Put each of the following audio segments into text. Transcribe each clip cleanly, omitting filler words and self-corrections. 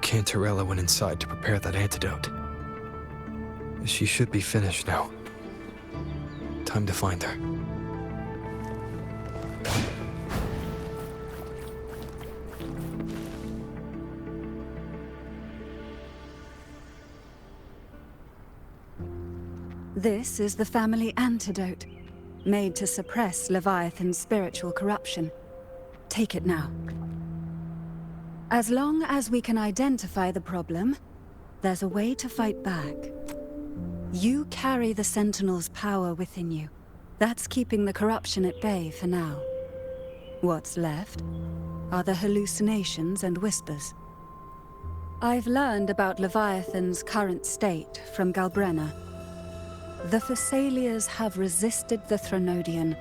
Cantarella went inside to prepare that antidote. She should be finished now. Time to find her. This is the family antidote, made to suppress Leviathan's spiritual corruption. Take it now. As long as we can identify the problem, there's a way to fight back. You carry the Sentinel's power within you. That's keeping the corruption at bay for now. What's left are the hallucinations and whispers. I've learned about Leviathan's current state from Galbrenna. The Thessalias have resisted the Threnodian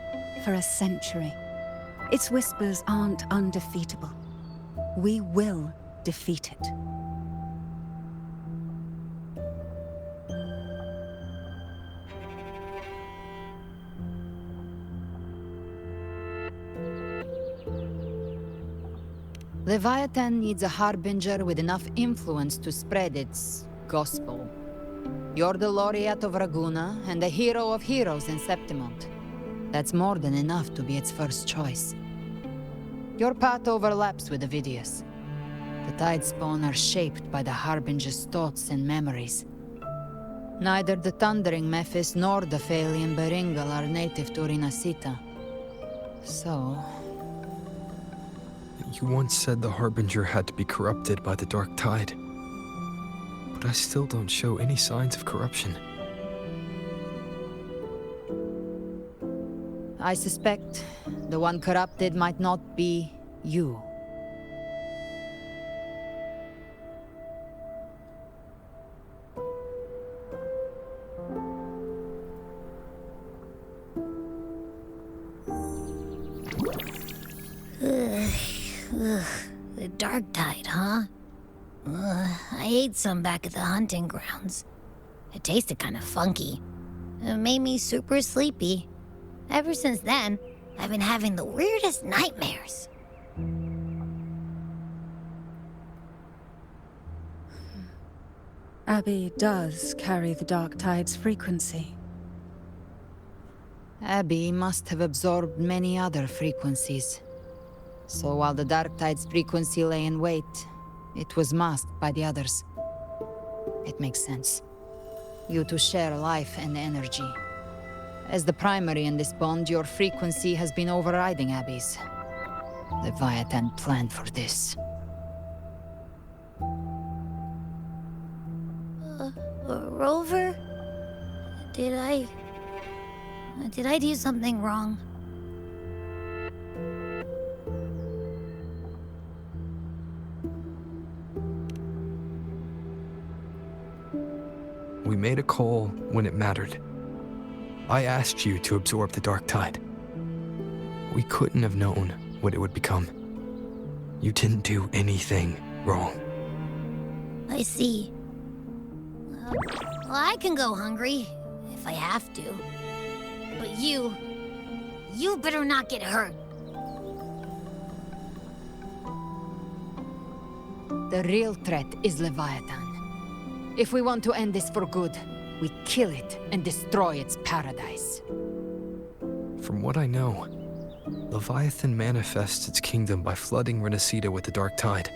for a century. Its whispers aren't undefeatable. We will defeat it. Leviathan needs a harbinger with enough influence to spread its gospel. You're the laureate of Raguna and the hero of heroes in Septimont. That's more than enough to be its first choice. Your path overlaps with Ovidius. The Tidespawn are shaped by the Harbinger's thoughts and memories. Neither the Thundering Mephis nor the Phalian Beringal are native to Rinasita. So... You once said the Harbinger had to be corrupted by the Dark Tide. But I still don't show any signs of corruption. I suspect the one corrupted might not be you. The Dark Tide, huh? I ate some back at the hunting grounds. It tasted kind of funky. It made me super sleepy. Ever since then, I've been having the weirdest nightmares. Abby does carry the Dark Tide's frequency. Abby must have absorbed many other frequencies. So while the Dark Tide's frequency lay in wait, it was masked by the others. It makes sense. You two share life and energy. As the primary in this bond, your frequency has been overriding Abby's. Leviathan planned for this. Rover? Did I do something wrong? We made a call when it mattered. I asked you to absorb the Dark Tide. We couldn't have known what it would become. You didn't do anything wrong. I see. Well, I can go hungry, if I have to. But you better not get hurt. The real threat is Leviathan. If we want to end this for good, we kill it and destroy its paradise. From what I know, Leviathan manifests its kingdom by flooding Renacida with the Dark Tide.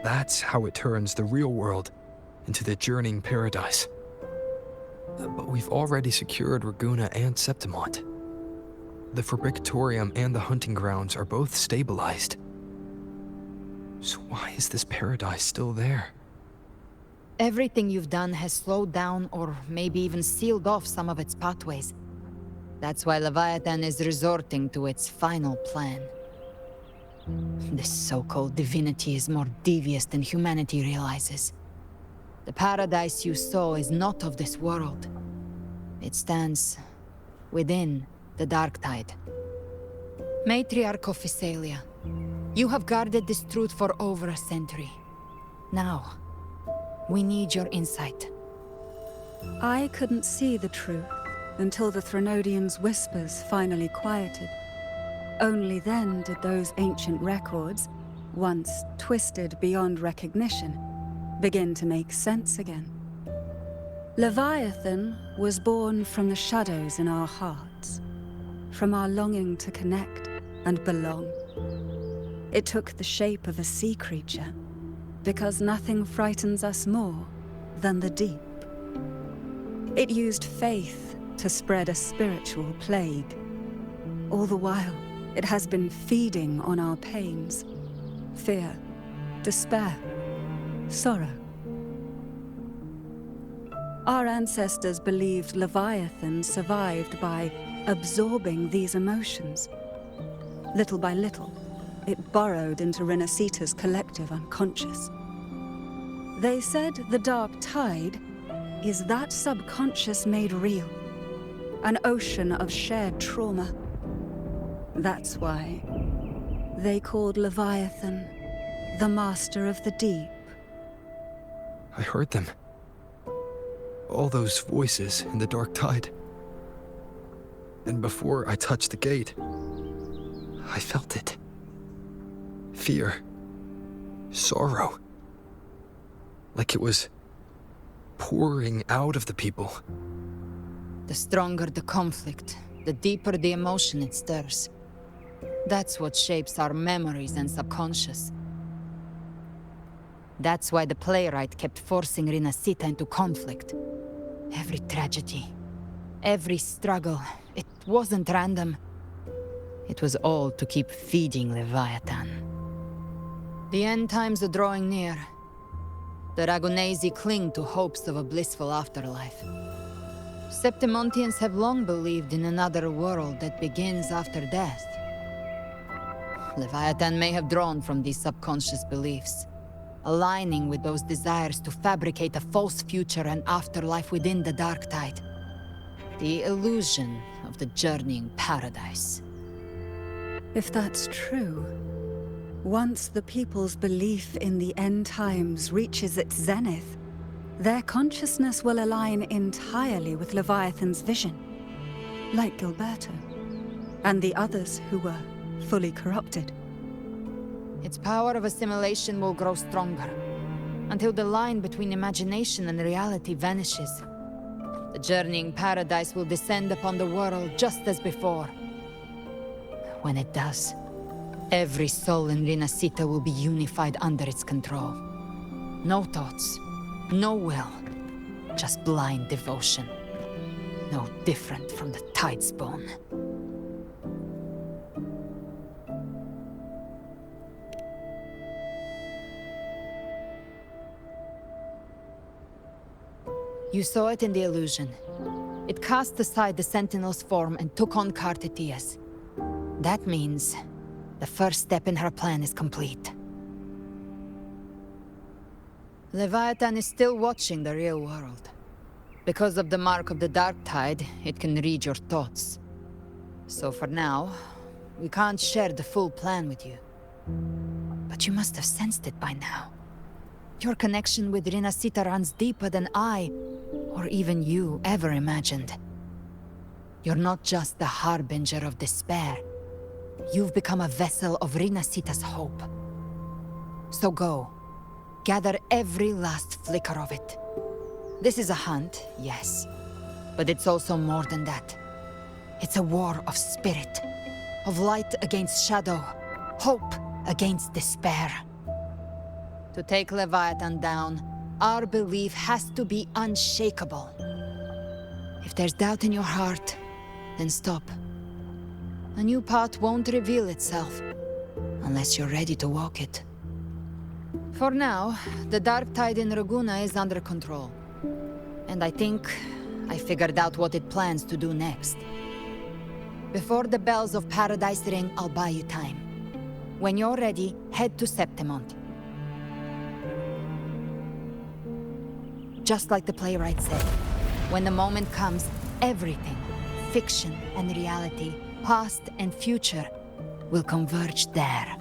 That's how it turns the real world into the journeying paradise. But we've already secured Raguna and Septimont. The Fabricatorium and the hunting grounds are both stabilized. So why is this paradise still there? Everything you've done has slowed down or maybe even sealed off some of its pathways. That's why Leviathan is resorting to its final plan. This so-called divinity is more devious than humanity realizes. The paradise you saw is not of this world. It stands within the Dark Tide. Matriarch of Physalia, you have guarded this truth for over a century. Now, we need your insight. I couldn't see the truth until the Threnodian's whispers finally quieted. Only then did those ancient records, once twisted beyond recognition, begin to make sense again. Leviathan was born from the shadows in our hearts, from our longing to connect and belong. It took the shape of a sea creature, because nothing frightens us more than the deep. It used faith to spread a spiritual plague. All the while, it has been feeding on our pains, fear, despair, sorrow. Our ancestors believed Leviathan survived by absorbing these emotions. Little by little, it burrowed into Renacita's collective unconscious. They said the dark tide is that subconscious made real, an ocean of shared trauma. That's why they called Leviathan the Master of the Deep. I heard them. All those voices in the dark tide. And before I touched the gate, I felt it. Fear. Sorrow. Like it was pouring out of the people. The stronger the conflict, the deeper the emotion it stirs. That's what shapes our memories and subconscious. That's why the playwright kept forcing Renacita into conflict. Every tragedy, every struggle, it wasn't random. It was all to keep feeding Leviathan. The end times are drawing near. The Ragonesi cling to hopes of a blissful afterlife. Septimontians have long believed in another world that begins after death. Leviathan may have drawn from these subconscious beliefs, aligning with those desires to fabricate a false future and afterlife within the dark tide. The illusion of the journeying paradise. If that's true, once the people's belief in the end times reaches its zenith, their consciousness will align entirely with Leviathan's vision, like Gilberto, and the others who were fully corrupted. Its power of assimilation will grow stronger, until the line between imagination and reality vanishes. The journeying paradise will descend upon the world just as before. When it does, every soul in Renacita will be unified under its control. No thoughts, no will, just blind devotion. No different from the Tidespawn. You saw it in the illusion. It cast aside the Sentinel's form and took on Cartetias. That means the first step in her plan is complete. Leviathan is still watching the real world. Because of the mark of the Dark Tide, it can read your thoughts. So for now, we can't share the full plan with you. But you must have sensed it by now. Your connection with Renacita runs deeper than I, or even you, ever imagined. You're not just the harbinger of despair. You've become a vessel of Renacita's hope. So go. Gather every last flicker of it. This is a hunt, yes. But it's also more than that. It's a war of spirit. Of light against shadow. Hope against despair. To take Leviathan down, our belief has to be unshakable. If there's doubt in your heart, then stop. A new path won't reveal itself, unless you're ready to walk it. For now, the dark tide in Raguna is under control. And I think I figured out what it plans to do next. Before the bells of Paradise ring, I'll buy you time. When you're ready, head to Septimont. Just like the playwright said, when the moment comes, everything, fiction and reality, past and future, will converge there.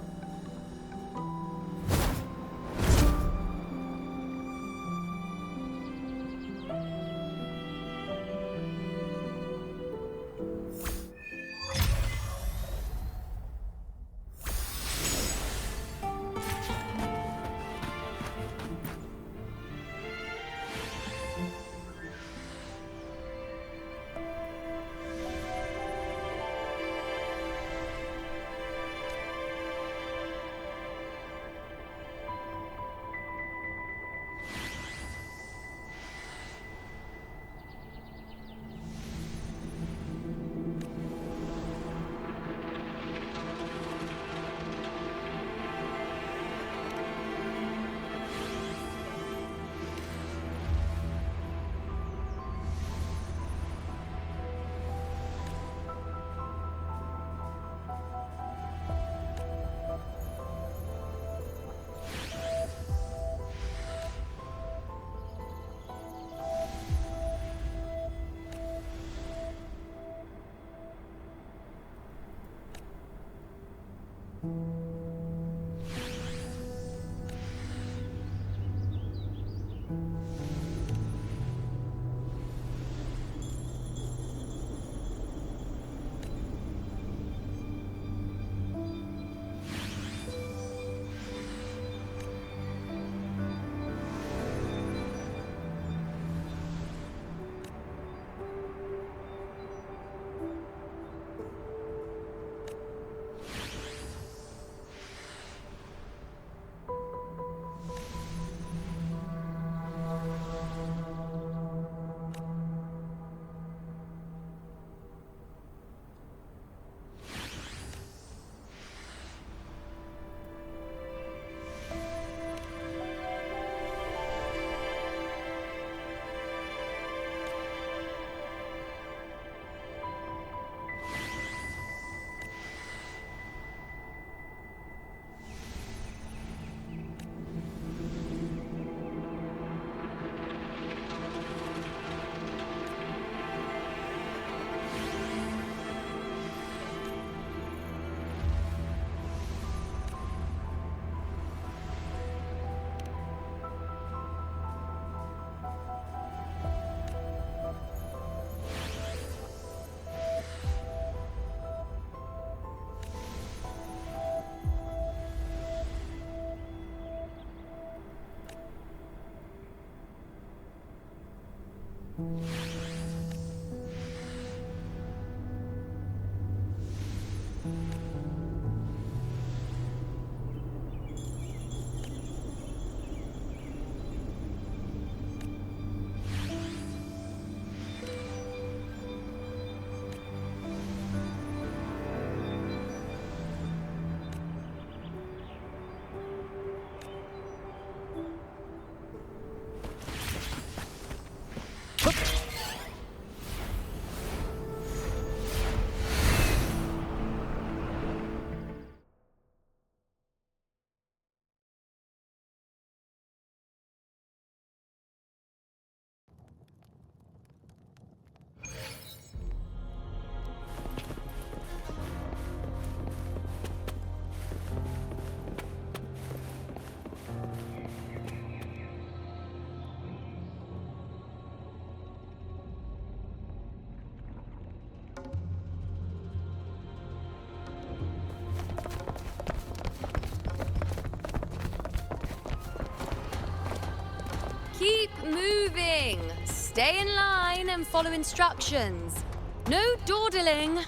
Keep moving. Stay in line and follow instructions. No dawdling.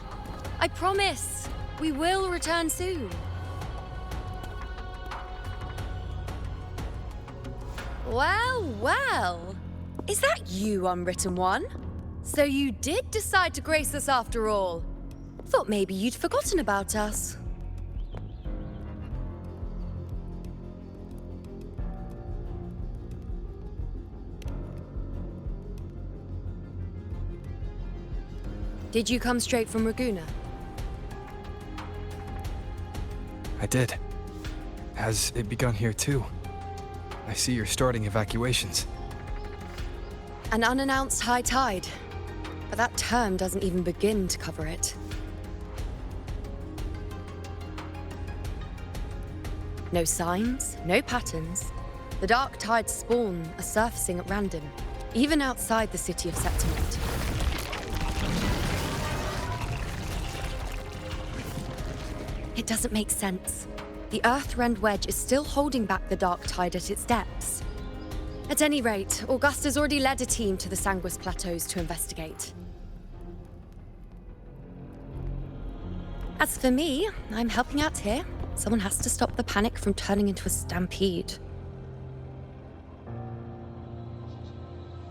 I promise, we will return soon. Well, well. Is that you, Unwritten One? So you did decide to grace us after all. Thought maybe you'd forgotten about us. Did you come straight from Raguna? I did. Has it begun here too? I see you're starting evacuations. An unannounced high tide. But that term doesn't even begin to cover it. No signs, no patterns. The dark tide's spawn are surfacing at random, even outside the city of Septimont. It doesn't make sense. The Earth-rend wedge is still holding back the dark tide at its depths. At any rate, Augusta's already led a team to the Sanguis Plateaus to investigate. As for me, I'm helping out here. Someone has to stop the panic from turning into a stampede.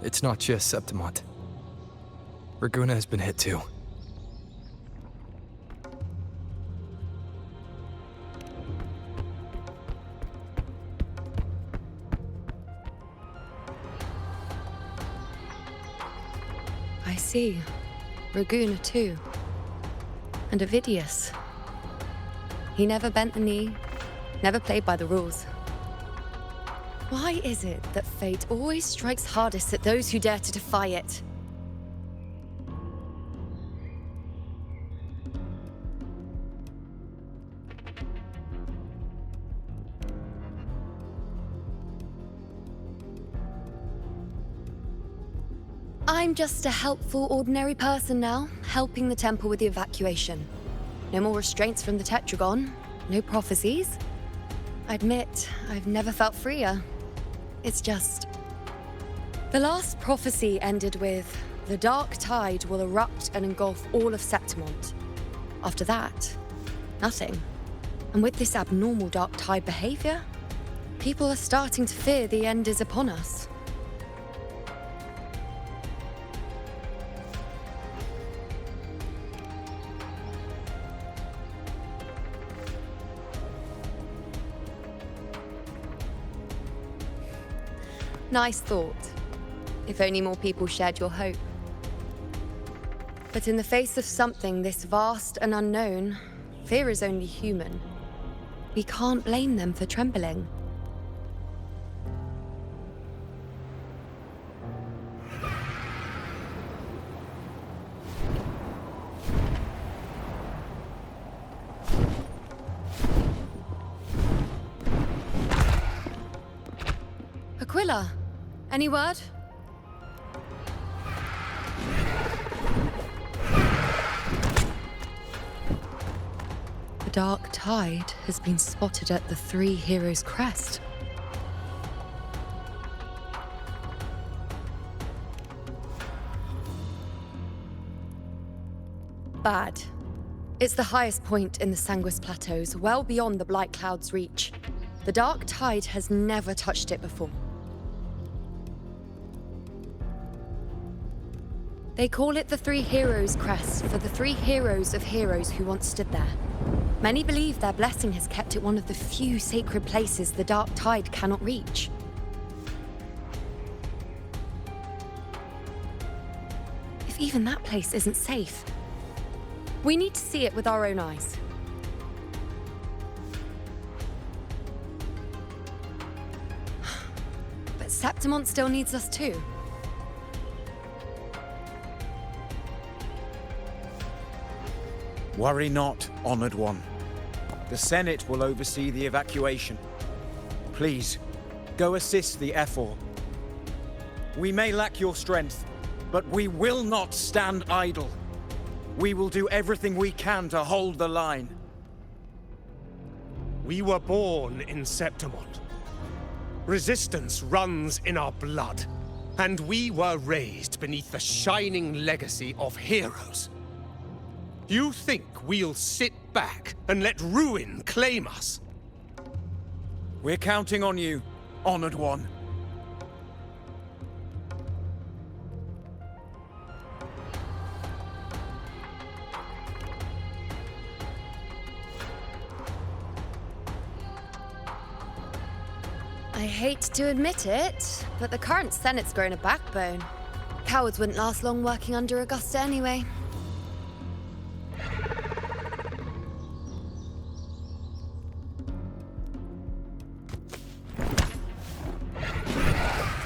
It's not just Septimont. Raguna has been hit too. I see. Raguna too. And Ovidius. He never bent the knee, never played by the rules. Why is it that fate always strikes hardest at those who dare to defy it? I'm just a helpful, ordinary person now, helping the temple with the evacuation. No more restraints from the Tetragon, no prophecies. I admit, I've never felt freer. It's just... The last prophecy ended with, the dark tide will erupt and engulf all of Septimont. After that, nothing. And with this abnormal dark tide behavior, people are starting to fear the end is upon us. Nice thought. If only more people shared your hope. But in the face of something this vast and unknown, fear is only human. We can't blame them for trembling. Aquila, any word? The dark tide has been spotted at the Three Heroes' Crest. Bad. It's the highest point in the Sanguis Plateaus, well beyond the Blight Cloud's reach. The dark tide has never touched it before. They call it the Three Heroes' Crest for the three heroes of heroes who once stood there. Many believe their blessing has kept it one of the few sacred places the dark tide cannot reach. If even that place isn't safe, we need to see it with our own eyes. But Septimont still needs us too. Worry not, Honored One. The Senate will oversee the evacuation. Please, go assist the Ephor. We may lack your strength, but we will not stand idle. We will do everything we can to hold the line. We were born in Septimont. Resistance runs in our blood, and we were raised beneath the shining legacy of heroes. You think we'll sit back and let ruin claim us? We're counting on you, Honored One. I hate to admit it, but the current Senate's grown a backbone. Cowards wouldn't last long working under Augusta anyway.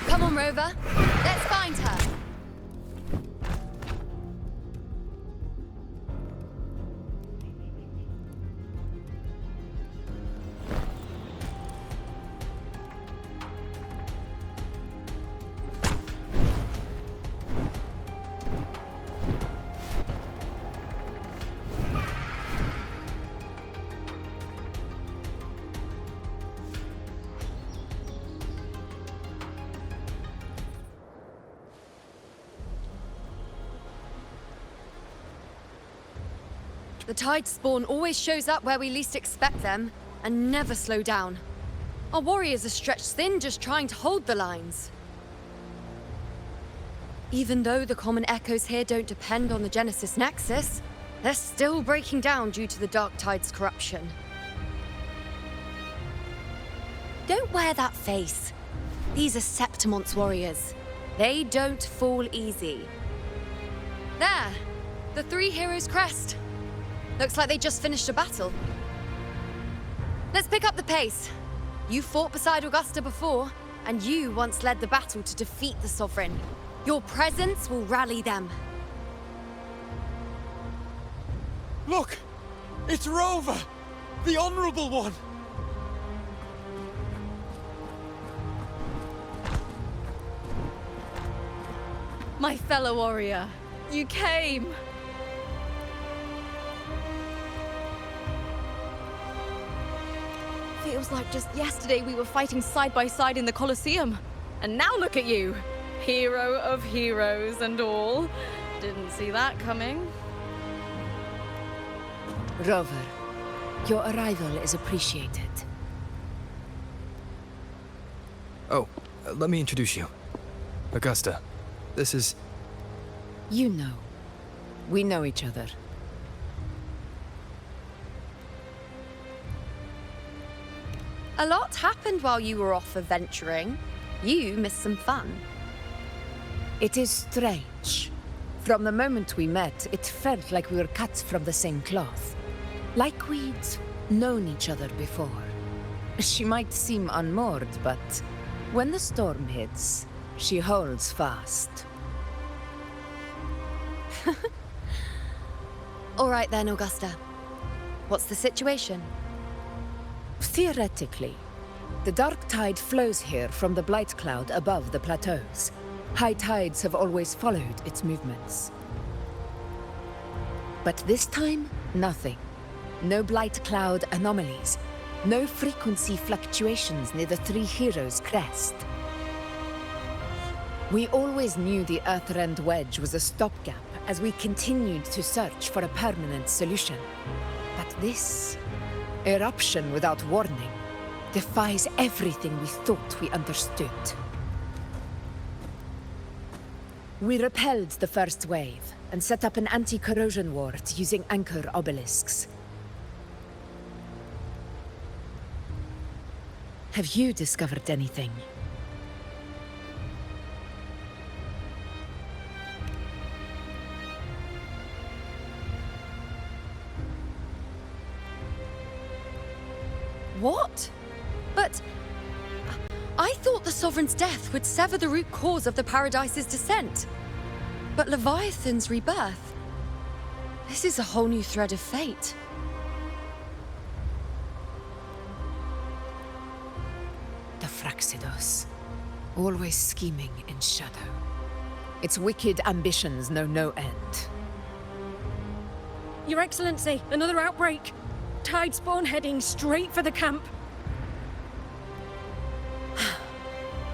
Come on, Rover. Let's find her. The Tide spawn always shows up where we least expect them, and never slow down. Our warriors are stretched thin just trying to hold the lines. Even though the common echoes here don't depend on the Genesis Nexus, they're still breaking down due to the Dark Tide's corruption. Don't wear that face. These are Septimont's warriors. They don't fall easy. There! The Three Heroes' Crest. Looks like they just finished a battle. Let's pick up the pace. You fought beside Augusta before, and you once led the battle to defeat the Sovereign. Your presence will rally them. Look! It's Rover! The Honorable One! My fellow warrior, you came! Feels like just yesterday we were fighting side by side in the Colosseum. And now look at you! Hero of heroes and all. Didn't see that coming. Rover, your arrival is appreciated. Oh, let me introduce you. Augusta, this is... You know. We know each other. A lot happened while you were off adventuring. You missed some fun. It is strange. From the moment we met, it felt like we were cut from the same cloth. Like we'd known each other before. She might seem unmoored, but when the storm hits, she holds fast. All right then, Augusta. What's the situation? Theoretically, the dark tide flows here from the blight cloud above the plateaus. High tides have always followed its movements. But this time, nothing. No blight cloud anomalies. No frequency fluctuations near the Three Heroes crest. We always knew the Earthrend Wedge was a stopgap as we continued to search for a permanent solution. But this eruption without warning defies everything we thought we understood. We repelled the first wave and set up an anti-corrosion ward using anchor obelisks. Have you discovered anything? What? But... I thought the Sovereign's death would sever the root cause of the Paradise's descent. But Leviathan's rebirth... This is a whole new thread of fate. The Fraxidos. Always scheming in shadow. Its wicked ambitions know no end. Your Excellency, another outbreak. Tide spawn heading straight for the camp.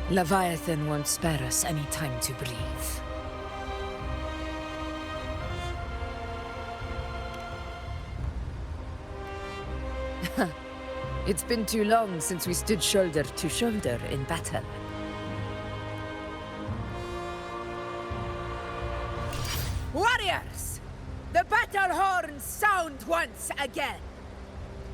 Leviathan won't spare us any time to breathe. It's been too long since we stood shoulder to shoulder in battle. Warriors! The battle horns sound once again.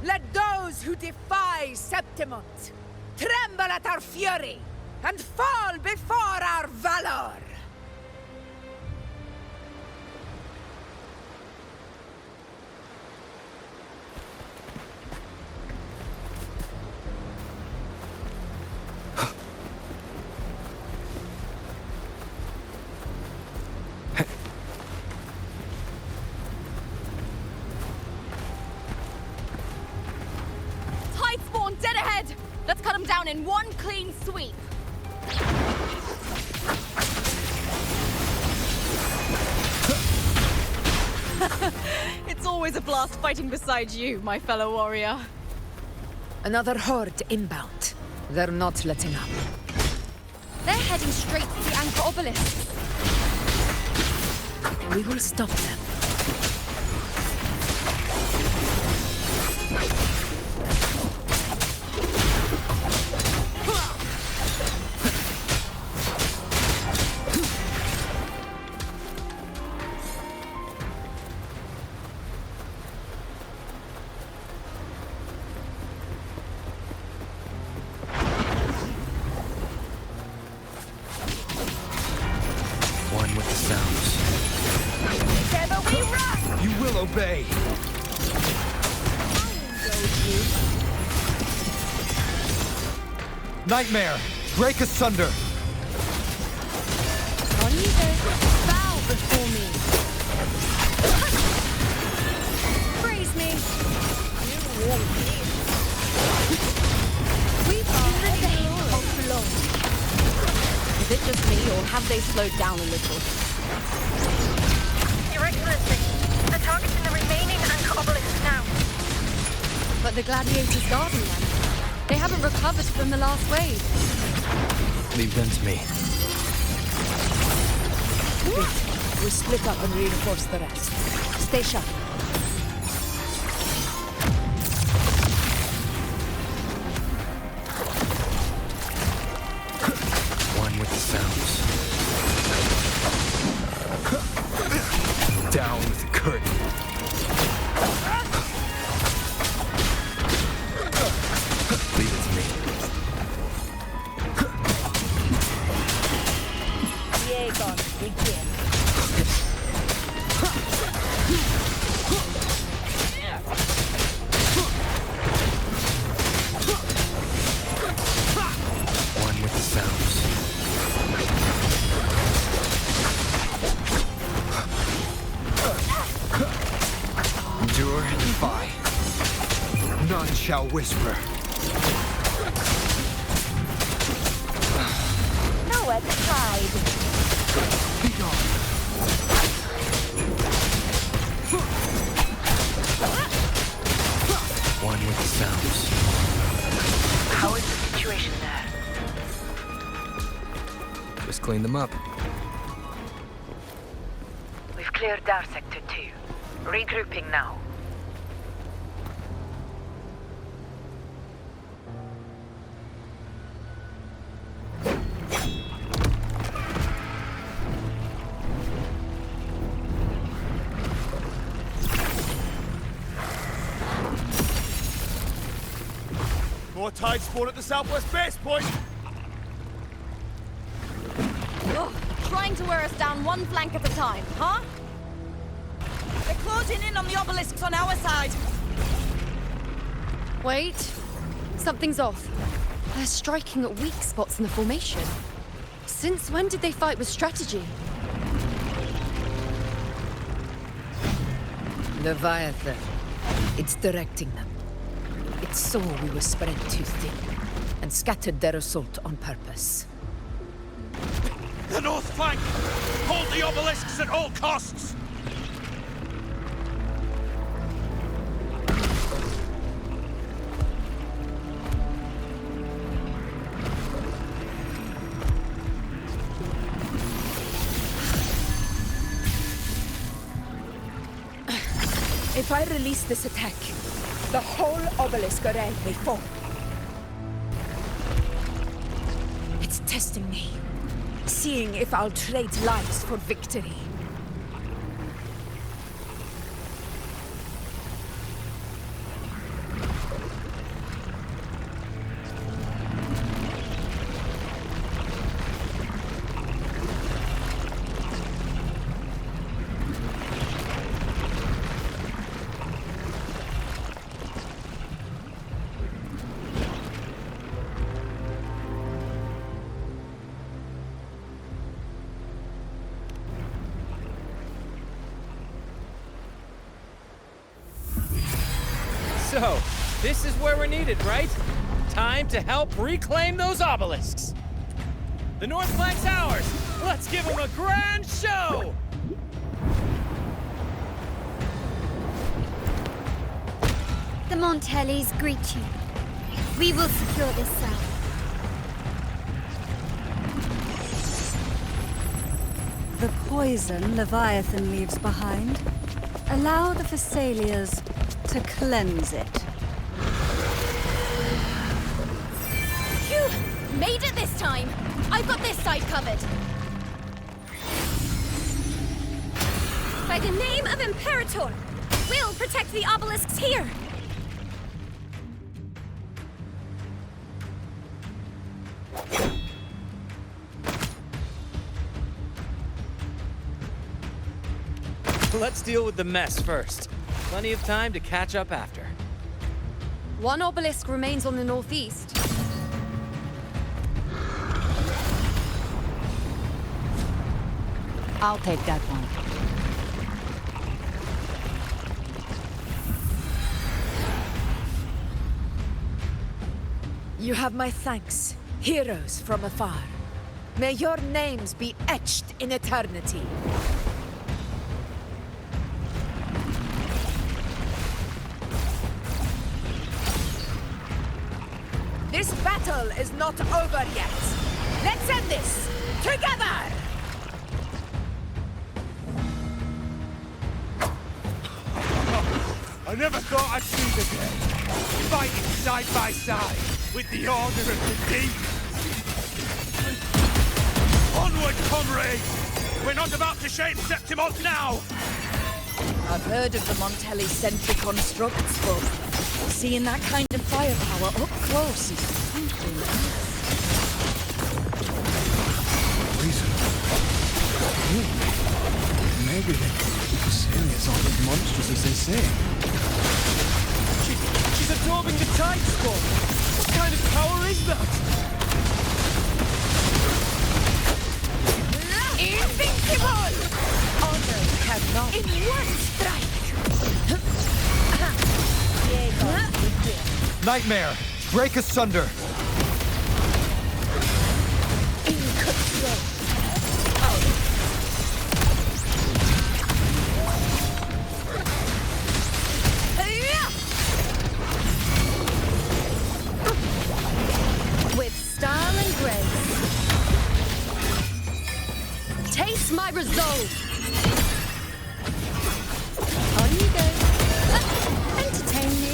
Let those who defy Septimont tremble at our fury and fall before our valor! Tide spawn dead ahead! Let's cut them down in one clean sweep. It's always a blast fighting beside you, my fellow warrior. Another horde inbound. They're not letting up. They're heading straight to the anchor obelisks. We will stop them. One with the sounds. Together we run! You will obey! Nightmare! Break asunder! On you go. Bow before me. Praise me. We've seen the day of blood. Is it just me, or have they slowed down a little? the Gladiators' Garden then. They haven't recovered from the last wave. Leave them to me. Good. We split up and reinforce the rest. Stay sharp. One with the sounds. Down with the curtain. Leave it to me. Aegon, begin. One with the sounds. Endure and defy. None shall whisper. Nowhere to hide. Be gone. One with the sounds. How is the situation there? Just clean them up. We've cleared our sector 2. Regrouping now. More tide spawn at the southwest base point! Ugh, trying to wear us down one flank at a time, huh? They're closing in on the obelisks on our side. Wait. Something's off. They're striking at weak spots in the formation. Since when did they fight with strategy? Leviathan. It's directing them. It saw we were spread too thin, and scattered their assault on purpose. The north flank! Hold the obelisks at all costs! If I release this attack, the whole obelisk array may fall. It's testing me, seeing if I'll trade lives for victory. So, this is where we're needed, right? Time to help reclaim those obelisks. The north flank's ours. Let's give them a grand show! The Montellis greet you. We will secure this cell. The poison Leviathan leaves behind, allow the Phassalias to cleanse it. Phew! Made it this time! I've got this side covered! By the name of Imperator, we'll protect the obelisks here! Let's deal with the mess first. Plenty of time to catch up after. One obelisk remains on the northeast. I'll take that one. You have my thanks, heroes from afar. May your names be etched in eternity. battle is not over yet. Let's end this together! I never thought I'd see the day. Fighting side by side with the Order of the Deep. Onward, comrades! We're not about to shame Septimont now! I've heard of the Montelli sentry constructs, but seeing that kind of firepower up close is something else. Reason. Maybe the Syrians aren't as monstrous as they say. She's absorbing the tide spawn! What kind of power is that? Invincible! Others cannot. In one strike! Nightmare! Break asunder! In control. With style and grace. Taste my resolve! On you go. Entertain me.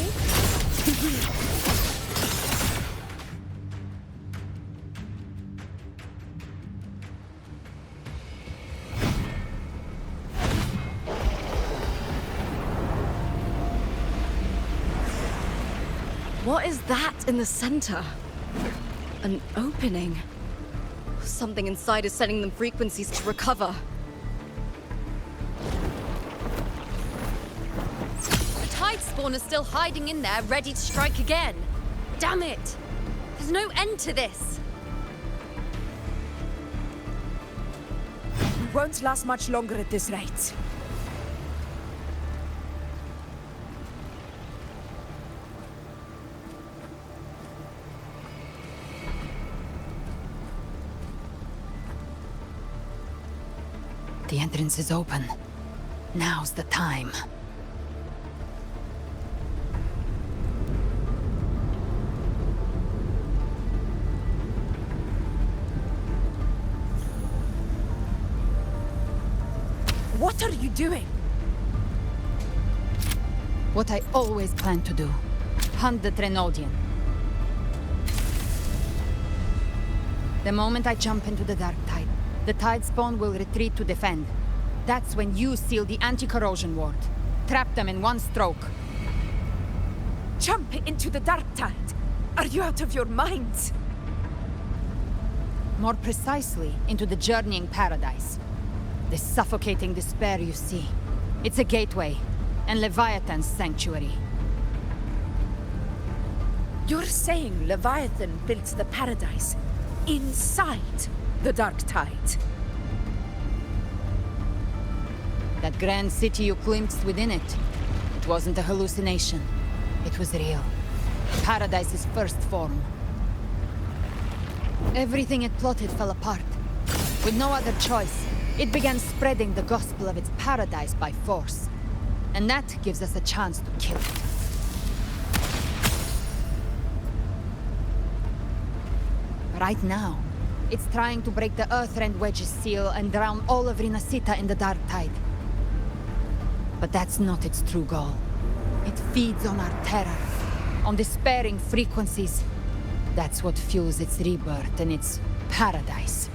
What is that in the center? An opening. Something inside is sending them frequencies to recover. The tide spawn is still hiding in there, ready to strike again. Damn it! There's no end to this. We won't last much longer at this rate. The entrance is open. Now's the time. What are you doing? What I always planned to do. Hunt the Trenodian. The moment I jump into the dark tide, the tide spawn will retreat to defend. That's when you seal the anti-corrosion ward. Trap them in one stroke. Jump into the dark tide. Are you out of your mind? More precisely, into the journeying paradise. The suffocating despair you see. It's a gateway, and Leviathan's sanctuary. You're saying Leviathan built the paradise inside the dark tide? That grand city you glimpsed within it, it wasn't a hallucination. It was real. Paradise's first form. Everything it plotted fell apart. With no other choice, it began spreading the gospel of its paradise by force. And that gives us a chance to kill it. Right now, it's trying to break the Earthrend Wedge's seal and drown all of Rinasita in the dark tide. But that's not its true goal. It feeds on our terror, on despairing frequencies. That's what fuels its rebirth and its paradise.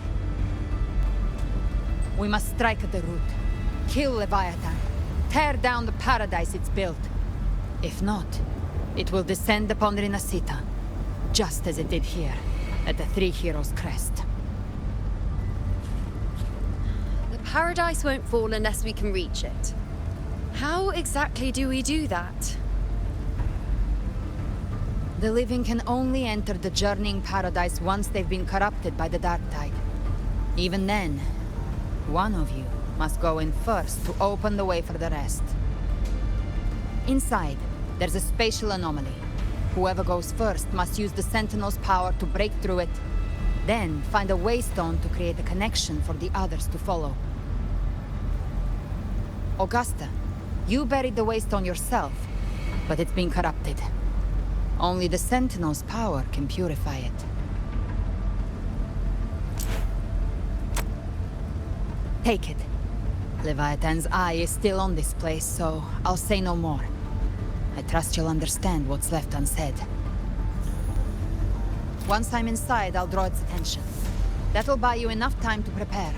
We must strike at the root, kill Leviathan, tear down the paradise it's built. If not, it will descend upon Rinasita, just as it did here, at the Three Heroes' Crest. The paradise won't fall unless we can reach it. How exactly do we do that? The living can only enter the journeying paradise once they've been corrupted by the dark tide. Even then, one of you must go in first to open the way for the rest. Inside, there's a spatial anomaly. Whoever goes first must use the Sentinel's power to break through it, then find a waystone to create a connection for the others to follow. Augusta, you buried the waystone yourself, but it's been corrupted. Only the Sentinel's power can purify it. Take it. Leviathan's eye is still on this place, so I'll say no more. I trust you'll understand what's left unsaid. Once I'm inside, I'll draw its attention. That'll buy you enough time to prepare.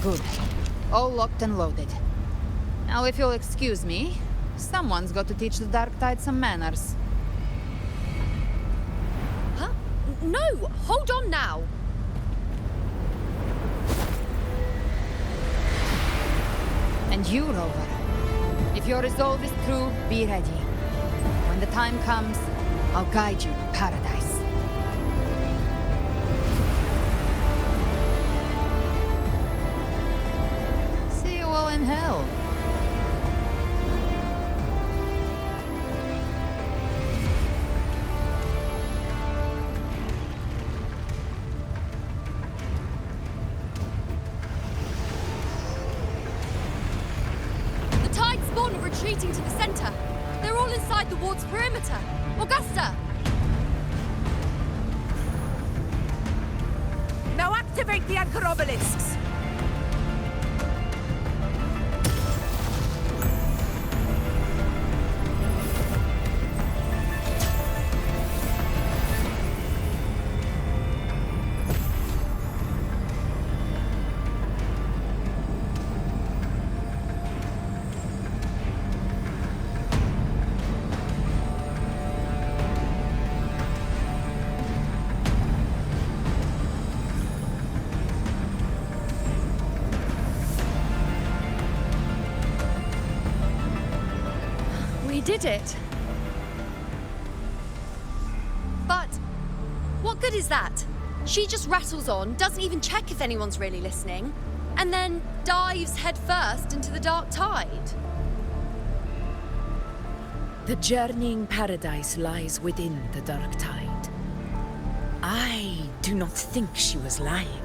Good. All locked and loaded. Now, if you'll excuse me, someone's got to teach the Dark Tide some manners. Huh? No! Hold on now! And you, Rover. If your resolve is true, be ready. When the time comes, I'll guide you to paradise. See you all in hell. Spawn are retreating to the center. They're all inside the ward's perimeter. Augusta! Now activate the anchor obelisks! We did it. But what good is that? She just rattles on, doesn't even check if anyone's really listening, and then dives headfirst into the dark tide. The journeying paradise lies within the dark tide. I do not think she was lying.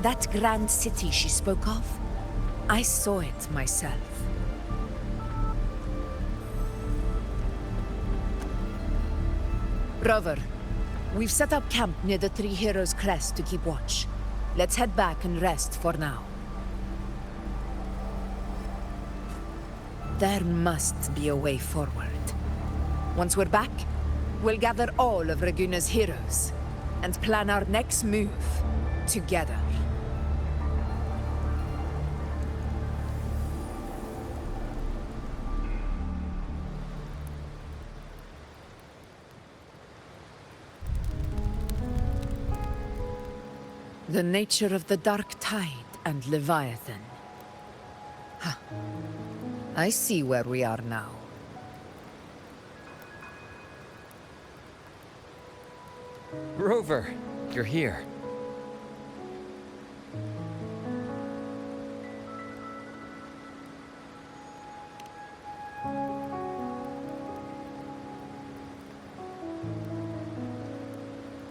That grand city she spoke of, I saw it myself. Rover, we've set up camp near the Three Heroes Crest to keep watch. Let's head back and rest for now. There must be a way forward. Once we're back, we'll gather all of Raguna's heroes and plan our next move together. The nature of the Dark Tide and Leviathan. Huh. I see where we are now. Rover, you're here.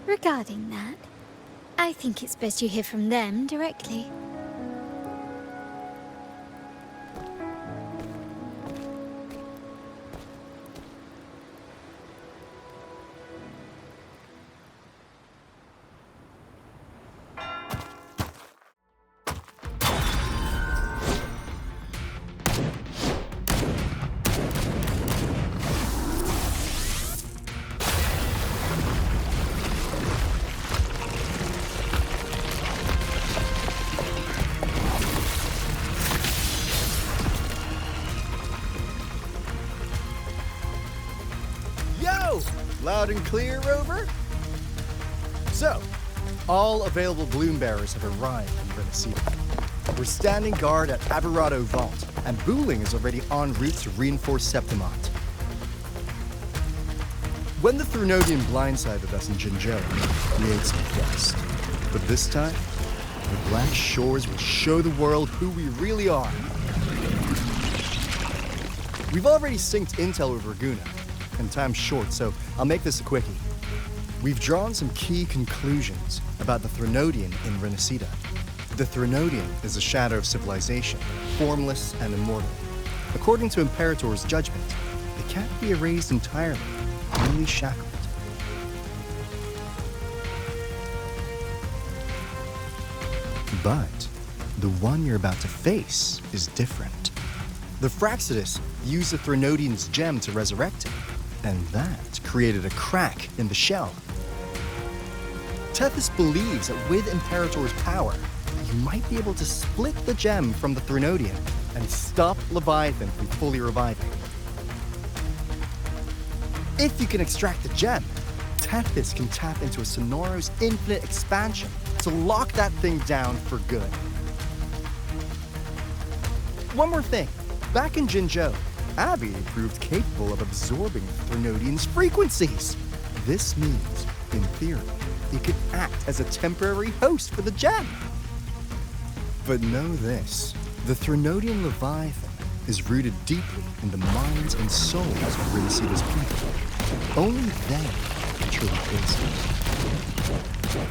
Regarding that, I think it's best you hear from them directly. Loud and clear, Rover? So, all available bloom bearers have arrived in Renacida. We're standing guard at Aberrado Vault, and Booling is already en route to reinforce Septimont. When the Threnodian blindsided us in Jinjo, we ate some dust. But this time, the Black Shores will show the world who we really are. We've already synced intel with Raguna, and time's short, so I'll make this a quickie. We've drawn some key conclusions about the Threnodian in Renacida. The Threnodian is a shadow of civilization, formless and immortal. According to Imperator's judgment, it can't be erased entirely, newly shackled. But the one you're about to face is different. The Fraxidus used the Threnodian's gem to resurrect him, and that created a crack in the shell. Tethys believes that with Imperator's power, you might be able to split the gem from the Threnodian and stop Leviathan from fully reviving. If you can extract the gem, Tethys can tap into a Sonoro's infinite expansion to lock that thing down for good. One more thing. Back in Jinzhou, Abby proved capable of absorbing Threnodian's frequencies. This means, in theory, it could act as a temporary host for the gem. But know this, the Threnodian Leviathan is rooted deeply in the minds and souls of Rinasida's people. Only they can truly face it.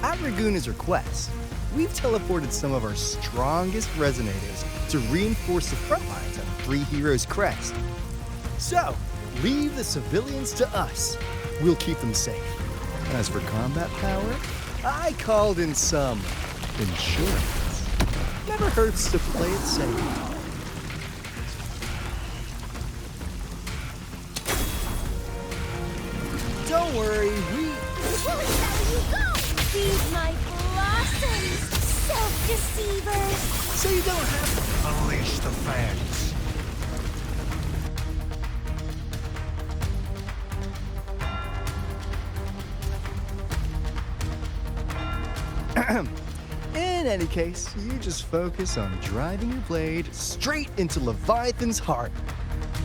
At Raguna's request, we've teleported some of our strongest resonators to reinforce the front lines of Three Heroes Crest. So, leave the civilians to us. We'll keep them safe. As for combat power, I called in some insurance. Never hurts to play it safe. Don't worry, we... Where you go? Feed my blossoms, self-deceivers! So you don't have to... Unleash the fans. In any case, you just focus on driving your blade straight into Leviathan's heart.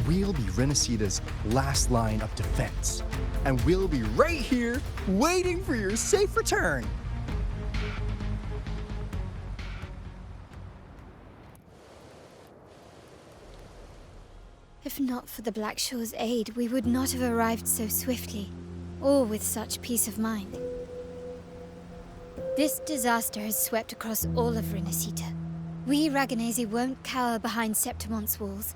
We'll be Renasida's last line of defense, and we'll be right here waiting for your safe return. If not for the Blackshaw's aid, we would not have arrived so swiftly, or with such peace of mind. This disaster has swept across all of Renasita. We Raganese won't cower behind Septimon's walls,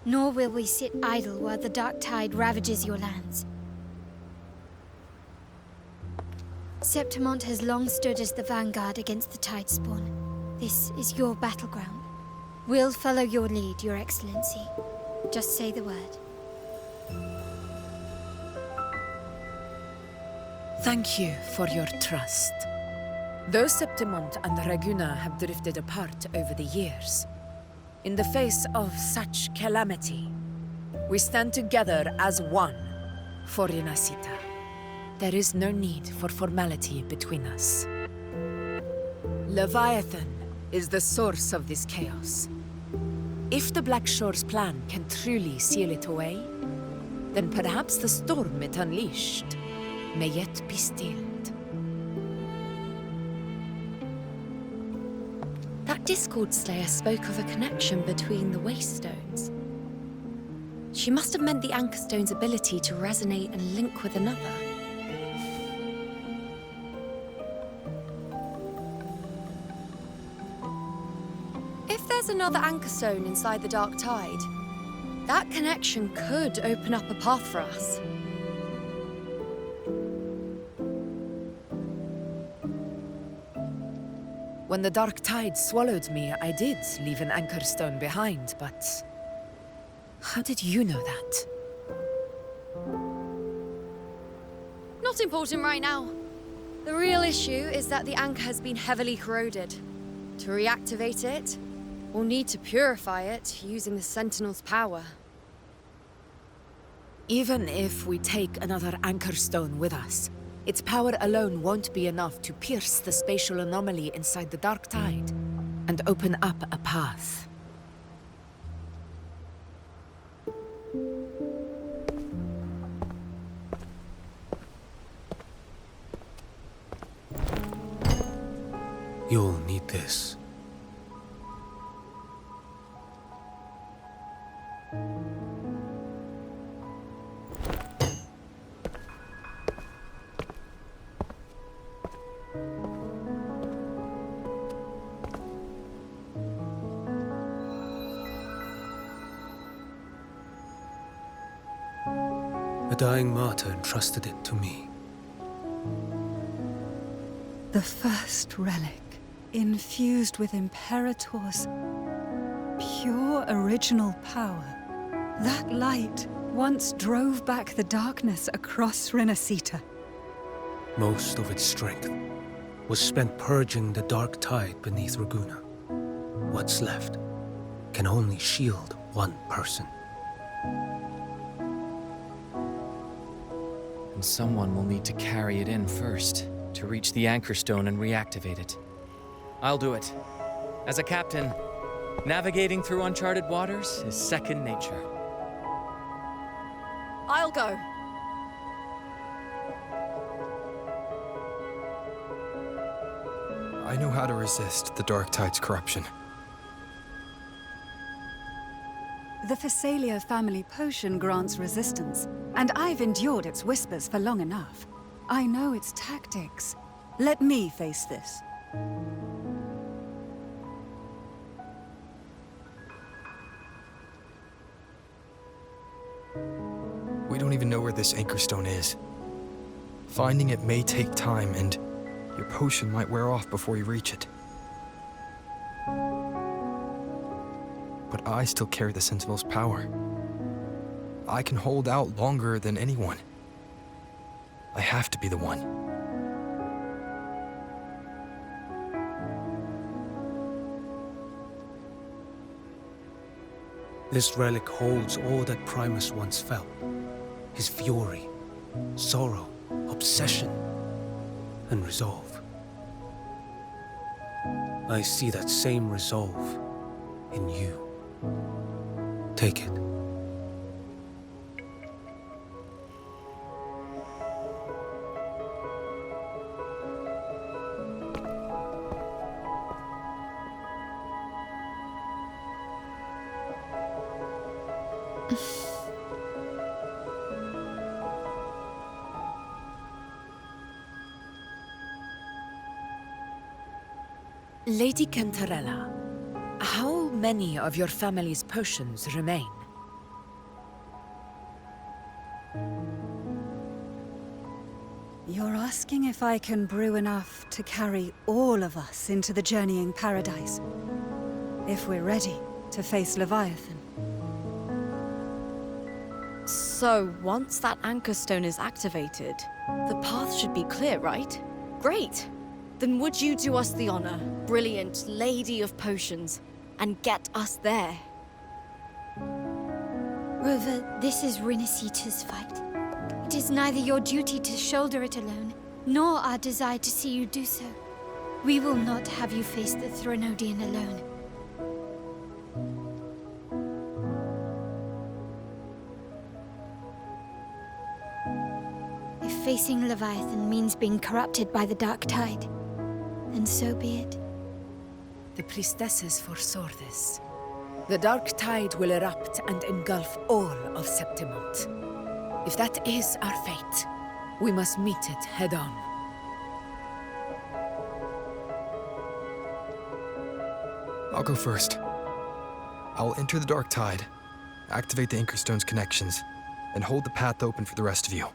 nor will we sit idle while the dark tide ravages your lands. Septimont has long stood as the vanguard against the Tidespawn. This is your battleground. We'll follow your lead, Your Excellency. Just say the word. Thank you for your trust. Though Septimont and Raguna have drifted apart over the years, in the face of such calamity, we stand together as one for Renasita. There is no need for formality between us. Leviathan is the source of this chaos. If the Blackshore's plan can truly seal it away, then perhaps the storm it unleashed may yet be stilled. That Discord Slayer spoke of a connection between the Wastestones. She must have meant the Anchorstone's ability to resonate and link with another. If there's another Anchorstone inside the Dark Tide, that connection could open up a path for us. When the dark tide swallowed me, I did leave an Anchorstone behind, but... how did you know that? Not important right now. The real issue is that the anchor has been heavily corroded. To reactivate it, we'll need to purify it using the Sentinel's power. Even if we take another Anchorstone with us, its power alone won't be enough to pierce the spatial anomaly inside the Dark Tide and open up a path. You'll need this. A dying martyr entrusted it to me. The first relic, infused with Imperator's pure original power. That light once drove back the darkness across Renacita. Most of its strength was spent purging the dark tide beneath Ragusa. What's left can only shield one person. And someone will need to carry it in first, to reach the Anchor Stone and reactivate it. I'll do it. As a captain, navigating through uncharted waters is second nature. I'll go. I know how to resist the Dark Tide's corruption. The Phasalia family potion grants resistance, and I've endured its whispers for long enough. I know its tactics. Let me face this. We don't even know where this Anchor Stone is. Finding it may take time, and your potion might wear off before you reach it. But I still carry the Sentinel's power. I can hold out longer than anyone. I have to be the one. This relic holds all that Primus once felt. His fury, sorrow, obsession, and resolve. I see that same resolve in you. Take it. Lady Cantarella, how many of your family's potions remain? You're asking if I can brew enough to carry all of us into the journeying paradise. If we're ready to face Leviathan. So, once that Anchor Stone is activated, the path should be clear, right? Great! Then would you do us the honor, brilliant Lady of Potions, and get us there? Rover, this is Renacita's fight. It is neither your duty to shoulder it alone, nor our desire to see you do so. We will not have you face the Thronodian alone. If facing Leviathan means being corrupted by the Dark Tide, then so be it. The priestesses foresaw this. The Dark Tide will erupt and engulf all of Septimont. If that is our fate, we must meet it head-on. I'll go first. I'll enter the Dark Tide, activate the Anchor Stone's connections, and hold the path open for the rest of you.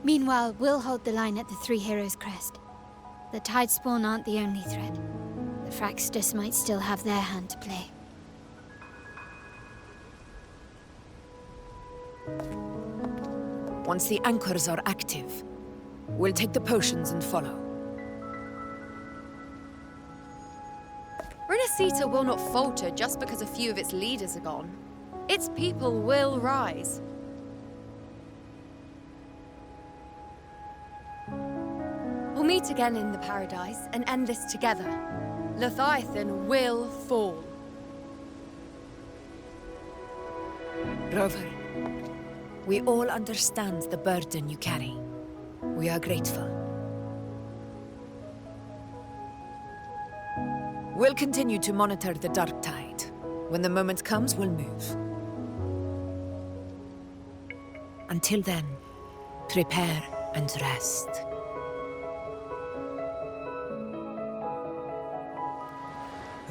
Meanwhile, we'll hold the line at the Three Heroes Crest. The Tidespawn aren't the only threat. The Fraxtus might still have their hand to play. Once the anchors are active, we'll take the potions and follow. Renacita will not falter just because a few of its leaders are gone. Its people will rise. We'll meet again in the paradise and end this together. Leviathan will fall. Rover, we all understand the burden you carry. We are grateful. We'll continue to monitor the Dark Tide. When the moment comes, we'll move. Until then, prepare and rest.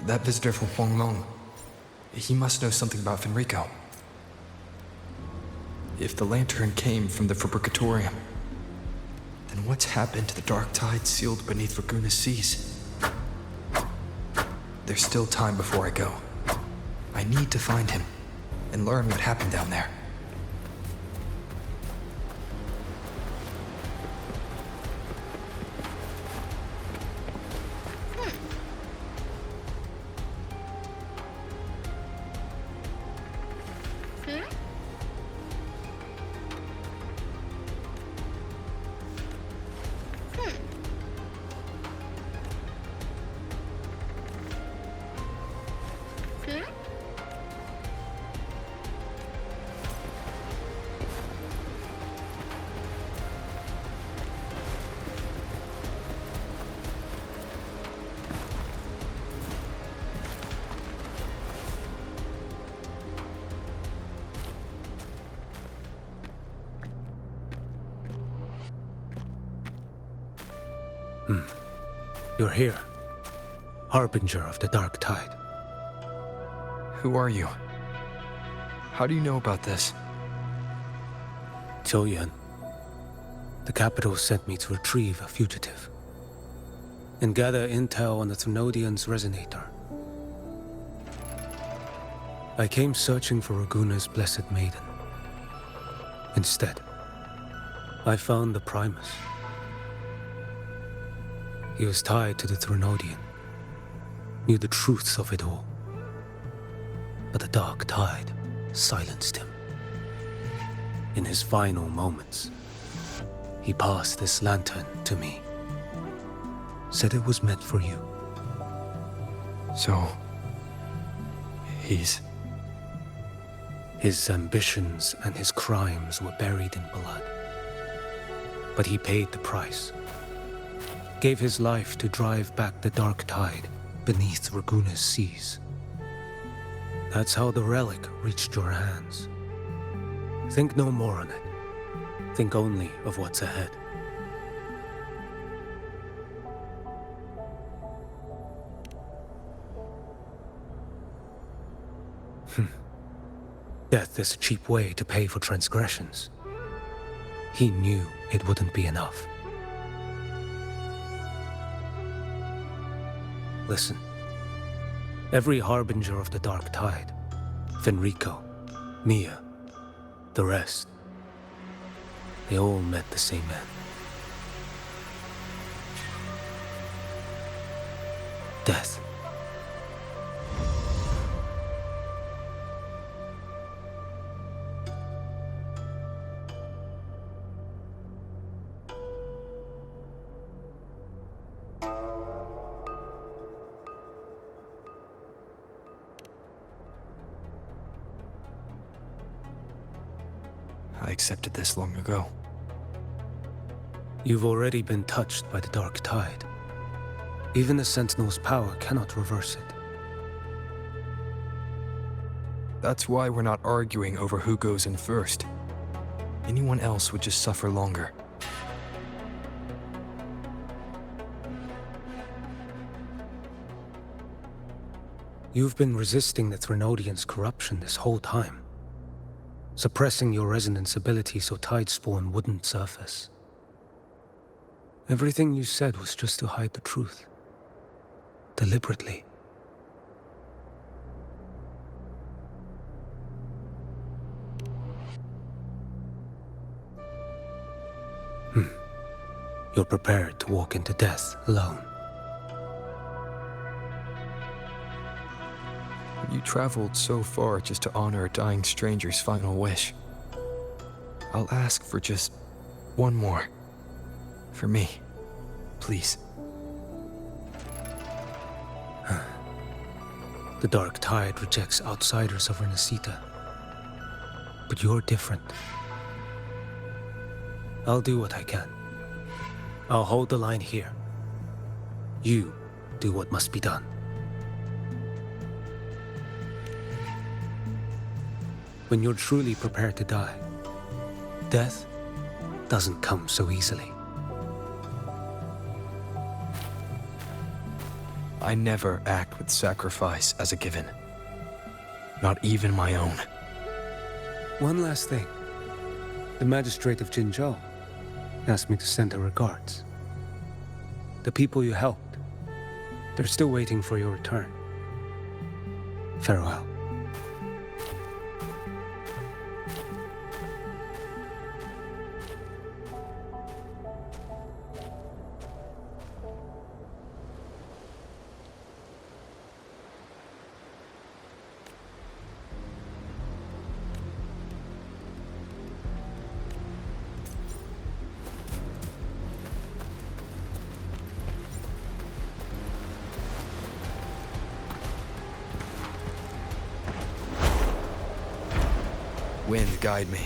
That visitor from Huanglong, he must know something about Fenrico. If the lantern came from the Fabricatorium, then what's happened to the dark tide sealed beneath Raguna's seas? There's still time before I go. I need to find him and learn what happened down there. You're here. Harbinger of the Dark Tide. Who are you? How do you know about this? Choyan. The capital sent me to retrieve a fugitive and gather intel on the Thrunodian's resonator. I came searching for Raguna's blessed maiden. Instead, I found the Primus. He was tied to the Thrunodian, knew the truths of it all. But the Dark Tide silenced him. In his final moments, he passed this lantern to me. Said it was meant for you. So, he's... His ambitions and his crimes were buried in blood. But he paid the price. Gave his life to drive back the Dark Tide beneath Raguna's seas. That's how the relic reached your hands. Think no more on it. Think only of what's ahead. Death is a cheap way to pay for transgressions. He knew it wouldn't be enough. Listen. Every harbinger of the Dark Tide, Fenrico, Mia, the rest, they all met the same end. Death. I accepted this long ago. You've already been touched by the Dark Tide. Even the Sentinel's power cannot reverse it. That's why we're not arguing over who goes in first. Anyone else would just suffer longer. You've been resisting the Thrunodian's corruption this whole time. Suppressing your resonance ability so Tidespawn wouldn't surface. Everything you said was just to hide the truth. Deliberately. You're prepared to walk into death alone. You traveled so far just to honor a dying stranger's final wish. I'll ask for just one more. For me. Please. The Dark Tide rejects outsiders of Renacita. But you're different. I'll do what I can. I'll hold the line here. You do what must be done. When you're truly prepared to die, death doesn't come so easily. I never act with sacrifice as a given. Not even my own. One last thing. The magistrate of Jinzhou asked me to send her regards. The people you helped, they're still waiting for your return. Farewell. Wind, guide me.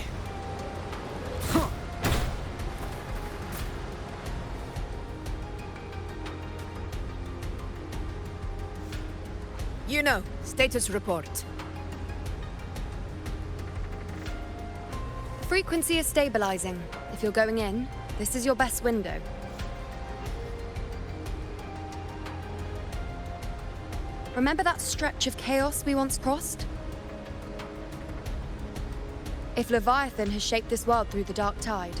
You know, status report. Frequency is stabilizing. If you're going in, this is your best window. Remember that stretch of chaos we once crossed? If Leviathan has shaped this world through the dark tide,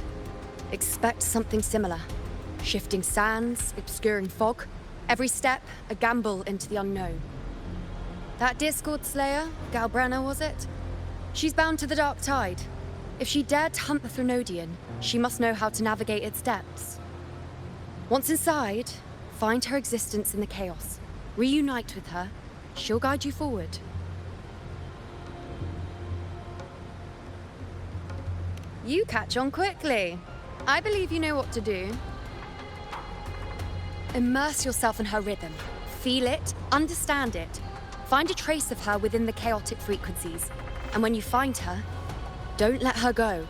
expect something similar. Shifting sands, obscuring fog, every step a gamble into the unknown. That Discord Slayer, Galbrenna was it? She's bound to the dark tide. If she dared to hunt the Threnodian, she must know how to navigate its depths. Once inside, find her existence in the chaos. Reunite with her. She'll guide you forward. You catch on quickly. I believe you know what to do. Immerse yourself in her rhythm. Feel it, understand it. Find a trace of her within the chaotic frequencies. And when you find her, don't let her go.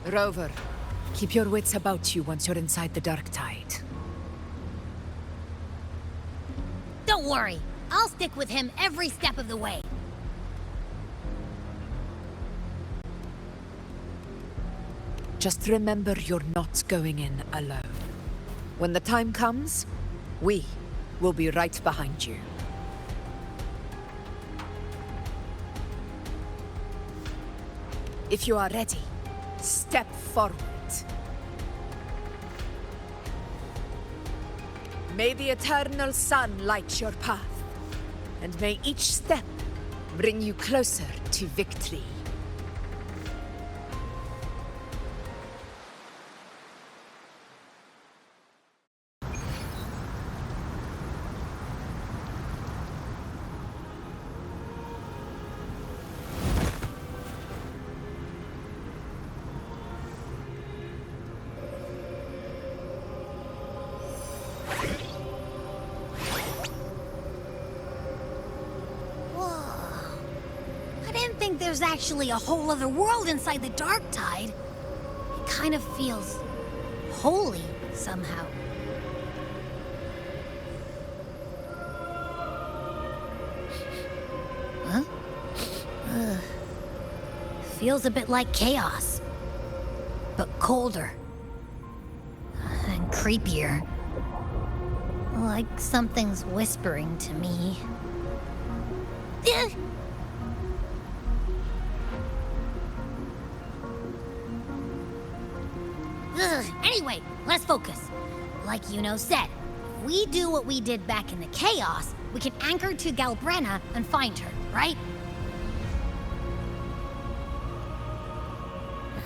Rover, keep your wits about you once you're inside the dark tide. Don't worry. I'll stick with him every step of the way. Just remember you're not going in alone. When the time comes, we will be right behind you. If you are ready, step forward. May the eternal sun light your path, and may each step bring you closer to victory. There's actually a whole other world inside the dark tide. It kind of feels holy somehow. Huh? Feels a bit like chaos, but colder and creepier. Like something's whispering to me. Anyway, let's focus. Like Yuno said, if we do what we did back in the chaos, we can anchor to Galbrenna and find her, right?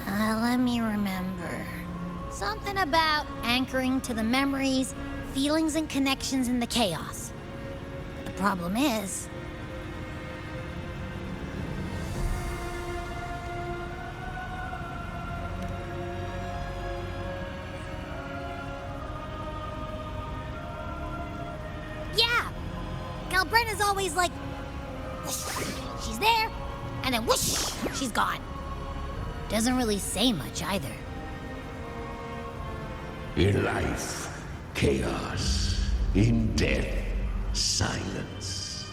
Let me remember. Something about anchoring to the memories, feelings, and connections in the chaos. But the problem is... Galbrenna's always like, whoosh, she's there, and then whoosh, she's gone. Doesn't really say much either. In life, chaos. In death, silence.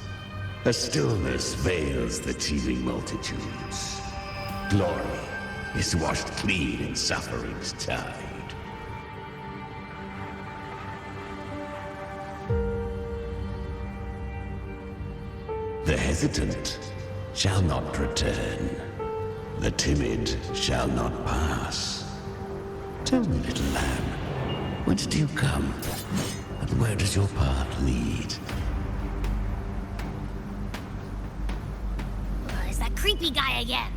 A stillness veils the teeming multitudes. Glory is washed clean in suffering's tide. The hesitant shall not return. The timid shall not pass. Tell me, little lamb, whence do you come? And where does your path lead? Is that creepy guy again?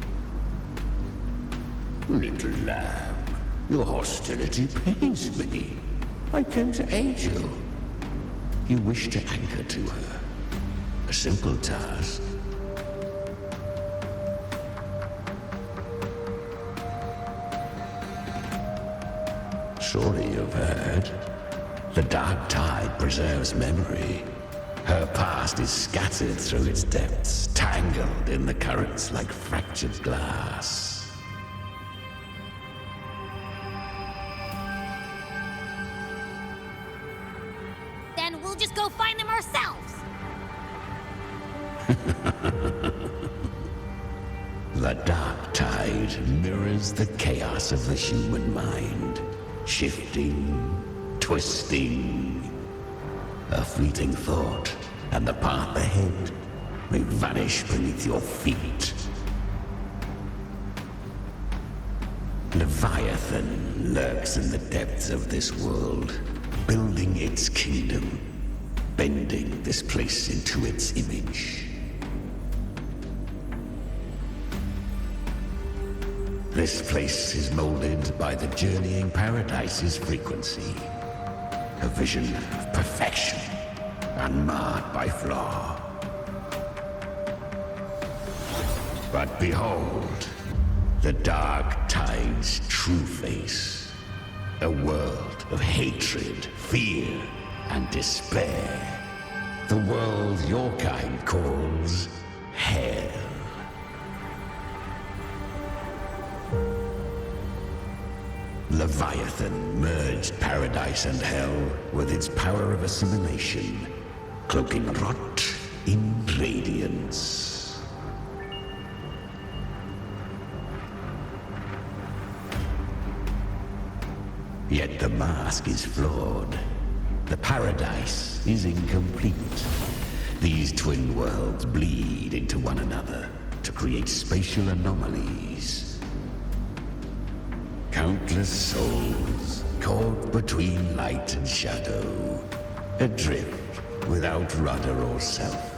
Little lamb, your hostility pains me. I came to aid you. You wish to anchor to her. A simple task. Surely you've heard. The dark tide preserves memory. Her past is scattered through its depths, tangled in the currents like fractured glass. Then we'll just go find them ourselves. The dark tide mirrors the chaos of the human mind. Shifting, twisting. A fleeting thought, and the path ahead may vanish beneath your feet. Leviathan lurks in the depths of this world, building its kingdom, bending this place into its image. This place is molded by the journeying paradise's frequency. A vision of perfection, unmarred by flaw. But behold, the dark tide's true face. A world of hatred, fear, and despair. The world your kind calls hell. Leviathan merged paradise and hell with its power of assimilation, cloaking rot in radiance. Yet the mask is flawed. The paradise is incomplete. These twin worlds bleed into one another to create spatial anomalies. Countless souls caught between light and shadow, adrift without rudder or self,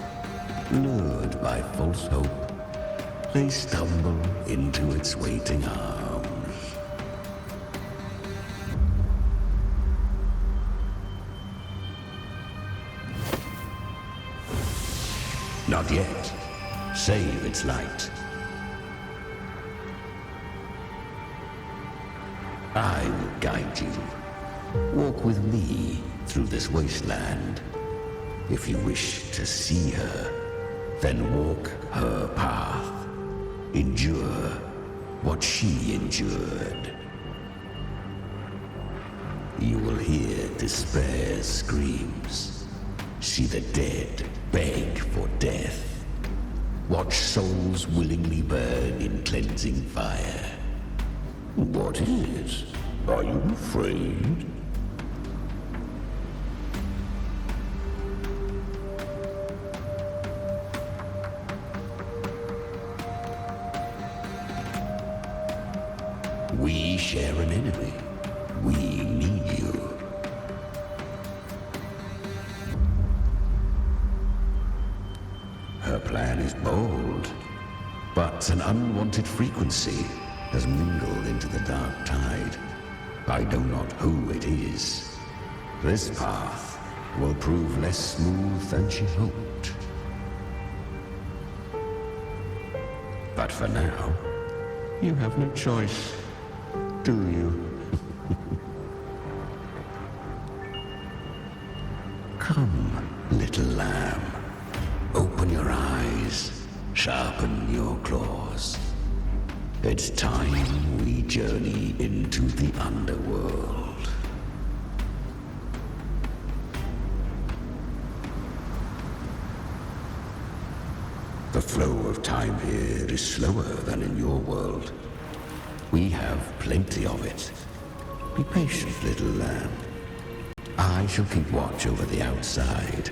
lured by false hope, they stumble into its waiting arms. Not yet. Save its light. I will guide you. Walk with me through this wasteland. If you wish to see her, then walk her path. Endure what she endured. You will hear despair's screams. See the dead beg for death. Watch souls willingly burn in cleansing fire. What is it? Are you afraid? We share an enemy. We need you. Her plan is bold, but an unwanted frequency has mingled into the dark tide. I know not who it is. This path will prove less smooth than she hoped. But for now, you have no choice, do you? Come, little lamb. Open your eyes, sharpen your claws. It's time we journey into the underworld. The flow of time here is slower than in your world. We have plenty of it. Be patient, little lamb. I shall keep watch over the outside.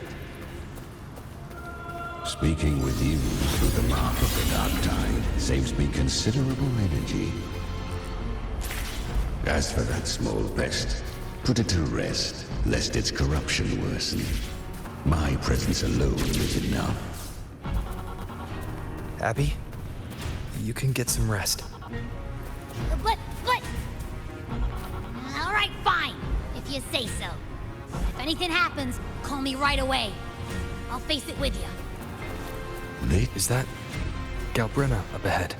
Speaking with you through the mark of the Dark Tide saves me considerable energy. As for that small pest, put it to rest, lest its corruption worsen. My presence alone is enough. Abby, you can get some rest. But... All right, fine, if you say so. If anything happens, call me right away. I'll face it with you. Is that Galbrenna up ahead?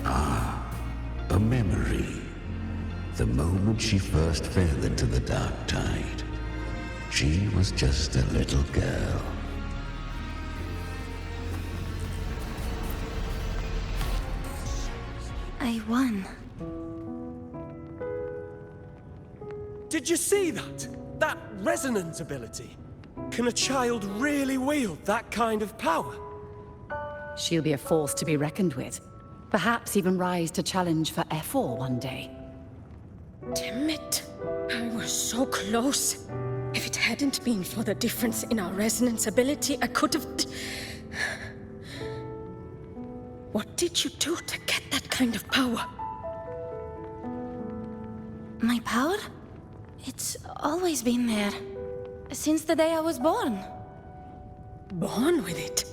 Ah, a memory. The moment she first fell into the Dark Tide, she was just a little girl. I won. Did you see that? That resonance ability? Can a child really wield that kind of power? She'll be a force to be reckoned with. Perhaps even rise to challenge for F4 one day. Damn it. I was so close. If it hadn't been for the difference in our resonance ability, I could have... What did you do to get that kind of power? My power? It's always been there. Since the day I was born. Born with it?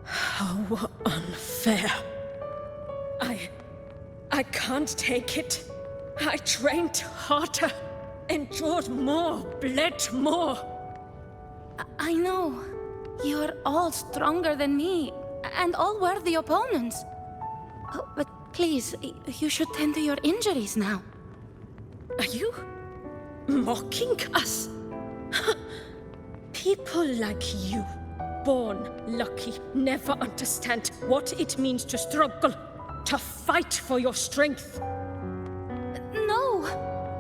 How unfair. I can't take it. I trained harder, endured more, bled more. I know. You're all stronger than me, and all worthy opponents. Oh, but please, you should tend to your injuries now. Are you mocking us? People like you, born lucky, never understand what it means to struggle, to fight for your strength. No,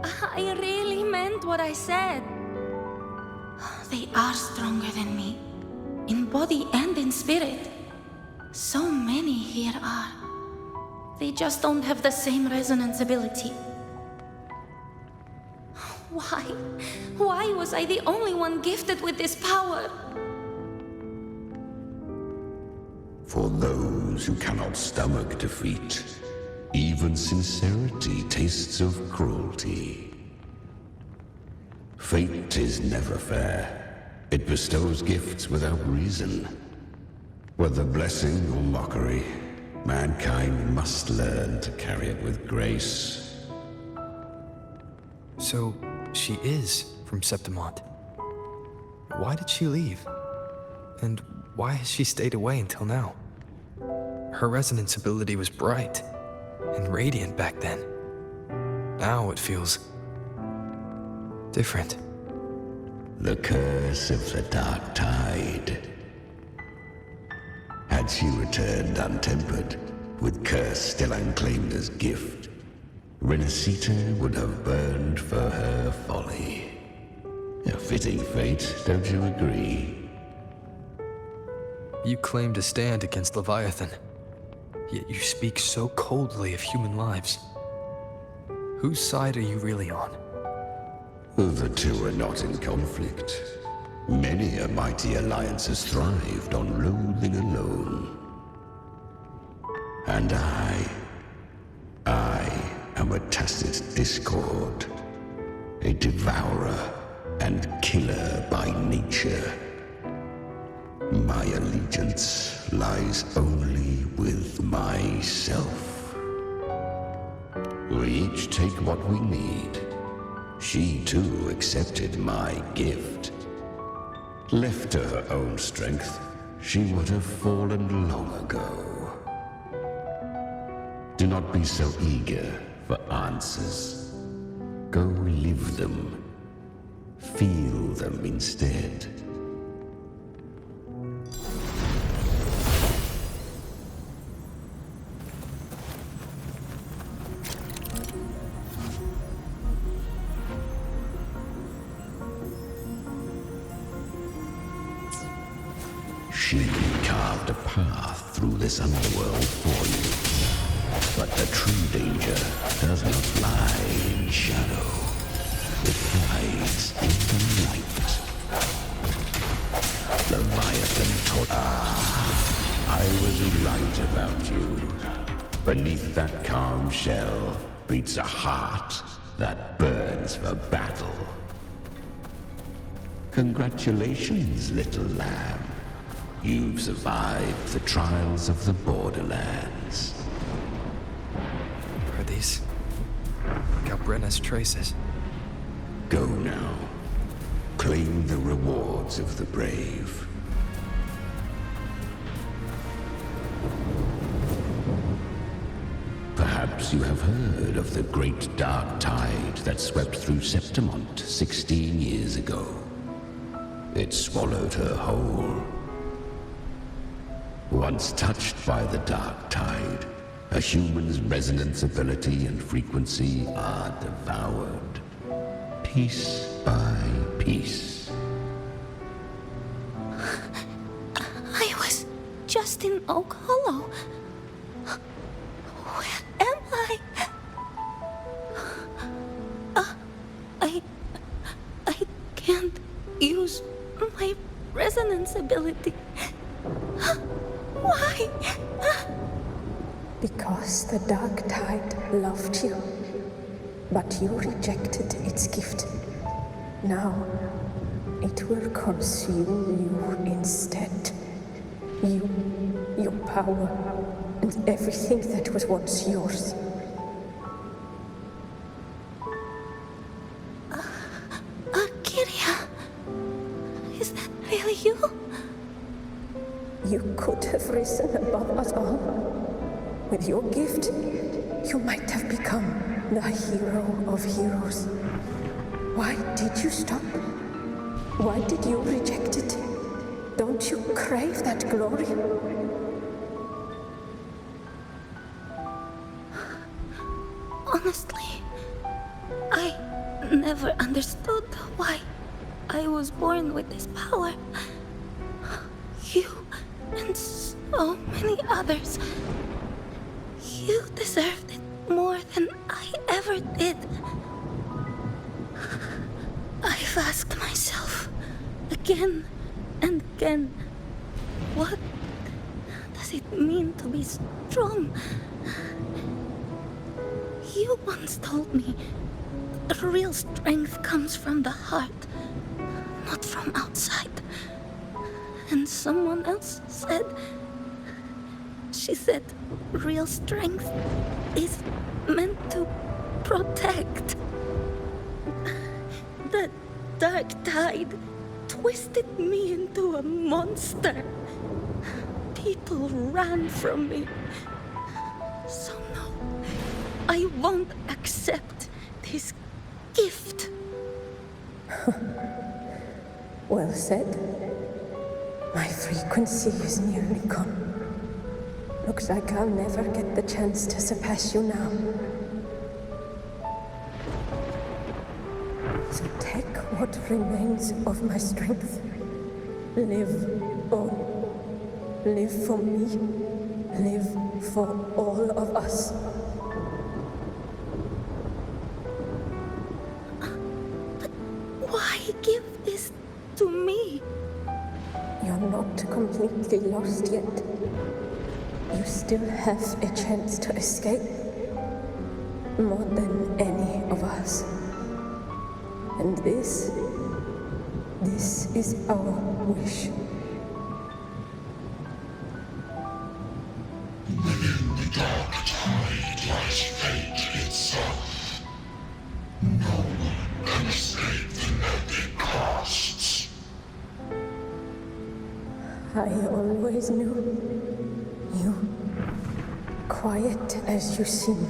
I really meant what I said. They are stronger than me, in body and in spirit. So many here are. They just don't have the same resonance ability. Why? Why was I the only one gifted with this power? For those who cannot stomach defeat, even sincerity tastes of cruelty. Fate is never fair. It bestows gifts without reason. Whether blessing or mockery, mankind must learn to carry it with grace. So, she is from Septimont. Why did she leave? And why has she stayed away until now? Her resonance ability was bright and radiant back then. Now it feels different. The curse of the Dark Tide. Had she returned untempered, with curse still unclaimed as gift, Renacita would have burned for her folly. A fitting fate, don't you agree? You claim to stand against Leviathan, yet you speak so coldly of human lives. Whose side are you really on? The two are not in conflict. Many a mighty alliance has thrived on loathing alone. And I am a tacit discord, a devourer and killer by nature. My allegiance lies only with myself. We each take what we need. She too accepted my gift. Left to her own strength, she would have fallen long ago. Do not be so eager for answers. Go live them. Feel them instead. She carved a path through this underworld for you. But the true danger does not lie in shadow. It hides in the light. bombshell beats a heart that burns for battle. Congratulations, little lamb. You've survived the trials of the Borderlands. Are these Galbrenna's traces? Go now. Claim the rewards of the brave. Perhaps you have heard of the great dark tide that swept through Septimont 16 years ago. It swallowed her whole. Once touched by the dark tide, a human's resonance ability and frequency are devoured, piece by piece. I was just in Oak Hollow. Where am I? I can't use my resonance ability. Why? Because the dark tide loved you, but you rejected its gift. Now, it will consume you instead. You, your power, and everything that was once yours. Kiria, is that really you? You could have risen above us all. With your gift, you might have become the hero of heroes. Why did you stop? Why did you reject it? Don't you crave that glory? Honestly, I never understood why I was born with this power. You and so many others. You deserved it more than I ever did. I've asked myself again and again, what does it mean to be strong? You once told me that real strength comes from the heart, not from outside. And someone else said, she said, real strength is meant to protect. The dark tide twisted me into a monster. People ran from me. So no, I won't accept this gift. Well said. My frequency is nearly gone. Looks like I'll never get the chance to surpass you now. So take what remains of my strength. Live on. Live for me. Live for all of us. But why give this to me? You're not completely lost yet. You still have a chance to escape. More than any of us. And this is our wish. Within the dark tide lies fate itself. No one can escape the net it casts. I always knew. You, quiet as you seem.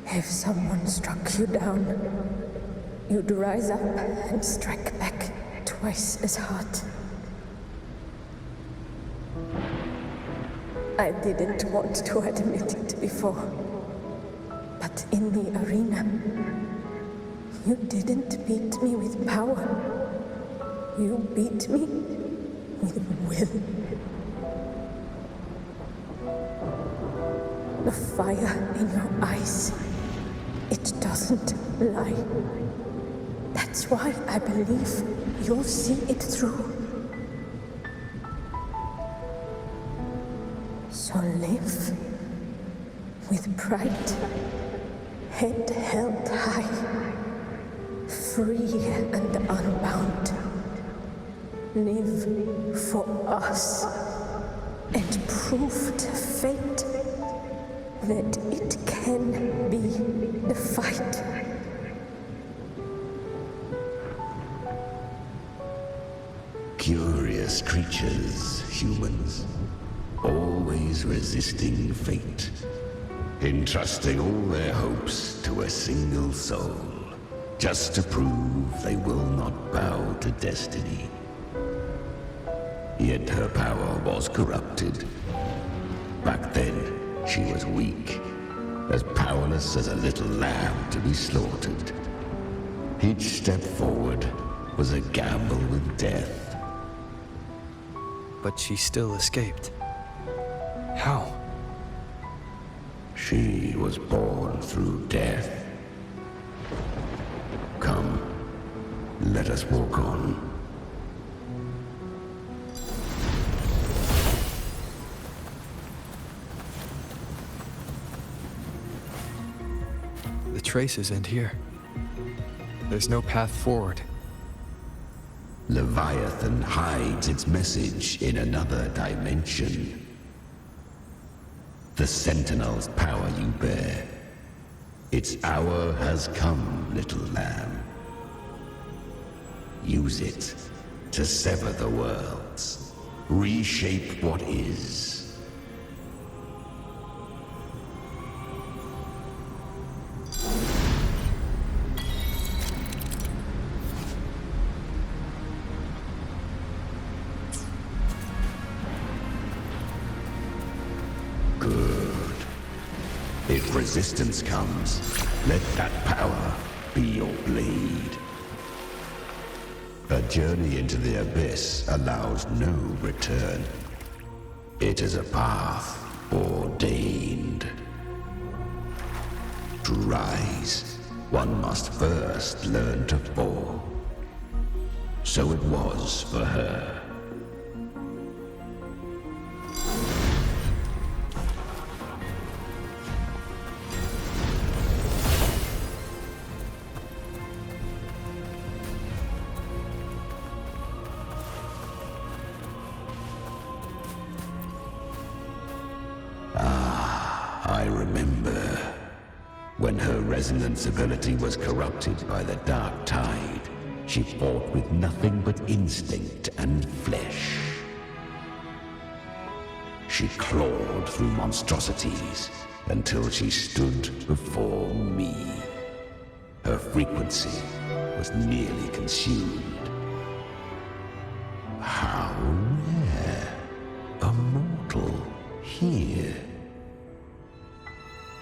If someone struck you down, you'd rise up and strike back twice as hard. I didn't want to admit it before, but in the arena, you didn't beat me with power. You beat me with will. The fire in your eyes, it doesn't lie. That's why I believe you'll see it through. So live. with pride, head held high, free and unbound. Live for us, and prove to fate that it can be defied. Curious creatures, humans, always resisting fate, entrusting all their hopes to a single soul, just to prove they will not bow to destiny. Yet her power was corrupted. Back then, she was weak, as powerless as a little lamb to be slaughtered. Each step forward was a gamble with death. But she still escaped. How? She was born through death. Come, let us walk on. The traces end here. There's no path forward. Leviathan hides its message in another dimension. The Sentinel's power you bear. Its hour has come, little lamb. Use it to sever the worlds, reshape what is. If resistance comes, let that power be your blade. A journey into the abyss allows no return. It is a path ordained. To rise, one must first learn to fall. So it was for her. I remember when her resonance ability was corrupted by the dark tide. She fought with nothing but instinct and flesh. She clawed through monstrosities until she stood before me. Her frequency was nearly consumed. How rare! A mortal here.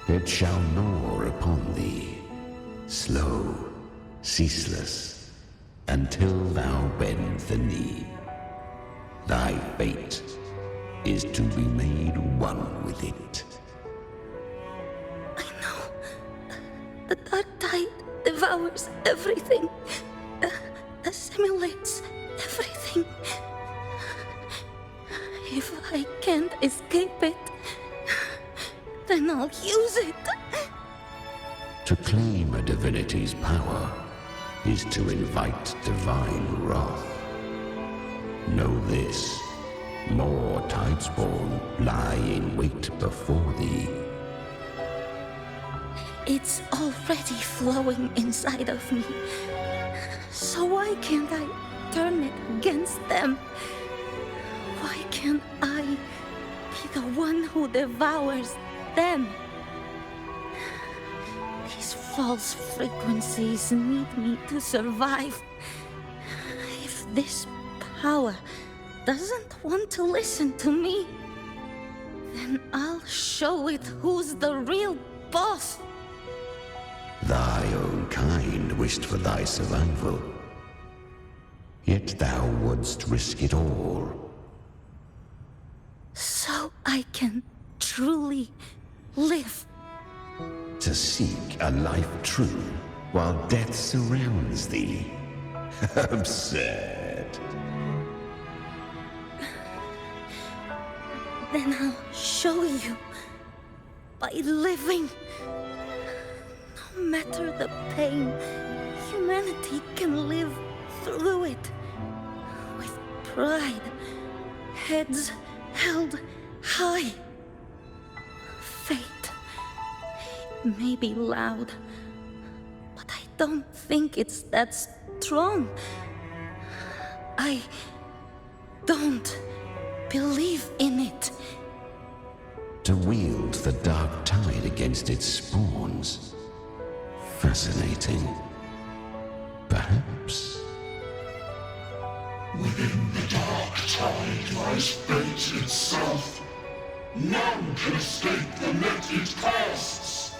It shall gnaw upon thee, slow, ceaseless, until thou bend the knee. Thy fate is to be made one with it. I know. The dark tide devours everything, assimilates everything. If I can't escape it, then I'll use it. To claim a divinity's power is to invite divine wrath. Know this, more Tidespawn lie in wait before thee. It's already flowing inside of me. So why can't I turn it against them? Why can't I be the one who devours them? These false frequencies need me to survive. If this power doesn't want to listen to me, then I'll show it who's the real boss. Thy own kind wished for thy survival. Yet thou wouldst risk it all. So I can truly live. To seek a life true while death surrounds thee. Absurd. Then I'll show you. by living. No matter the pain, humanity can live through it. With pride, heads held high. Fate, it may be loud, but I don't think it's that strong. I don't believe in it. To wield the dark tide against its spawns. Fascinating. Perhaps. Within the dark tide lies fate itself. None can escape the net it casts.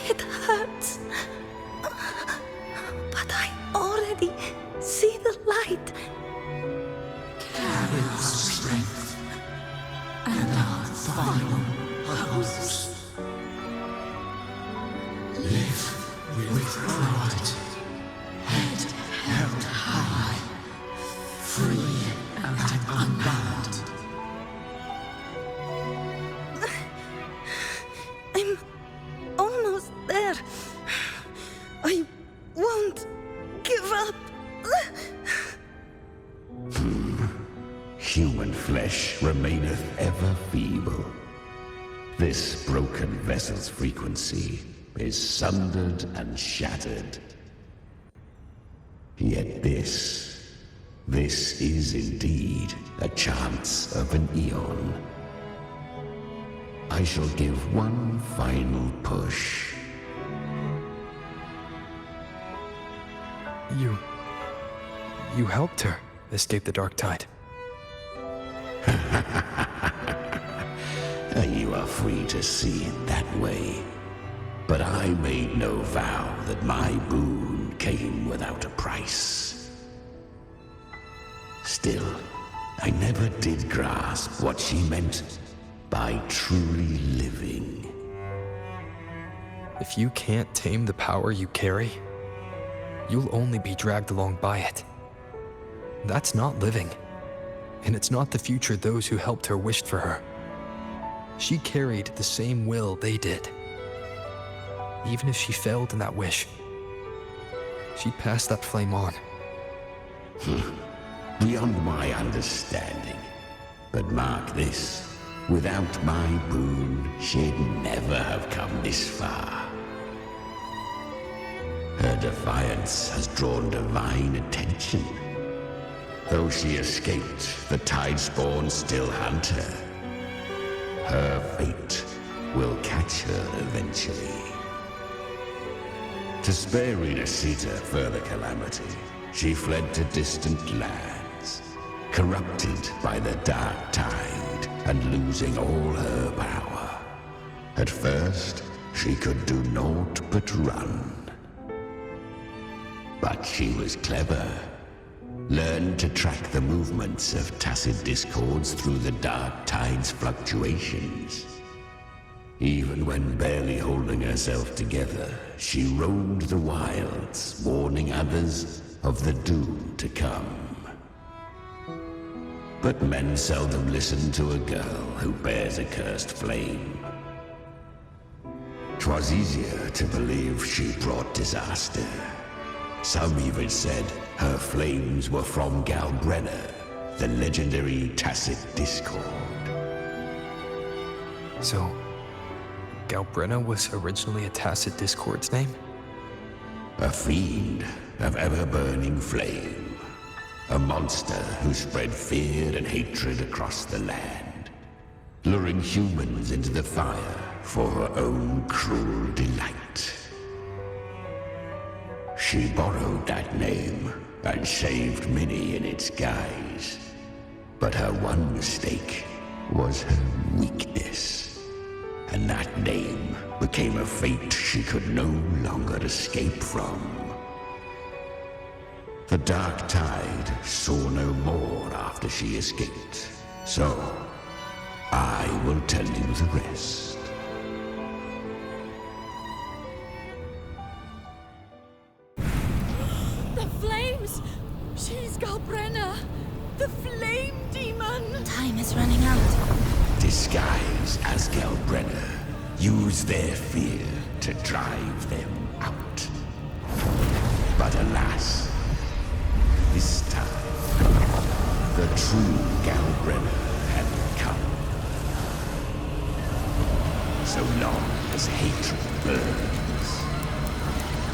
It hurts. But I already see the light. Carry our strength and our final hopes. Live with pride, head held high, free and unbound. I'm almost there. I won't give up. Human flesh remaineth ever feeble. This broken vessel's frequency is sundered and shattered. Yet this is indeed a chance of an eon. I shall give one final push. You helped her escape the dark tide. You are free to see it that way. But I made no vow that my boon came without a price. Still, I never did grasp what she meant by truly living. If you can't tame the power you carry, you'll only be dragged along by it. That's not living. And it's not the future those who helped her wished for her. She carried the same will they did. Even if she failed in that wish, she'd pass that flame on. Beyond my understanding. But mark this, without my boon, she'd never have come this far. Her defiance has drawn divine attention. Though she escaped, the tide spawns still hunt her. Her fate will catch her eventually. To spare Renacita further calamity, she fled to distant lands, corrupted by the dark tide and losing all her power. At first, she could do naught but run. But she was clever. Learned to track the movements of tacit discords through the dark tide's fluctuations. Even when barely holding herself together, she roamed the wilds, warning others of the doom to come. But men seldom listen to a girl who bears a cursed flame. 'Twas easier to believe she brought disaster. Some even said her flames were from Galbrenna, the legendary tacit discord. So, Galbrenna was originally a tacit discord's name? A fiend of ever-burning flame. A monster who spread fear and hatred across the land, luring humans into the fire for her own cruel delight. She borrowed that name and saved many in its guise. But her one mistake was her weakness. And that name became a fate she could no longer escape from. The dark tide saw no more after she escaped. So, I will tell you the rest. The flames! She's Galbrenna! The flame demon! use their fear to drive them out. But alas, this time, the true Galbrenner had come. So long as hatred burns,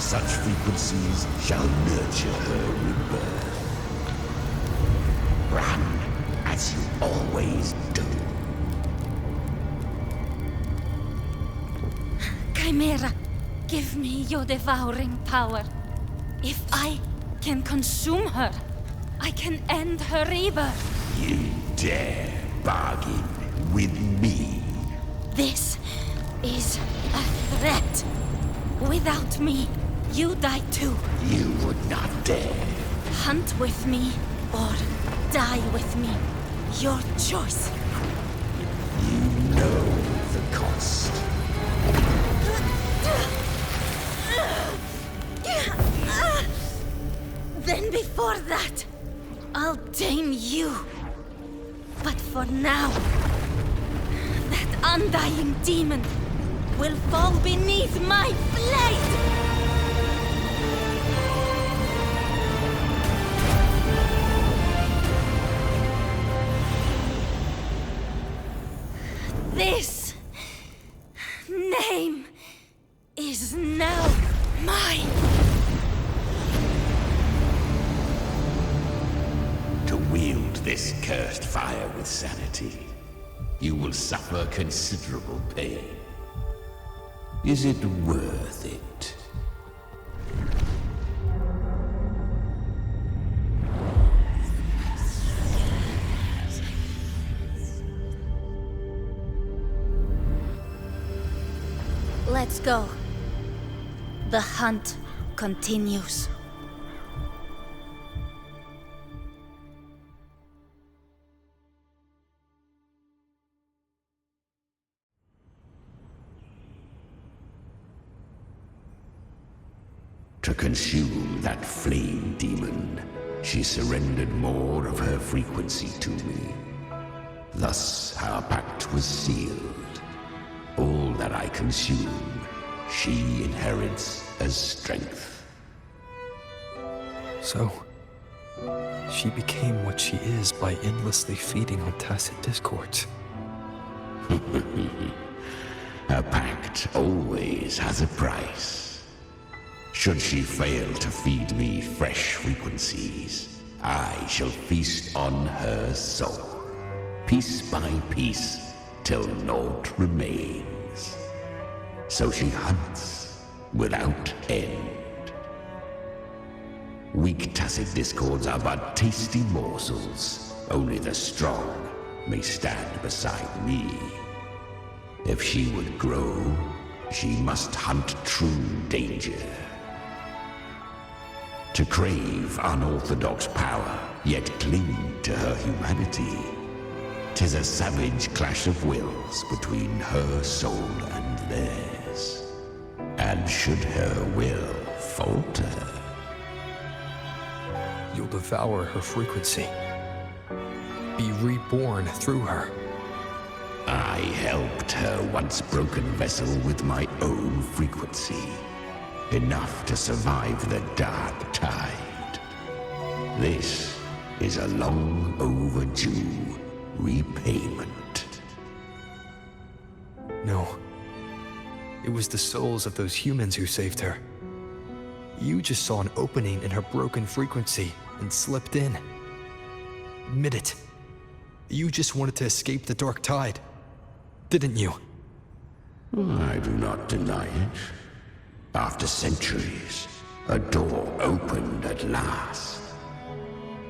such frequencies shall nurture her rebirth. Run as you always do. Chimera, give me your devouring power. If I can consume her, I can end her rebirth. You dare bargain with me? This is a threat. Without me, you die too. You would not dare. Hunt with me or die with me. Your choice. You know the cost. Then before that, I'll tame you. But for now, that undying demon will fall beneath my blade! This name is now mine. To wield this cursed fire with sanity, you will suffer considerable pain. Is it worth it? Let's go. The hunt continues. To consume that flame demon, she surrendered more of her frequency to me. Thus, our pact was sealed. All that I consume, she inherits as strength. So, she became what she is by endlessly feeding on tacit discords. A pact always has a price. Should she fail to feed me fresh frequencies, I shall feast on her soul, piece by piece, till naught remains. So she hunts without end. Weak tacit discords are but tasty morsels. Only the strong may stand beside me. If she would grow, she must hunt true danger. To crave unorthodox power, yet cling to her humanity, 'tis a savage clash of wills between her soul and theirs. And should her will falter, You'll devour her frequency. Be reborn through her. I helped her once broken vessel with my own frequency. Enough to survive the dark tide. This is a long overdue repayment. No. It was the souls of those humans who saved her. You just saw an opening in her broken frequency and slipped in. Admit it. You just wanted to escape the dark tide, didn't you? I do not deny it. After centuries, a door opened at last.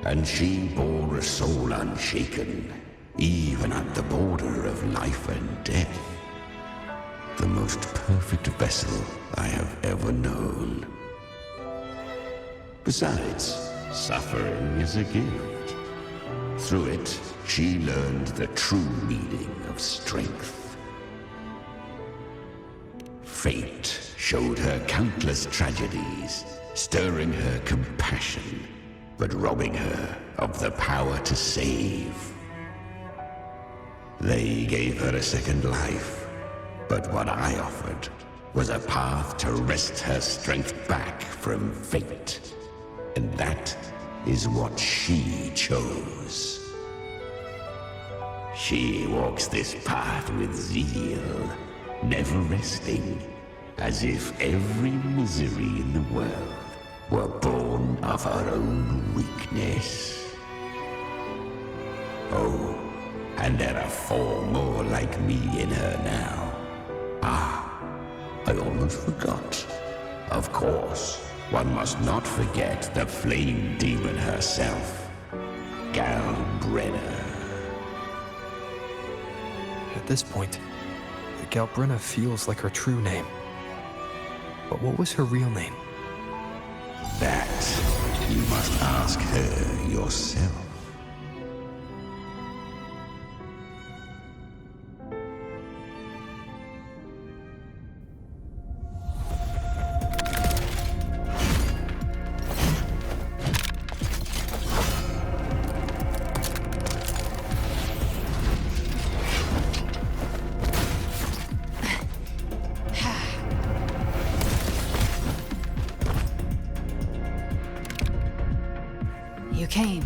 And she bore a soul unshaken, even at the border of life and death. The most perfect vessel I have ever known. Besides, suffering is a gift. Through it, she learned the true meaning of strength. Fate showed her countless tragedies, stirring her compassion, but robbing her of the power to save. They gave her a second life, But what I offered was a path to wrest her strength back from fate. And that is what she chose. She walks this path with zeal, never resting, as if every misery in the world were born of her own weakness. Oh, and there are 4 more like me in her now. Ah, I almost forgot. Of course, one must not forget the flame demon herself, Galbrenna. At this point, Galbrenna feels like her true name. But what was her real name? That you must ask her yourself. You came.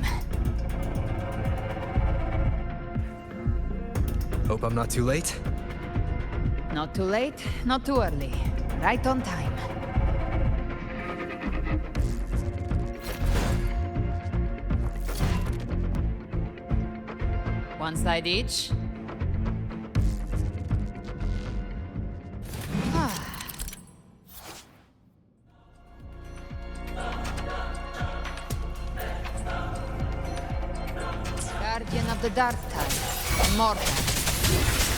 Hope I'm not too late. Not too late, not too early. Right on time. One side each. Guardian of the Dark Tide, Mortal.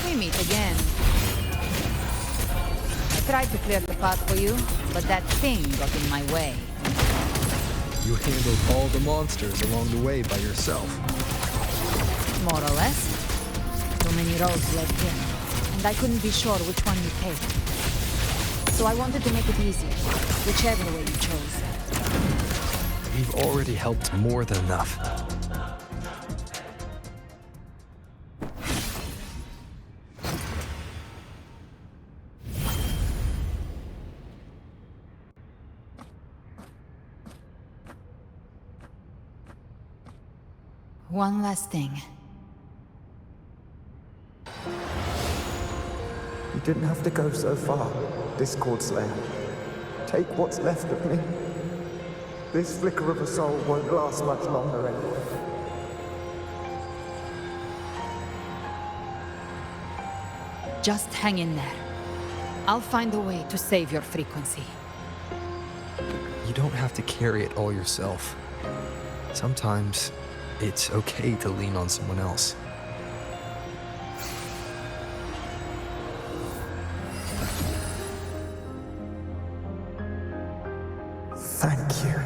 We meet again. I tried to clear the path for you, but that thing got in my way. You handled all the monsters along the way by yourself. More or less. Too many roads led here, and I couldn't be sure which one you'd take. So I wanted to make it easier, whichever way you chose. You've already helped more than enough. One last thing. You didn't have to go so far, Discord Slayer. Take what's left of me. This flicker of a soul won't last much longer anyway. Just hang in there. I'll find a way to save your frequency. You don't have to carry it all yourself. Sometimes it's okay to lean on someone else. Thank you.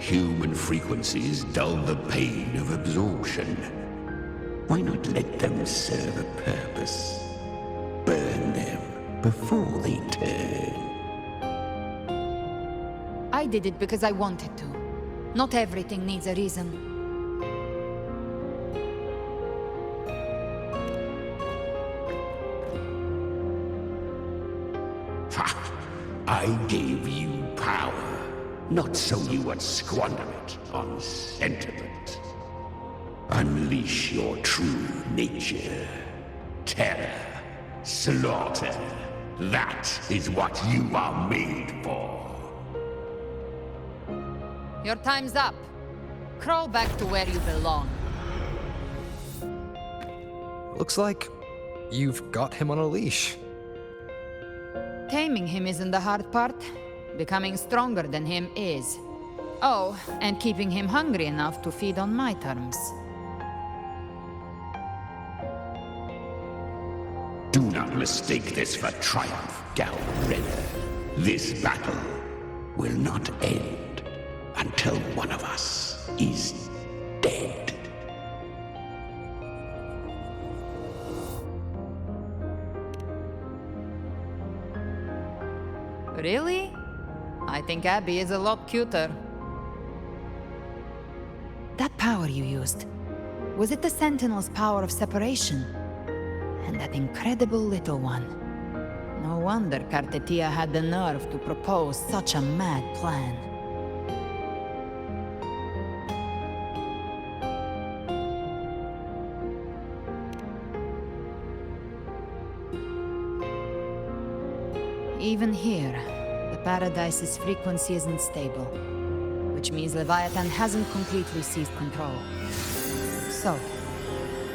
Human frequencies dull the pain of absorption. Why not let them serve a purpose? Burn them before they turn. I did it because I wanted to. Not everything needs a reason. Ha! I gave you power, not so you would squander it on sentiment. Unleash your true nature. Terror. Slaughter. That is what you are made for. Your time's up. Crawl back to where you belong. Looks like you've got him on a leash. Taming him isn't the hard part. Becoming stronger than him is. Oh, and keeping him hungry enough to feed on my terms. Do not mistake this for triumph, Galbrenna. This battle will not end until one of us is dead. Really? I think Abby is a lot cuter. That power you used, was it the Sentinel's power of separation? And that incredible little one. No wonder Cartetia had the nerve to propose such a mad plan. Even here, the Paradise's frequency isn't stable, which means Leviathan hasn't completely seized control. So,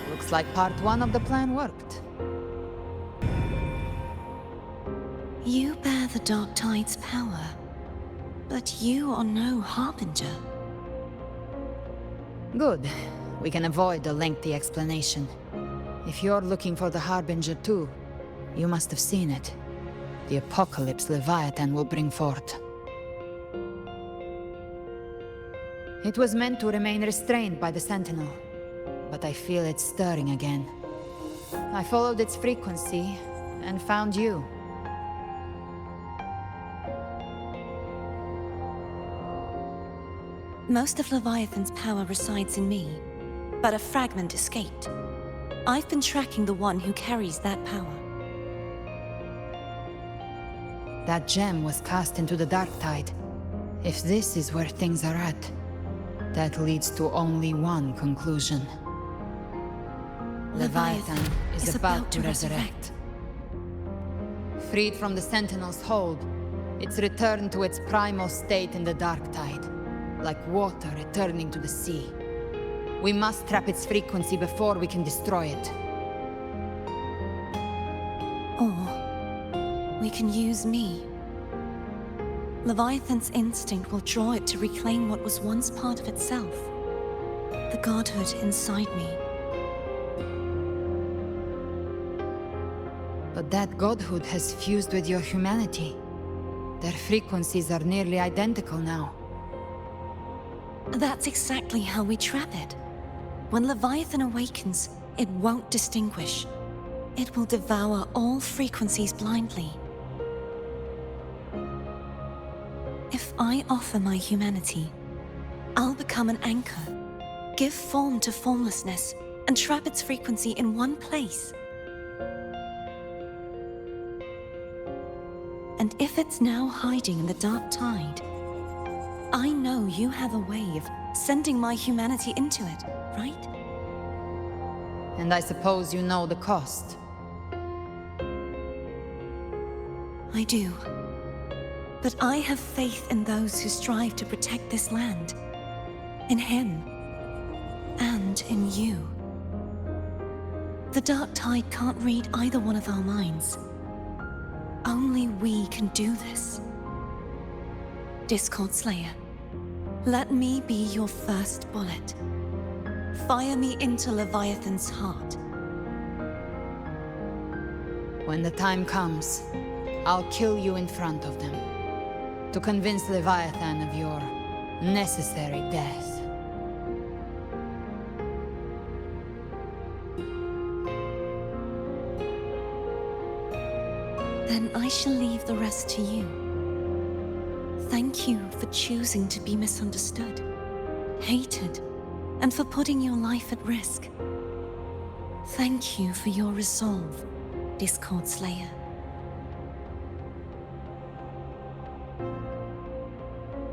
looks like part 1 of the plan worked. You bear the Dark Tide's power, but you are no Harbinger. Good. We can avoid a lengthy explanation. If you're looking for the Harbinger too, you must have seen it. The apocalypse Leviathan will bring forth. It was meant to remain restrained by the Sentinel, but I feel it stirring again. I followed its frequency and found you. Most of Leviathan's power resides in me, but a fragment escaped. I've been tracking the one who carries that power. That gem was cast into the Dark Tide. If this is where things are at, that leads to only one conclusion. Leviathan is about to resurrect. Freed from the Sentinel's hold, it's returned to its primal state in the Dark Tide, like water returning to the sea. We must trap its frequency before we can destroy it. Or we can use me. Leviathan's instinct will draw it to reclaim what was once part of itself. The godhood inside me. But that godhood has fused with your humanity. Their frequencies are nearly identical now. That's exactly how we trap it. When Leviathan awakens, it won't distinguish. It will devour all frequencies blindly. If I offer my humanity, I'll become an anchor, give form to formlessness, and trap its frequency in one place. And if it's now hiding in the Dark Tide, I know you have a way of sending my humanity into it, right? And I suppose you know the cost. I do. But I have faith in those who strive to protect this land. In him. And in you. The Dark Tide can't read either one of our minds. Only we can do this. Discord Slayer, let me be your first bullet. Fire me into Leviathan's heart. When the time comes, I'll kill you in front of them. To convince Leviathan of your necessary death. Then I shall leave the rest to you. Thank you for choosing to be misunderstood, hated, and for putting your life at risk. Thank you for your resolve, Discord Slayer.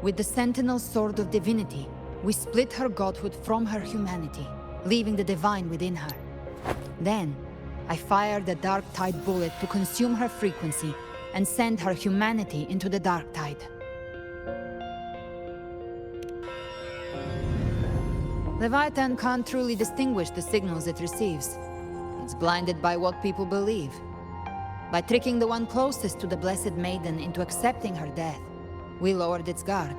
With the Sentinel's Sword of Divinity, we split her godhood from her humanity, leaving the divine within her. Then, I fired the Dark Tide bullet to consume her frequency and send her humanity into the Dark Tide. Leviathan can't truly distinguish the signals it receives. It's blinded by what people believe. By tricking the one closest to the Blessed Maiden into accepting her death, we lowered its guard.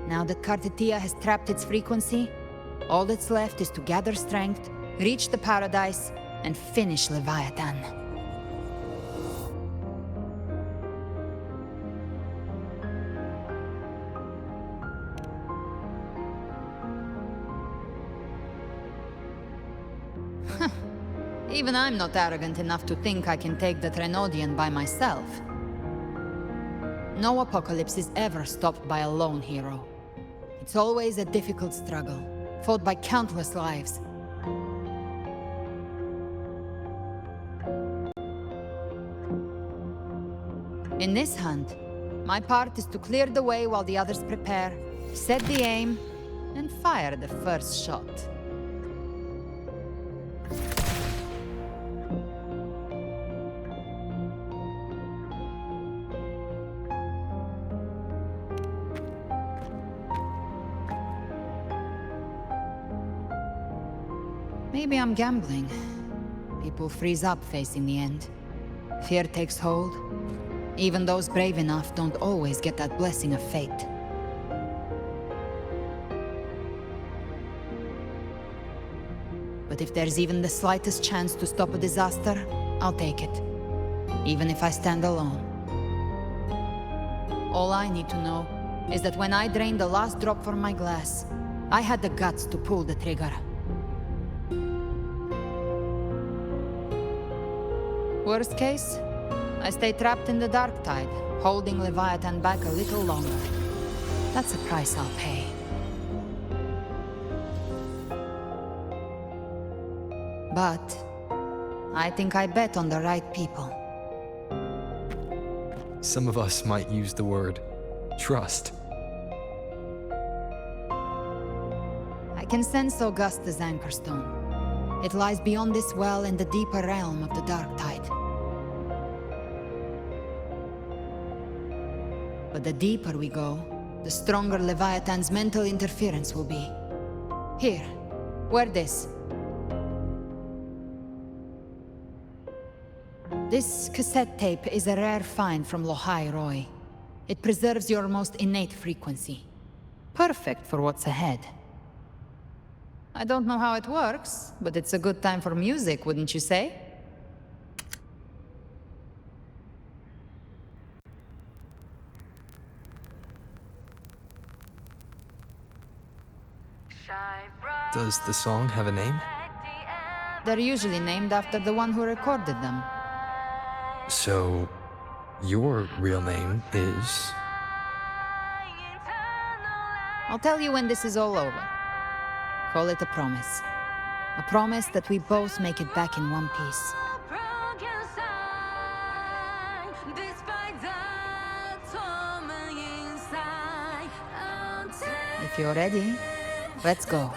Now that Cartetia has trapped its frequency, all that's left is to gather strength, reach the Paradise, and finish Leviathan. Even I'm not arrogant enough to think I can take the Trenodian by myself. No apocalypse is ever stopped by a lone hero. It's always a difficult struggle, fought by countless lives. In this hunt, my part is to clear the way while the others prepare, set the aim, and fire the first shot. Maybe I'm gambling. People freeze up facing the end. Fear takes hold. Even those brave enough don't always get that blessing of fate. But if there's even the slightest chance to stop a disaster, I'll take it. Even if I stand alone. All I need to know is that when I drained the last drop from my glass, I had the guts to pull the trigger. Worst case, I stay trapped in the dark tide, holding Leviathan back a little longer. That's a price I'll pay. But I think I bet on the right people. Some of us might use the word trust. I can sense Augusta's anchorstone. It lies beyond this well in the deeper realm of the dark tide. But the deeper we go, the stronger Leviathan's mental interference will be. Here, wear this. This cassette tape is a rare find from Lohai Roy. It preserves your most innate frequency. Perfect for what's ahead. I don't know how it works, but it's a good time for music, wouldn't you say? Does the song have a name? They're usually named after the one who recorded them. So, your real name is? I'll tell you when this is all over. Call it a promise. A promise that we both make it back in one piece. If you're ready, let's go.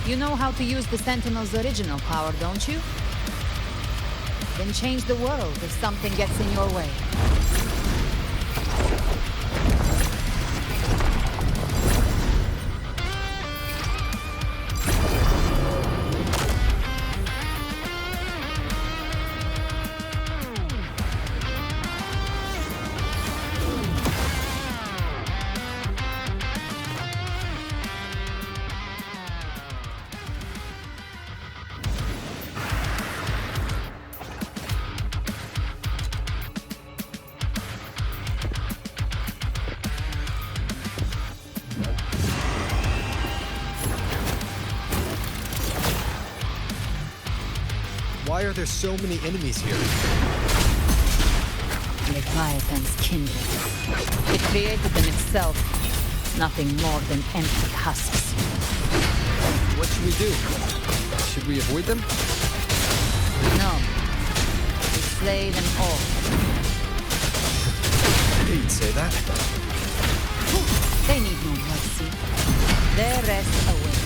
You know how to use the Sentinel's original power, don't you? Then change the world if something gets in your way. Why are there so many enemies here? Leviathan's kindred. It created them itself. Nothing more than empty husks. What should we do? Should we avoid them? No. We slay them all. You'd say that. They need no mercy. Their rest awaits.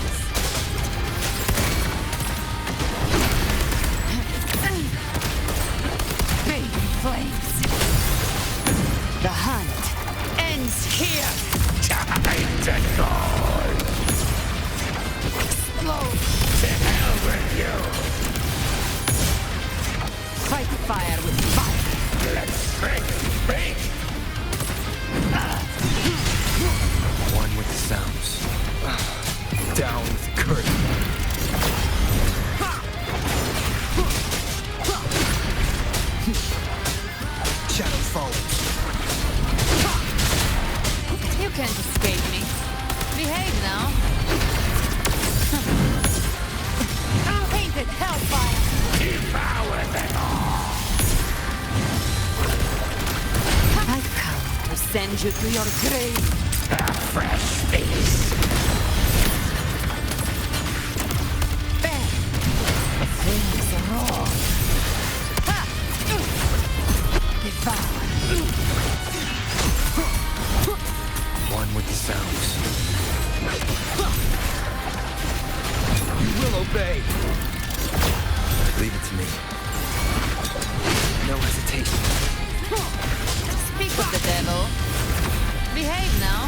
Flames. The hunt ends here. Time to die. Explode. To hell with you. Fight fire with fire. Let's drink big. One with the sounds. Down with the curtain. follows. You can't escape me. Behave now. Painted hellfire! Devour them all! I've come to send you to your grave. A fresh face. Bang! The flames are raw. Ha! Devour. One with the sounds. You will obey. Leave it to me. No hesitation. Speak of the devil. Behave now.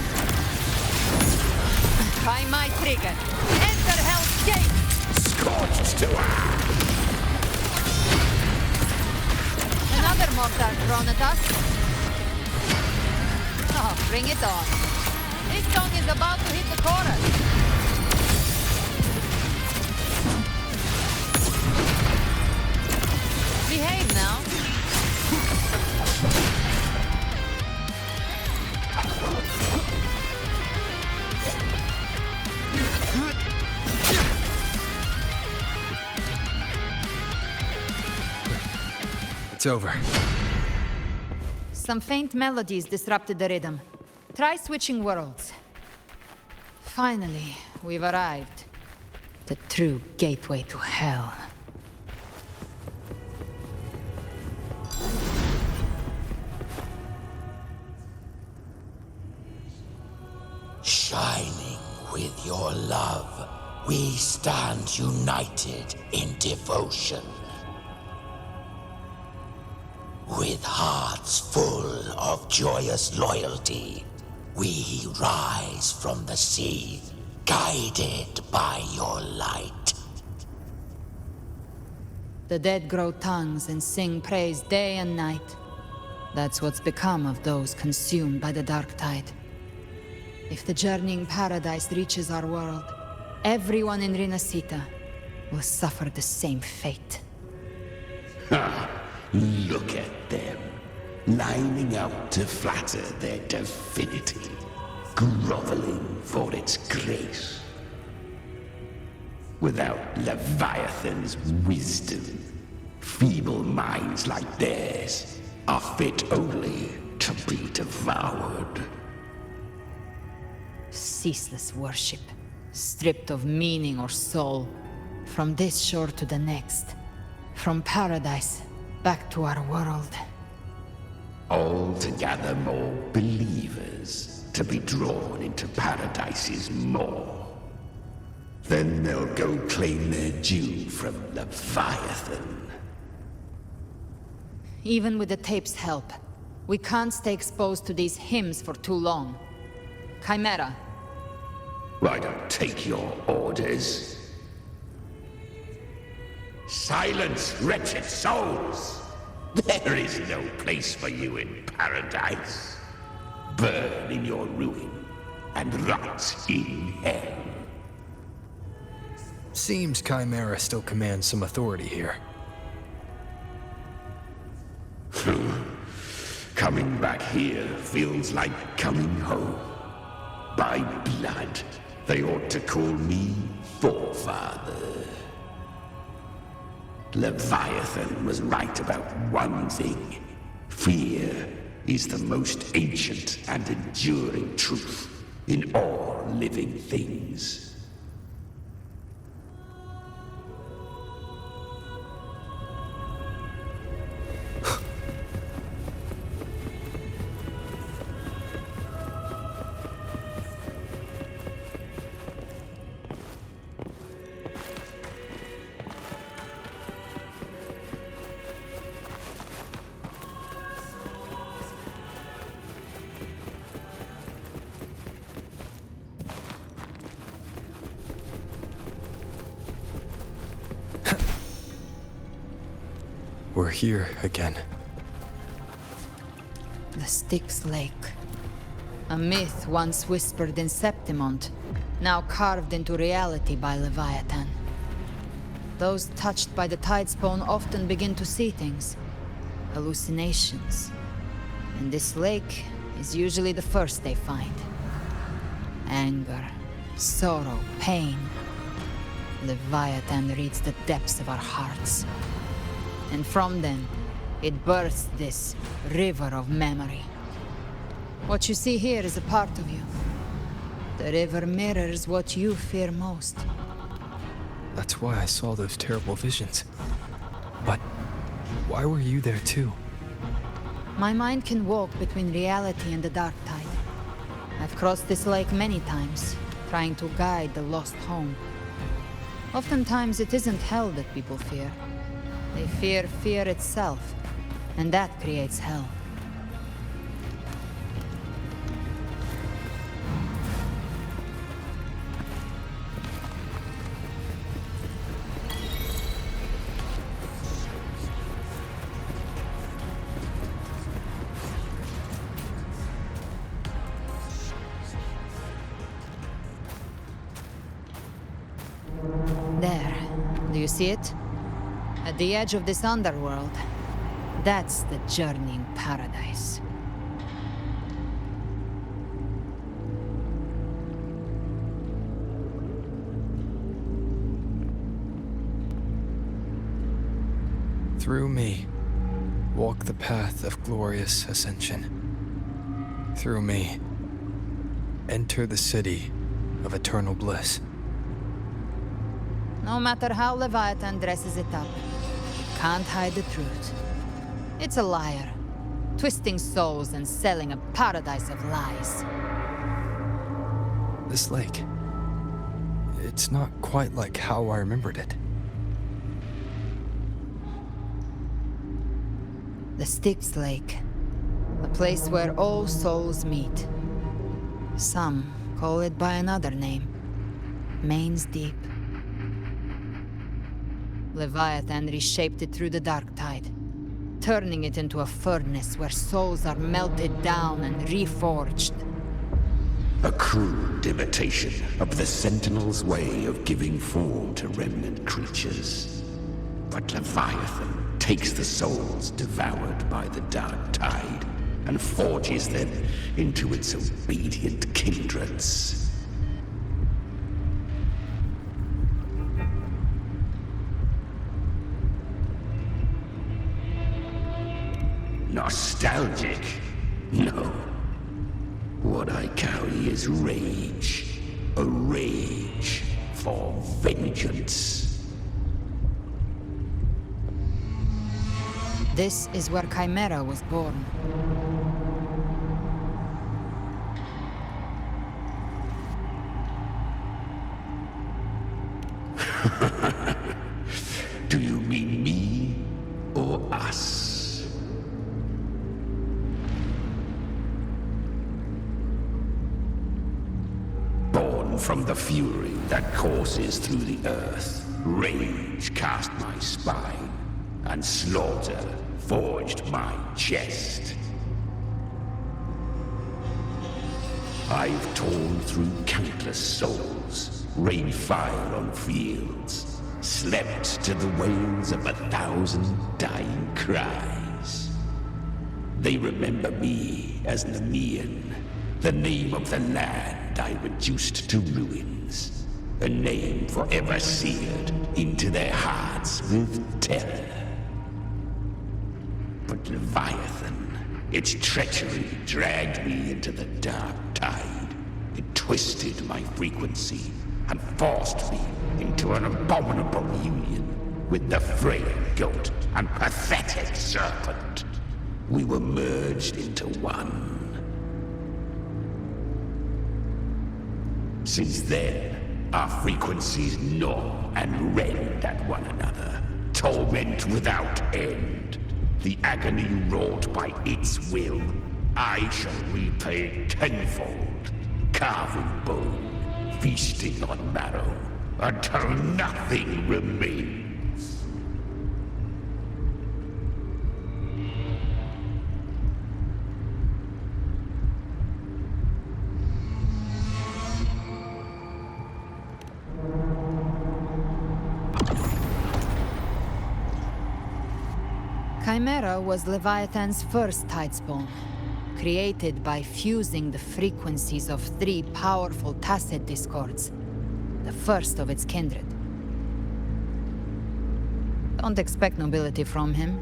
Try my trigger. Enter Hell's Gate! Scorched to earth! Another mortar thrown at us. Oh, bring it on. This song is about to hit the chorus. Behave now. It's over. Some faint melodies disrupted the rhythm. Try switching worlds. Finally, we've arrived. The true gateway to hell. Shining with your love, we stand united in devotion. With hearts full of joyous loyalty, we rise from the sea, guided by your light. The dead grow tongues and sing praise day and night. That's what's become of those consumed by the dark tide. If the journeying paradise reaches our world, everyone in Rinasita will suffer the same fate. Ha! Look at them, lining up to flatter their divinity, groveling for its grace. Without Leviathan's wisdom, feeble minds like theirs are fit only to be devoured. Ceaseless worship, stripped of meaning or soul, from this shore to the next, from paradise back to our world. All to gather more believers to be drawn into Paradise's maw. Then they'll go claim their due from Leviathan. Even with the tape's help, we can't stay exposed to these hymns for too long. Chimera. I don't take your orders. Silence, wretched souls! There is no place for you in paradise. Burn in your ruin, and rot in hell. Seems Chimera still commands some authority here. Coming back here feels like coming home. By blood, they ought to call me Forefather. Leviathan was right about one thing. Fear is the most ancient and enduring truth in all living things. We're here again. The Styx Lake. A myth once whispered in Septimont, now carved into reality by Leviathan. Those touched by the Tidespawn often begin to see things. Hallucinations. And this lake is usually the first they find. Anger, sorrow, pain. Leviathan reads the depths of our hearts. And from them, it births this river of memory. What you see here is a part of you. The river mirrors what you fear most. That's why I saw those terrible visions. But why were you there too? My mind can walk between reality and the dark tide. I've crossed this lake many times, trying to guide the lost home. Oftentimes it isn't hell that people fear. They fear fear itself, and that creates hell. There. Do you see it? At the edge of this underworld. That's the journeying paradise. Through me, walk the path of glorious ascension. Through me, enter the city of eternal bliss. No matter how Leviathan dresses it up, it can't hide the truth. It's a liar, twisting souls and selling a paradise of lies. This lake, it's not quite like how I remembered it. The Styx Lake, a place where all souls meet. Some call it by another name, Main's Deep. Leviathan reshaped it through the dark tide, turning it into a furnace where souls are melted down and reforged. A crude imitation of the Sentinel's way of giving form to remnant creatures. But Leviathan takes the souls devoured by the dark tide and forges them into its obedient kindreds. Nostalgic? No. What I carry is rage. A rage for vengeance. This is where Chimera was born. Do you mean me or us? From the fury that courses through the earth, rage cast my spine, and slaughter forged my chest. I've torn through countless souls, rained fire on fields, slept to the wails of 1,000 dying cries. They remember me as Nemean, the name of the land I reduced to ruins, a name forever seared into their hearts with terror. But Leviathan, its treachery dragged me into the dark tide. It twisted my frequency and forced me into an abominable union with the frail goat and pathetic serpent. We were merged into one. Since then, our frequencies gnaw and rend at one another, torment without end. The agony wrought by its will, I shall repay tenfold, carving bone, feasting on marrow, until nothing remains. Chimera was Leviathan's first tidespawn, created by fusing the frequencies of 3 powerful tacit discords, the first of its kindred. Don't expect nobility from him.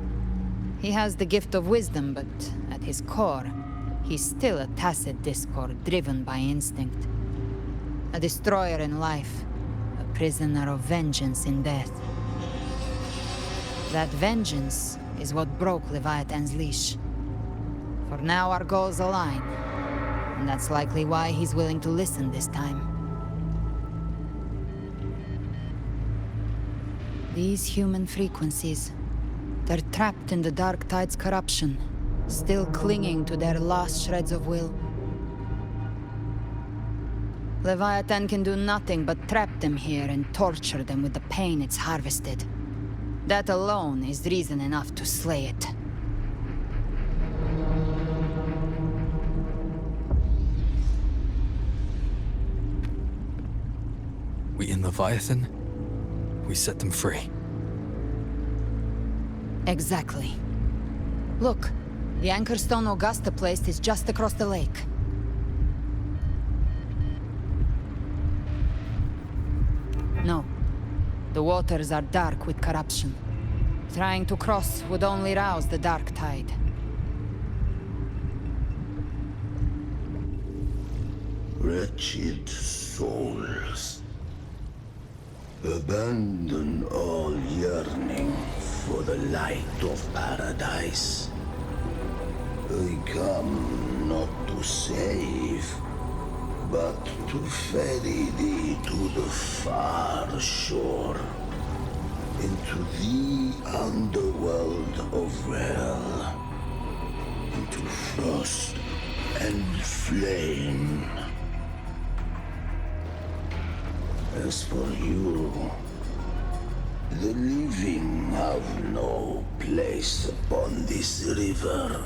He has the gift of wisdom, but at his core, he's still a tacit discord driven by instinct. A destroyer in life, a prisoner of vengeance in death. That vengeance is what broke Leviathan's leash. For now our goals align, and that's likely why he's willing to listen this time. These human frequencies, they're trapped in the Dark Tide's corruption, still clinging to their last shreds of will. Leviathan can do nothing but trap them here and torture them with the pain it's harvested. That alone is reason enough to slay it. We in Leviathan, we set them free. Exactly. Look, the anchor stone Augusta placed is just across the lake. No. The waters are dark with corruption. Trying to cross would only rouse the Dark Tide. Wretched souls, abandon all yearning for the light of paradise. I come not to save, but to ferry thee to the far shore, into the underworld of hell, into frost and flame. As for you, the living have no place upon this river.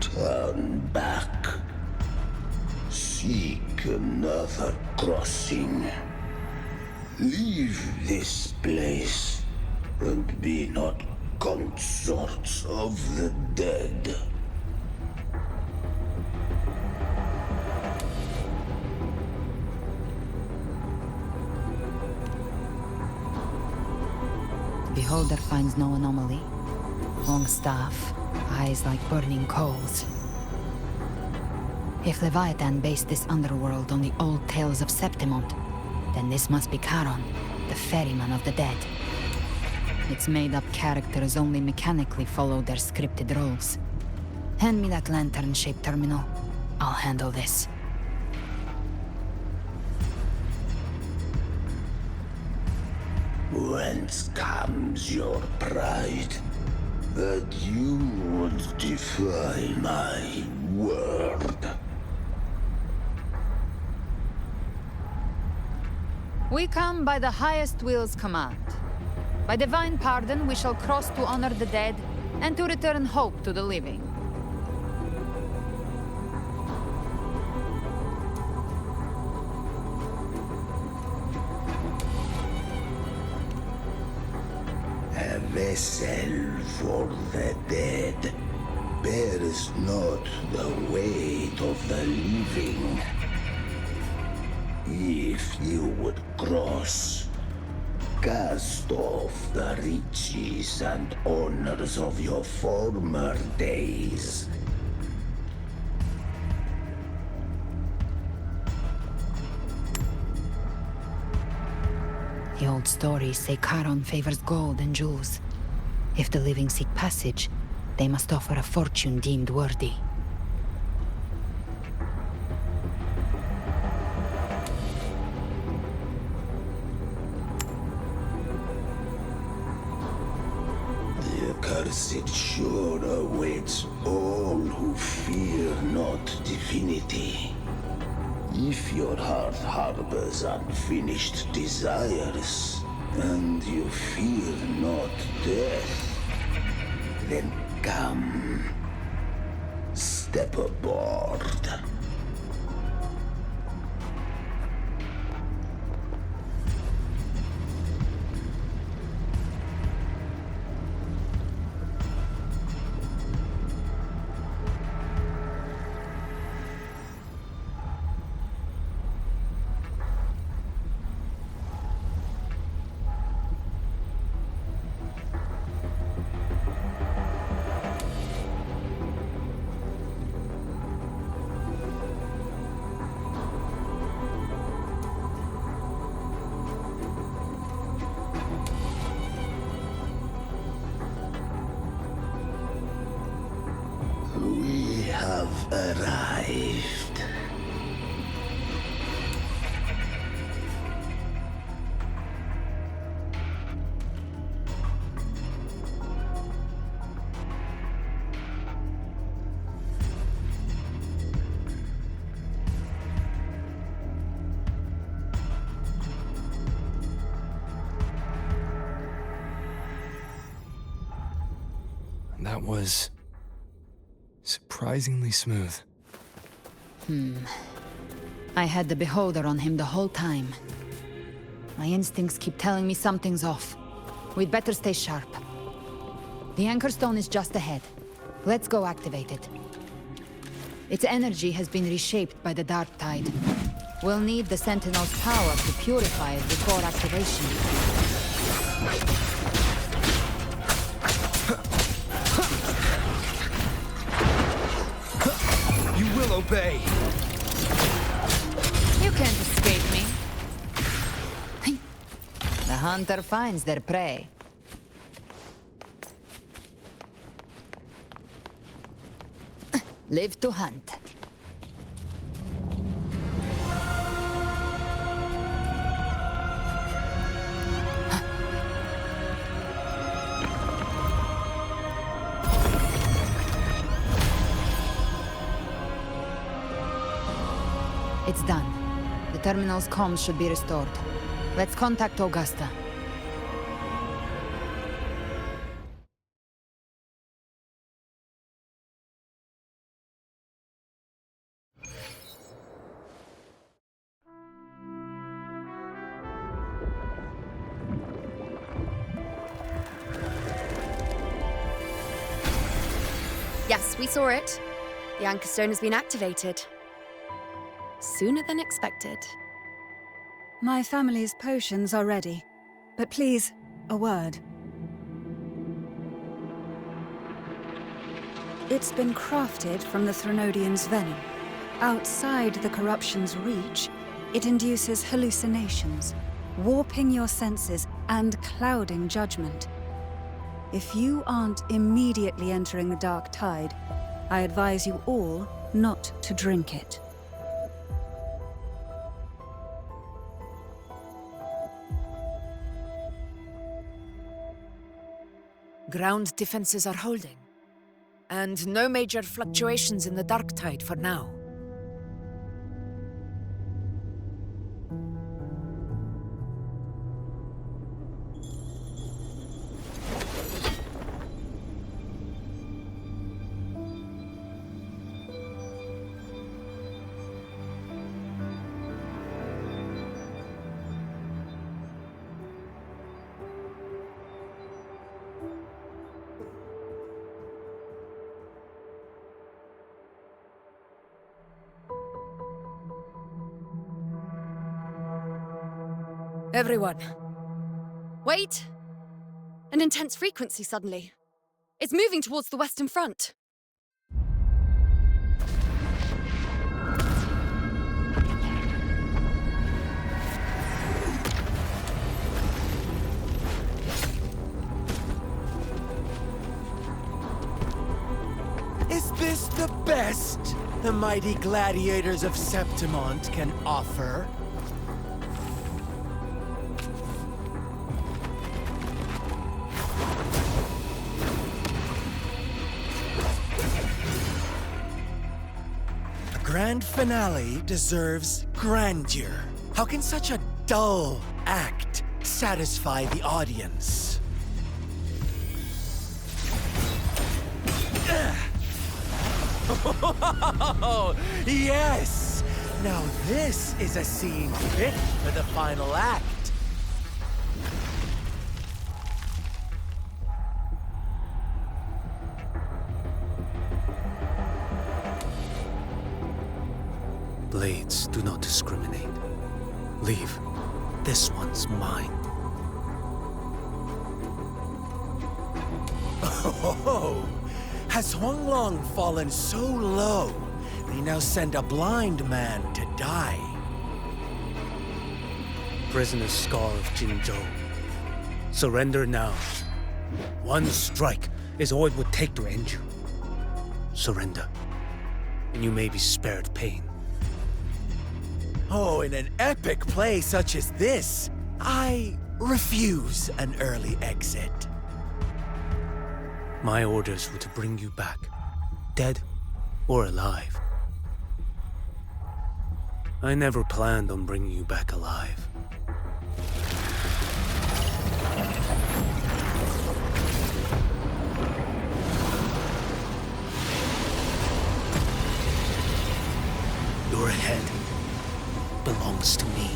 Turn back. Seek another crossing. Leave this place, and be not consorts of the dead. Beholder finds no anomaly. Long staff, eyes like burning coals. If Leviathan based this underworld on the old tales of Septimont, then this must be Charon, the ferryman of the dead. Its made-up characters only mechanically follow their scripted roles. Hand me that lantern-shaped terminal. I'll handle this. Whence comes your pride? That you would defy my word? We come by the highest will's command. By divine pardon, we shall cross to honor the dead, and to return hope to the living. A vessel for the dead bears not the weight of the living. If you would cross, cast off the riches and honors of your former days. The old stories say Charon favors gold and jewels. If the living seek passage, they must offer a fortune deemed worthy. The accursed shore awaits all who fear not divinity. If your heart harbors unfinished desires, and you fear not death, then come, step aboard. arrived. That was surprisingly smooth. I had the beholder on him the whole time. My instincts keep telling me something's off. We'd better stay sharp. The Anchor Stone is just ahead. Let's go activate it. Its energy has been reshaped by the Dark Tide. We'll need the Sentinel's power to purify it before activation. You will obey! You can't escape me. The hunter finds their prey. Live to hunt. It's done. The terminal's comms should be restored. Let's contact Augusta. Yes, we saw it. The Anchor Stone has been activated. Sooner than expected. My family's potions are ready. But please, a word. It's been crafted from the Threnodian's venom. Outside the corruption's reach, it induces hallucinations, warping your senses and clouding judgment. If you aren't immediately entering the Dark Tide, I advise you all not to drink it. Ground defenses are holding. And no major fluctuations in the Dark Tide for now. Everyone. Wait! An intense frequency suddenly. It's moving towards the Western Front. Is this the best the mighty gladiators of Septimont can offer? Grand finale deserves grandeur. How can such a dull act satisfy the audience? Oh, yes! Now this is a scene fit for the final act. Blades do not discriminate. Leave. This one's mine. Oh, has Huanglong fallen so low, they now send a blind man to die? Prisoner Scar of Jinzhou. Surrender now. One strike is all it would take to end you. Surrender. and you may be spared pain. Oh, in an epic play such as this, I refuse an early exit. My orders were to bring you back, dead or alive. I never planned on bringing you back alive. Your head belongs to me.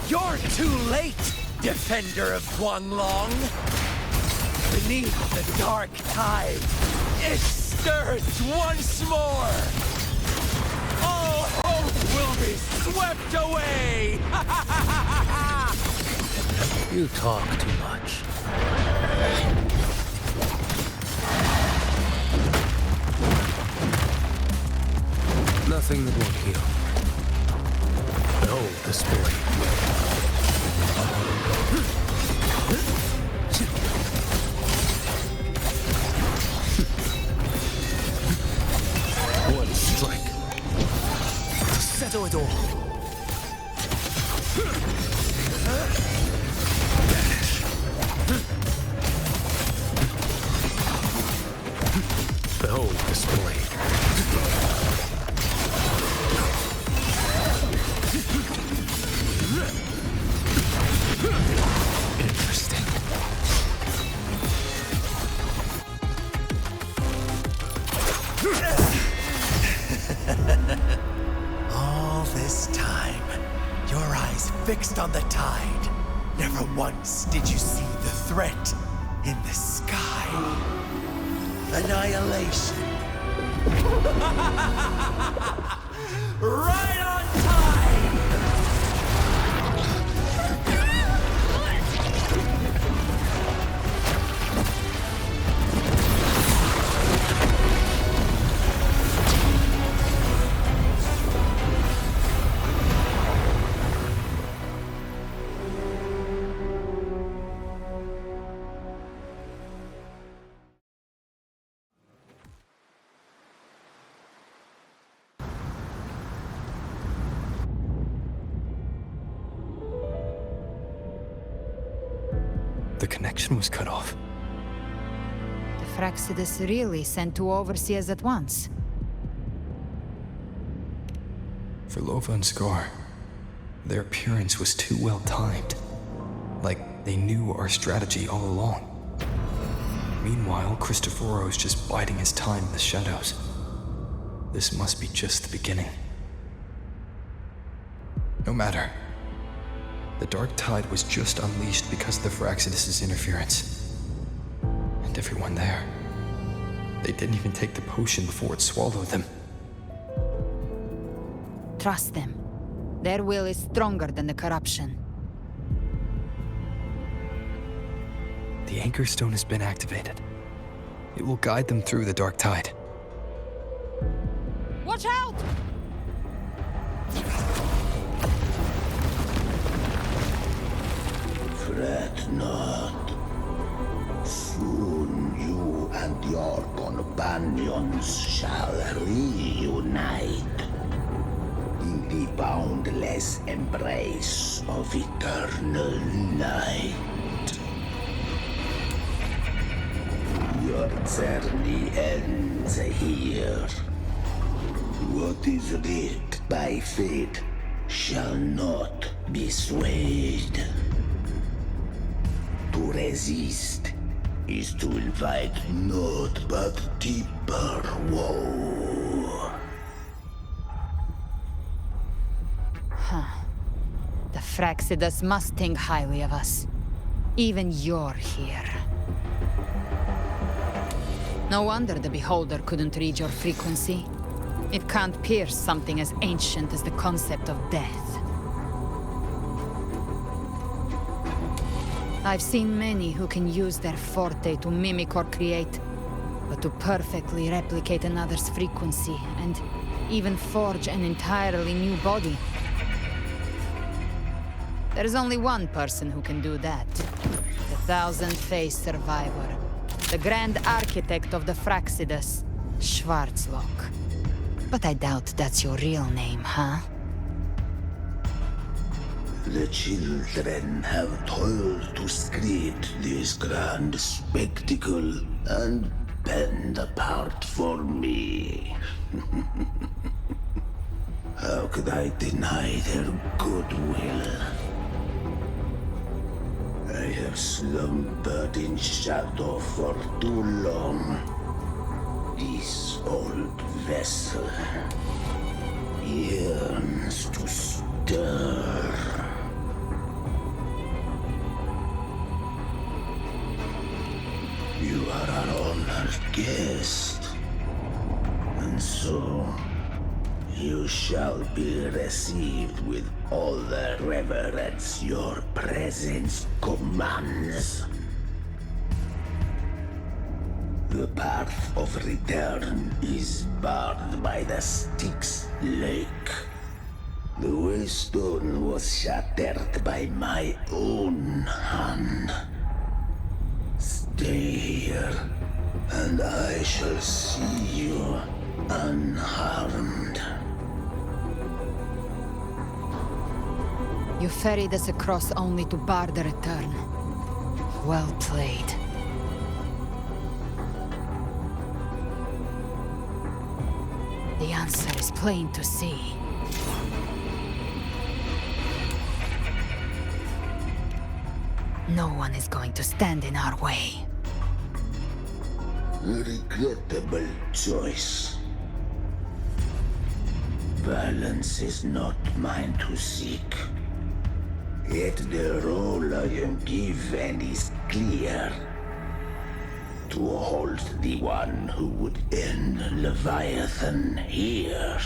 You're too late, defender of Guanglong! Beneath the dark tide, it stirs once more! All hope will be swept away! You talk too much. Nothing that won't heal. Behold this blade. One strike to settle it all. Behold this blade. Interesting. All this time, your eyes fixed on the tide. Never once did you see the threat in the sky. Annihilation. Right on time! The connection was cut off. The Fraxidus really sent two overseers at once. For Lova and Scar, their appearance was too well timed. Like they knew our strategy all along. Meanwhile, Cristoforo's just biding his time in the shadows. This must be just the beginning. No matter. The Dark Tide was just unleashed because of the Fraxidus' interference. And everyone there. They didn't even take the potion before it swallowed them. Trust them. Their will is stronger than the corruption. The Anchor Stone has been activated. It will guide them through the Dark Tide. Watch out! Fret not. Soon you and your companions shall reunite in the boundless embrace of eternal night. Your journey ends here. What is writ by fate shall not be swayed. To resist is to invite naught but deeper woe. The Fraxidus must think highly of us. Even you're here. No wonder the Beholder couldn't read your frequency. It can't pierce something as ancient as the concept of death. I've seen many who can use their forte to mimic or create, but to perfectly replicate another's frequency and even forge an entirely new body. There's only one person who can do that. The thousand-faced survivor. the grand architect of the Fraxidus, Schwarzlock. But I doubt that's your real name, huh? The children have toiled to create this grand spectacle and bend apart for me. How could I deny their goodwill? I have slumbered in shadow for too long. This old vessel yearns to stir. You are our honored guest, and so you shall be received with all the reverence your presence commands. The path of return is barred by the Styx Lake. The waystone was shattered by my own hand. Stay here, and I shall see you unharmed. You ferried us across only to bar the return. Well played. The answer is plain to see. No one is going to stand in our way. A regrettable choice. Violence is not mine to seek. Yet the role I am given is clear. To hold the one who would end Leviathan here.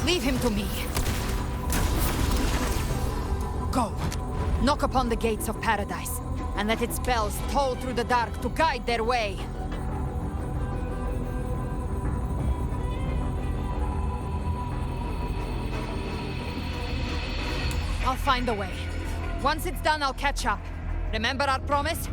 Leave him to me. Go. Knock upon the gates of paradise, and let its bells toll through the dark to guide their way. I'll find a way. Once it's done, I'll catch up. Remember our promise?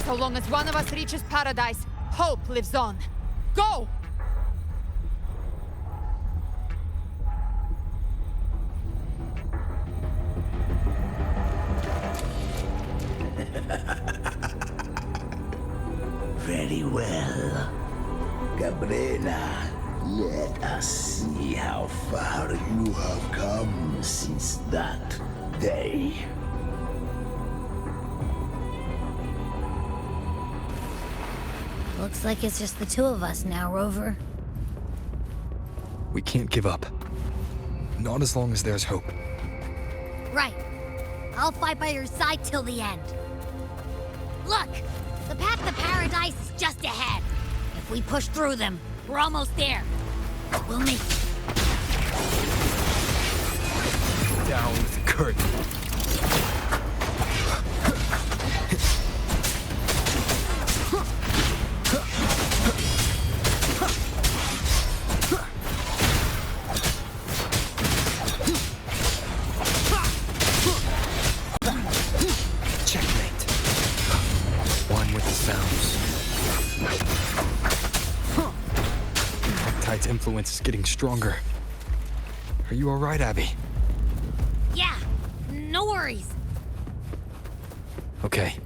So long as one of us reaches paradise, hope lives on. Go! Very well. Cabrera, let us see how far you have come since that day. Looks like it's just the two of us now, Rover. We can't give up. Not as long as there's hope. Right. I'll fight by your side till the end. Look! The path to paradise is just ahead. If we push through them, we're almost there. We'll make it. Down with the curtain. Influence is getting stronger. Are you all right, Abby? Yeah, no worries. Okay,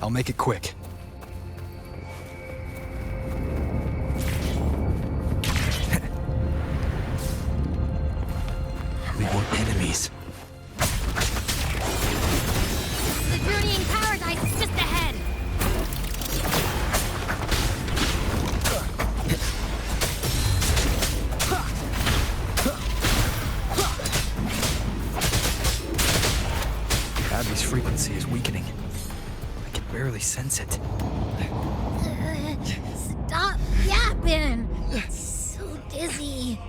I'll make it quick. We want enemies. The journeying paradise is just ahead. Abby's frequency is weakening. I can barely sense it. Stop yapping! It's so dizzy.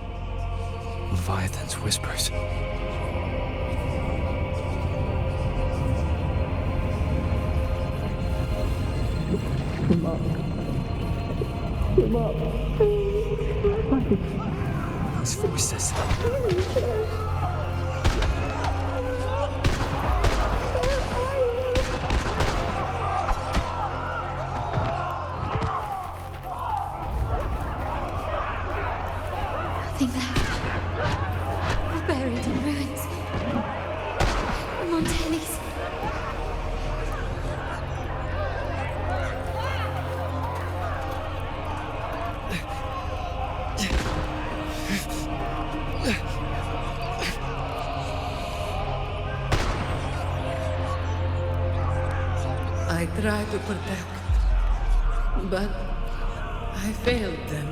Leviathan's whispers. Those voices. Nothing there. We're buried in ruins. Montelli's. I tried to protect, but I failed them.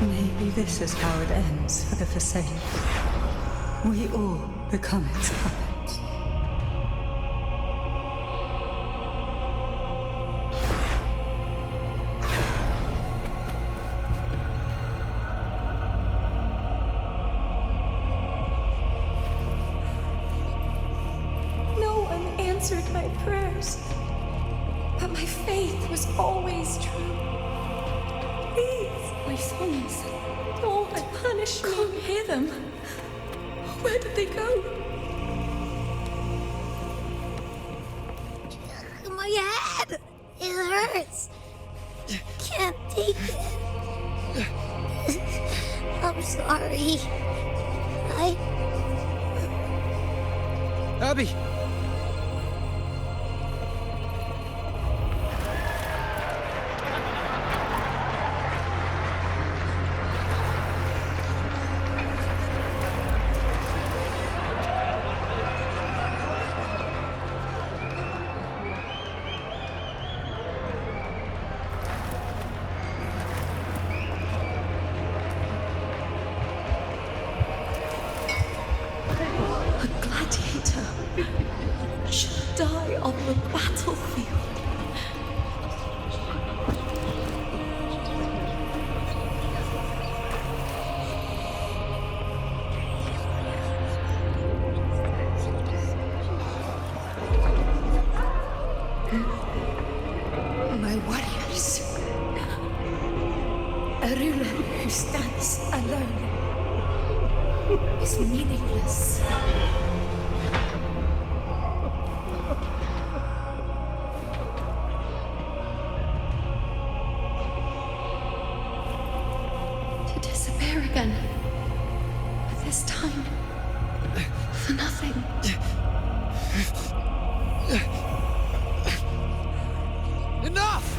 Maybe this is how it ends for the Forsaken. We all become its puppets. No one answered my prayers, but my faith was always true. Please, my sons, don't punish me. Can't hear them. Where did they go? My head! It hurts. Can't take it. I'm sorry. Abby! A gladiator should die on the battlefield. My warriors. A ruler who stands alone is meaningless. To disappear again. But this time, for nothing. Enough!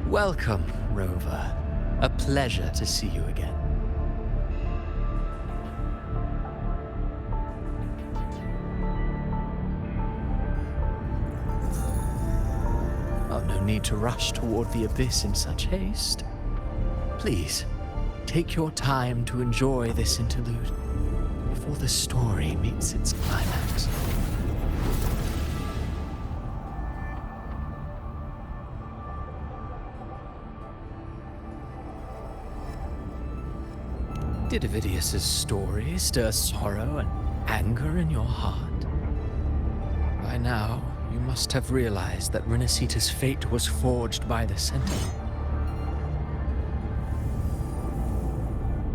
Welcome, Rover. A pleasure to see you again. Oh, no need to rush toward the abyss in such haste. Please, take your time to enjoy this interlude before the story meets its climax. Did Ovidius's story stir sorrow and anger in your heart? By now, you must have realized that Renacita's fate was forged by the Sentinel.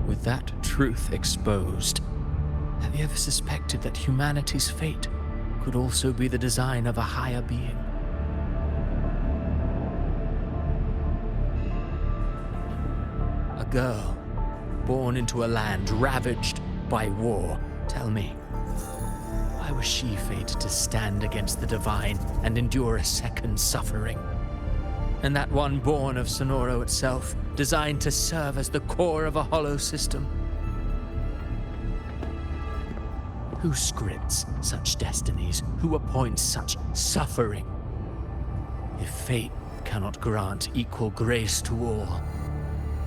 With that truth exposed, have you ever suspected that humanity's fate could also be the design of a higher being? A girl born into a land ravaged by war. Tell me, why was she fated to stand against the divine and endure a second suffering? And that one born of Sonoro itself, designed to serve as the core of a hollow system? Who scripts such destinies? Who appoints such suffering? If fate cannot grant equal grace to all,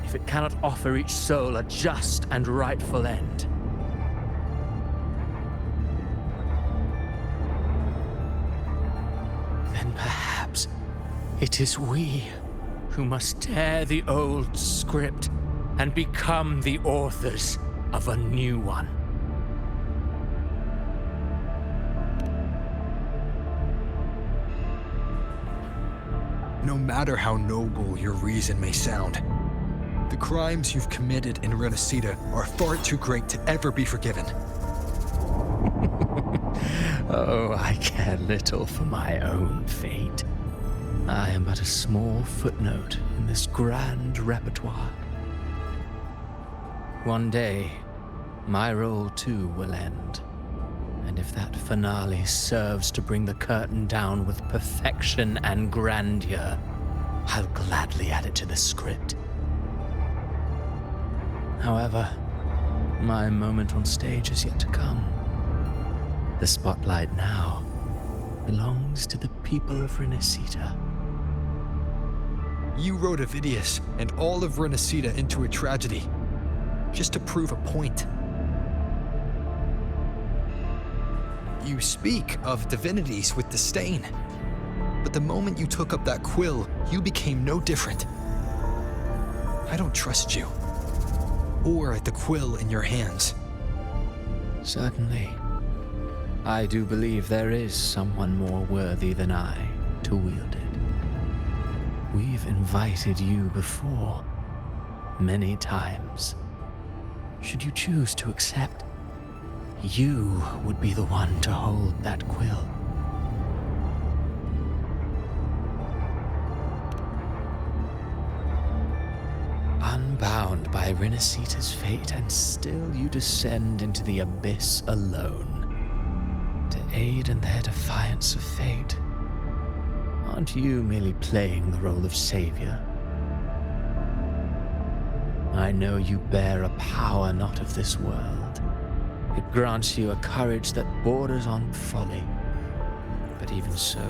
if it cannot offer each soul a just and rightful end, then perhaps it is we who must tear the old script and become the authors of a new one. No matter how noble your reason may sound, the crimes you've committed in Renacida are far too great to ever be forgiven. Oh, I care little for my own fate. I am but a small footnote in this grand repertoire. One day, my role too will end. And if that finale serves to bring the curtain down with perfection and grandeur, I'll gladly add it to the script. However, my moment on stage is yet to come. The spotlight now belongs to the people of Renacida. You wrote Avidius and all of Renacida into a tragedy, just to prove a point. You speak of divinities with disdain, but the moment you took up that quill, you became no different. I don't trust you, or the quill in your hands. Certainly. I do believe there is someone more worthy than I to wield it. We've invited you before, many times. Should you choose to accept, you would be the one to hold that quill. Unbound by Renacida's fate, and still you descend into the abyss alone, to aid in their defiance of fate. Aren't you merely playing the role of savior? I know you bear a power not of this world. It grants you a courage that borders on folly. But even so,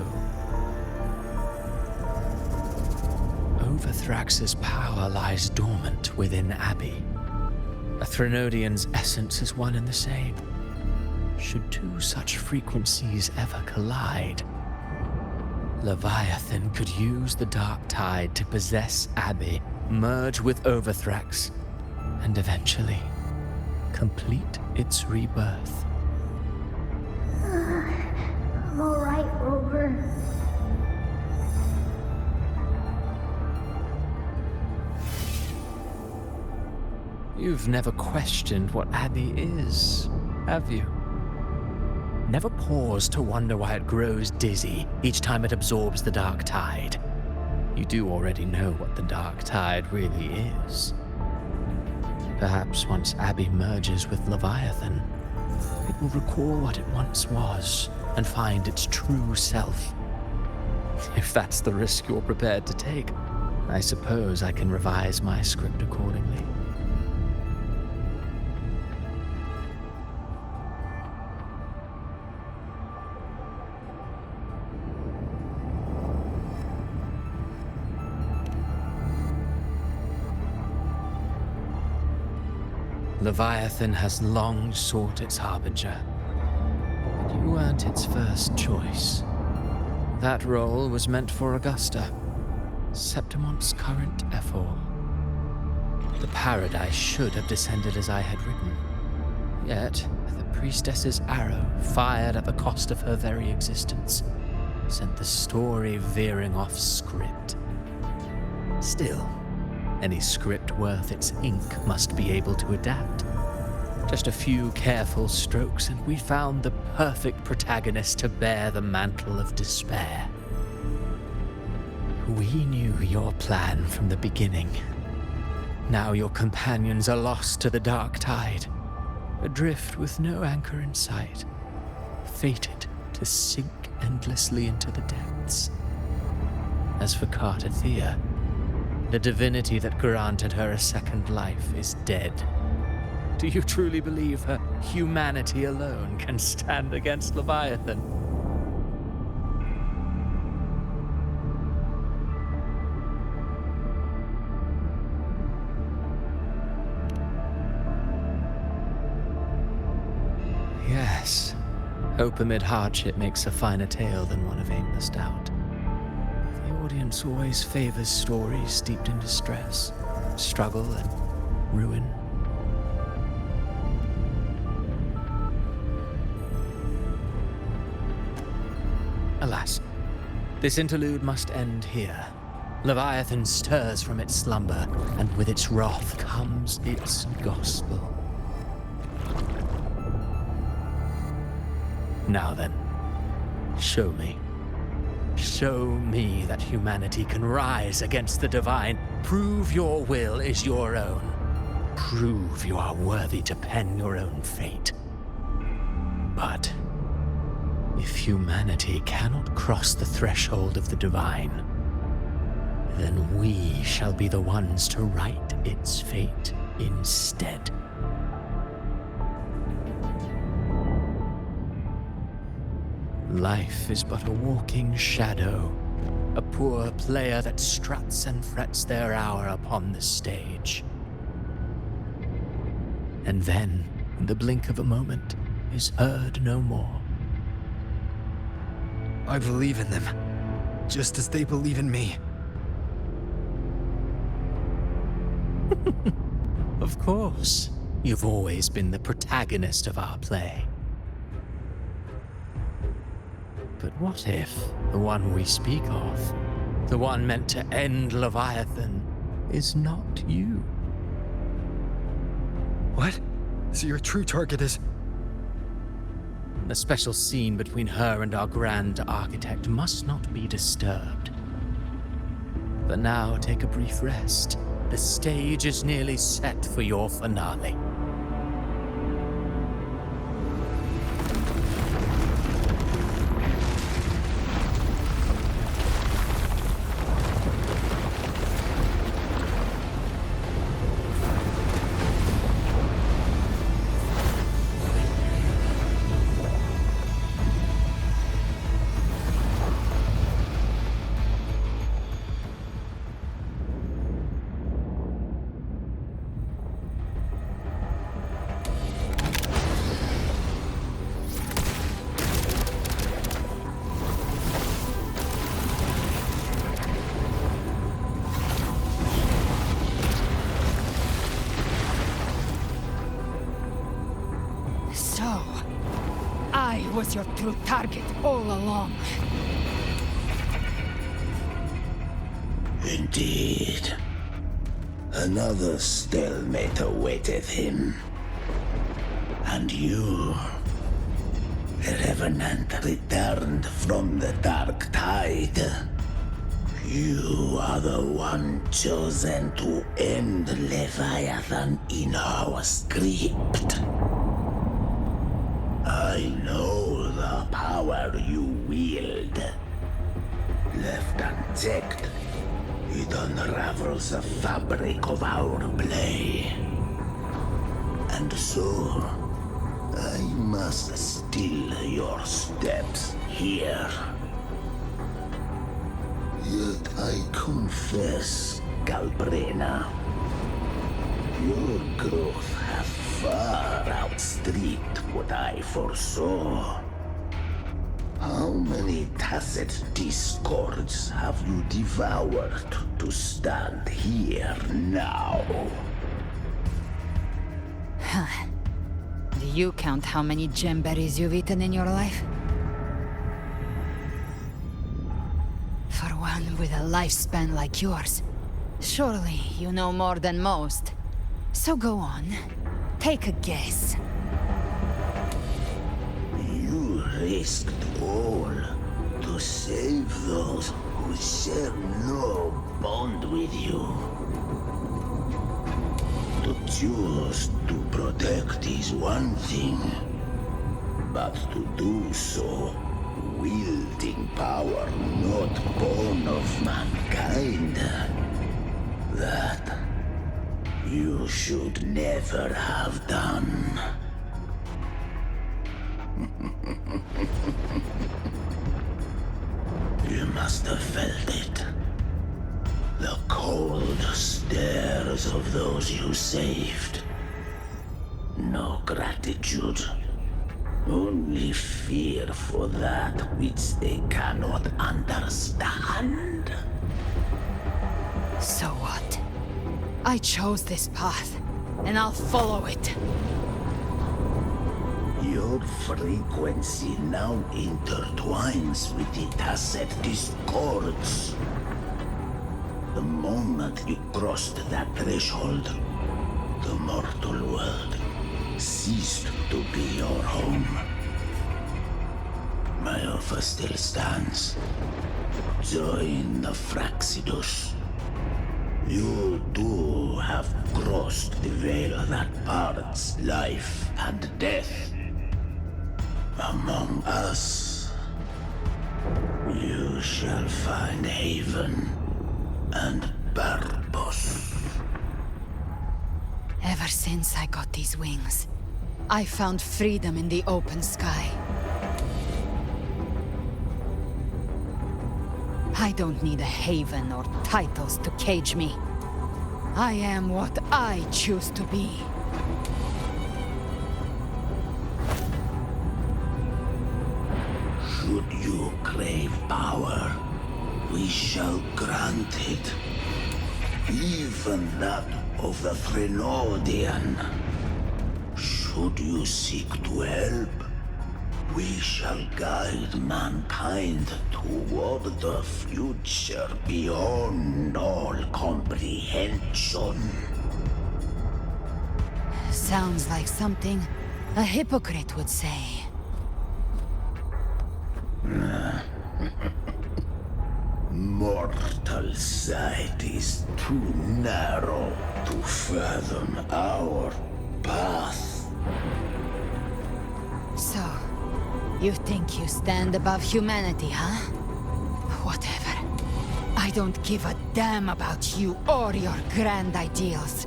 Overthrax's power lies dormant within Abbey. A Threnodian's essence is one and the same. Should two such frequencies ever collide, Leviathan could use the dark tide to possess Abbey, merge with Overthrax, and eventually complete its rebirth. I'm alright, Rover. You've never questioned what Abbey is, have you? Never paused to wonder why it grows dizzy each time it absorbs the dark tide. You do already know what the dark tide really is. Perhaps once Abbey merges with Leviathan, it will recall what it once was and find its true self. If that's the risk you're prepared to take, I suppose I can revise my script accordingly. Leviathan has long sought its harbinger, but you weren't its first choice. That role was meant for Augusta, Septimon's current Ephor. The paradise should have descended as I had written. Yet, the priestess's arrow, fired at the cost of her very existence, sent the story veering off script. Still, any script worth its ink must be able to adapt. Just a few careful strokes and we found the perfect protagonist to bear the mantle of despair. We knew your plan from the beginning. Now your companions are lost to the dark tide. adrift with no anchor in sight, fated to sink endlessly into the depths. As for Cartathea, the divinity that granted her a second life is dead. Do you truly believe her humanity alone can stand against Leviathan? Yes, hope amid hardship makes a finer tale than one of aimless doubt. The audience always favors stories steeped in distress, struggle, and ruin. Alas, this interlude must end here. Leviathan stirs from its slumber, and with its wrath comes its gospel. Now then, show me. Show me that humanity can rise against the divine. Prove your will is your own. Prove you are worthy to pen your own fate. But if humanity cannot cross the threshold of the divine, then we shall be the ones to write its fate instead. Life is but a walking shadow, a poor player that struts and frets their hour upon the stage. And then, in the blink of a moment, is heard no more. I believe in them, just as they believe in me. Of course, you've always been the protagonist of our play. But what if the one we speak of, the one meant to end Leviathan, is not you? What? So your true target is... The special scene between her and our grand architect must not be disturbed. But now take a brief rest. The stage is nearly set for your finale. Was your true target all along. Indeed. Another stalemate awaiteth him. And you, the Revenant returned from the dark tide. You are the one chosen to end Leviathan in our script. I know the power you wield. Left unchecked, it unravels the fabric of our play. And so, I must steal your steps here. Yet I confess, Galbrena, your growth has far outstripped what I foresaw. How many tacit discords have you devoured to stand here now? Do you count how many gemberries you've eaten in your life? For one with a lifespan like yours, surely you know more than most. So go on, take a guess. You risked all to save those who share no bond with you. To choose to protect his one thing, but to do so, wielding power not born of mankind, that you should never have done. You must have felt it. The cold stares of those you saved. No gratitude. Only fear for that which they cannot understand. So what? I chose this path, and I'll follow it. Your frequency now intertwines with the Tacet discords. The moment you crossed that threshold, the mortal world ceased to be your home. My offer still stands. Join the Fraxidus. You too have crossed the veil that parts life and death. Among us, you shall find haven and purpose. Ever since I got these wings, I found freedom in the open sky. I don't need a haven or titles to cage me. I am what I choose to be. Should you crave power, we shall grant it. Even that of the Threnodian. Should you seek to help, we shall guide mankind toward the future beyond all comprehension. Sounds like something a hypocrite would say. Mortal sight is too narrow to fathom our path. So, you think you stand above humanity, huh? Whatever. I don't give a damn about you or your grand ideals.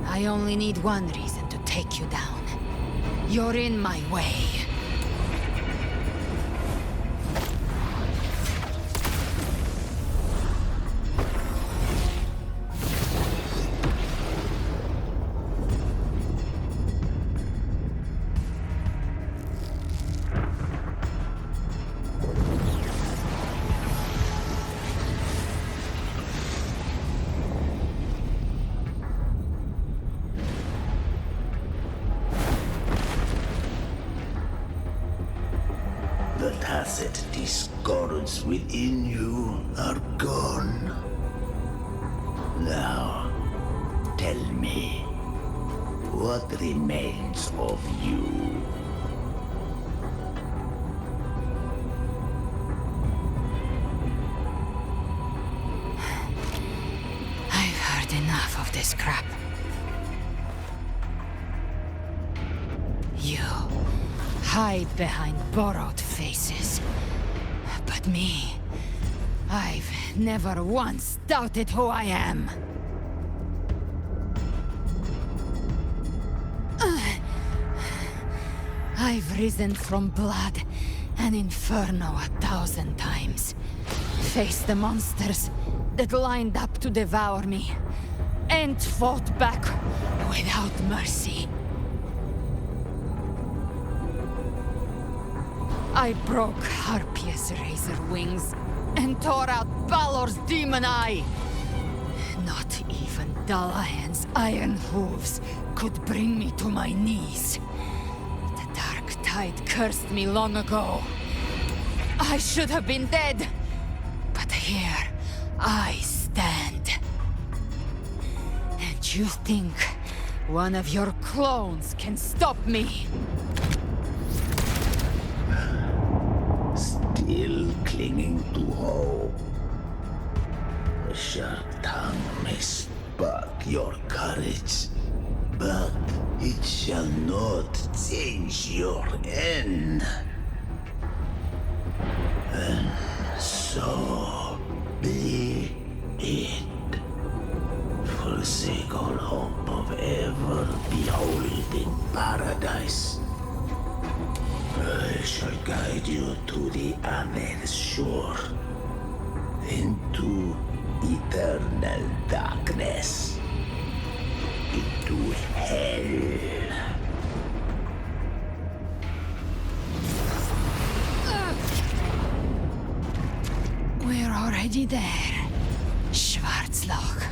I only need one reason to take you down. You're in my way. The tacit discords within you are gone. Now, tell me, what remains of you? I've heard enough of this crap. You hide behind borrowed faces. But me, I've never once doubted who I am. I've risen from blood and inferno 1,000 times. Faced the monsters that lined up to devour me, and fought back without mercy. I broke Harpia's razor wings and tore out Balor's demon eye. Not even Dalahan's iron hooves could bring me to my knees. The dark tide cursed me long ago. I should have been dead, but here I stand. And you think one of your clones can stop me? Still clinging to hope. The sharp tongue may spark your courage, but it shall not change your end. And so be it. Forsake all hope of ever beholding paradise. I shall guide you to the other shore, into eternal darkness, into hell. We're already there, Schwarzloch.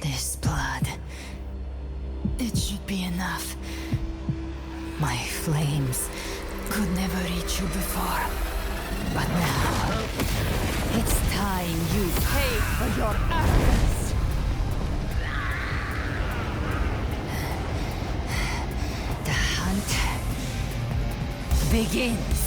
This blood... it should be enough. My flames could never reach you before. But now... it's time you pay for your actions! The hunt begins.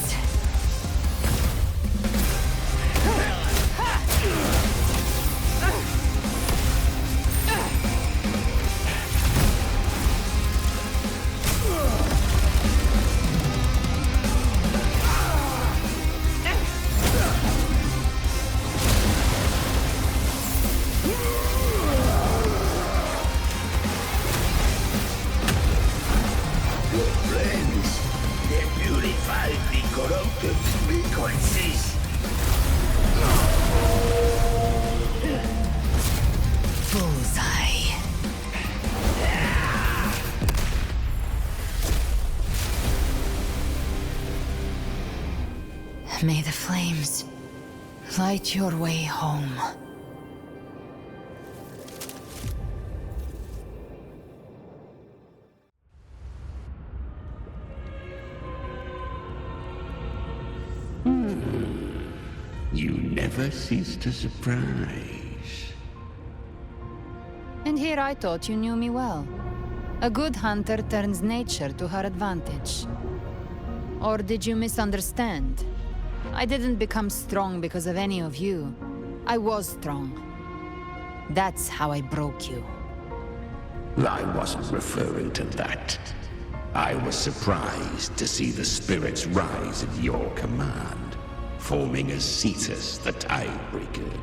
May the flames light your way home. You never cease to surprise. And here I thought you knew me well. A good hunter turns nature to her advantage. Or did you misunderstand? I didn't become strong because of any of you. I was strong. That's how I broke you. I wasn't referring to that. I was surprised to see the spirits rise at your command, forming as Cetus the Tidebreaker.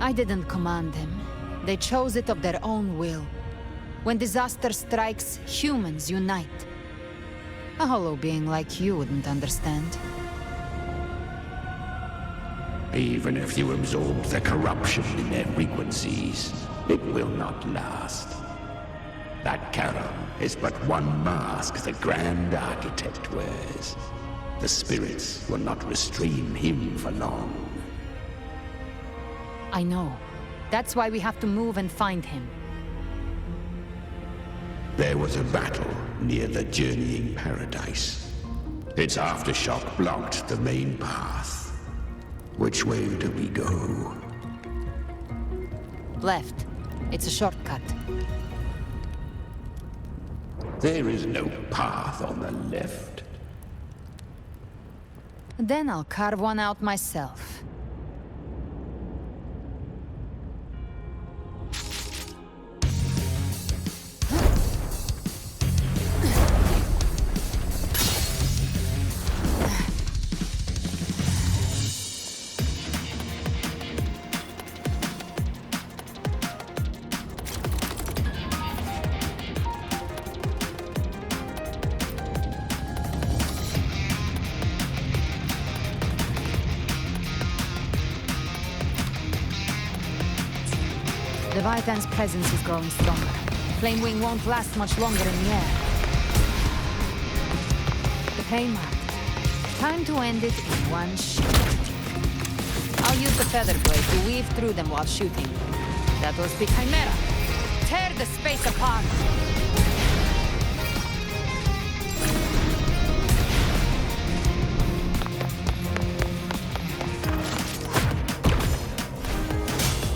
I didn't command them. They chose it of their own will. When disaster strikes, humans unite. A hollow being like you wouldn't understand. Even if you absorb the corruption in their frequencies, it will not last. That Charon is but one mask the Grand Architect wears. The spirits will not restrain him for long. I know. That's why we have to move and find him. There was a battle near the Journeying Paradise. Its aftershock blocked the main path. Which way do we go? Left. It's a shortcut. There is no path on the left. Then I'll carve one out myself. Leviathan's presence is growing stronger. Flamewing won't last much longer in the air. The pain mark. Time to end it in one shot. I'll use the feather blade to weave through them while shooting. That will speak Chimera. Tear the space apart!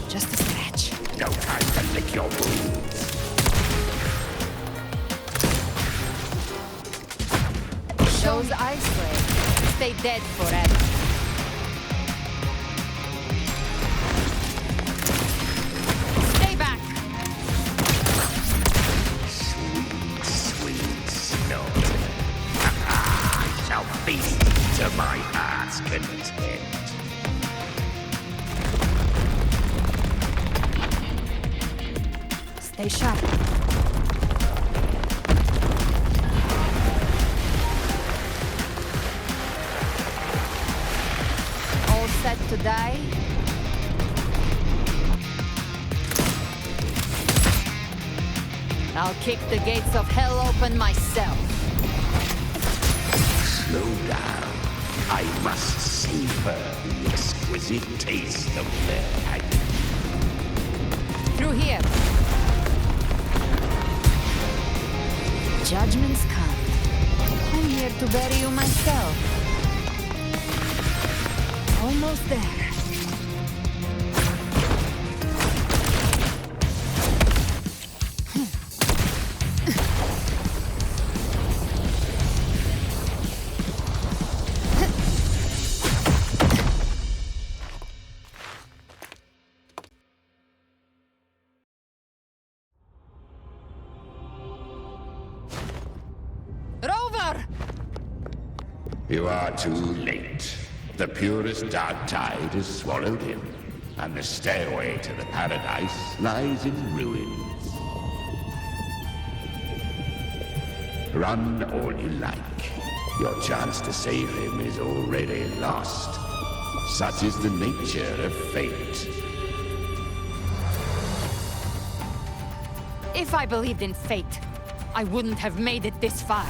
Just a scratch. No time to lick your wounds. Those ice blades stayed dead forever. Stay back! Sweet, sweet snow. I shall feast to my heart's content. Stay sharp. All set to die? I'll kick the gates of hell open myself. Slow down. I must savor the exquisite taste of their agony. Through here. Judgments come. I'm here to bury you myself. Almost there. You are too late. The purest dark tide has swallowed him, and the stairway to the paradise lies in ruins. Run all you like. Your chance to save him is already lost. Such is the nature of fate. If I believed in fate, I wouldn't have made it this far.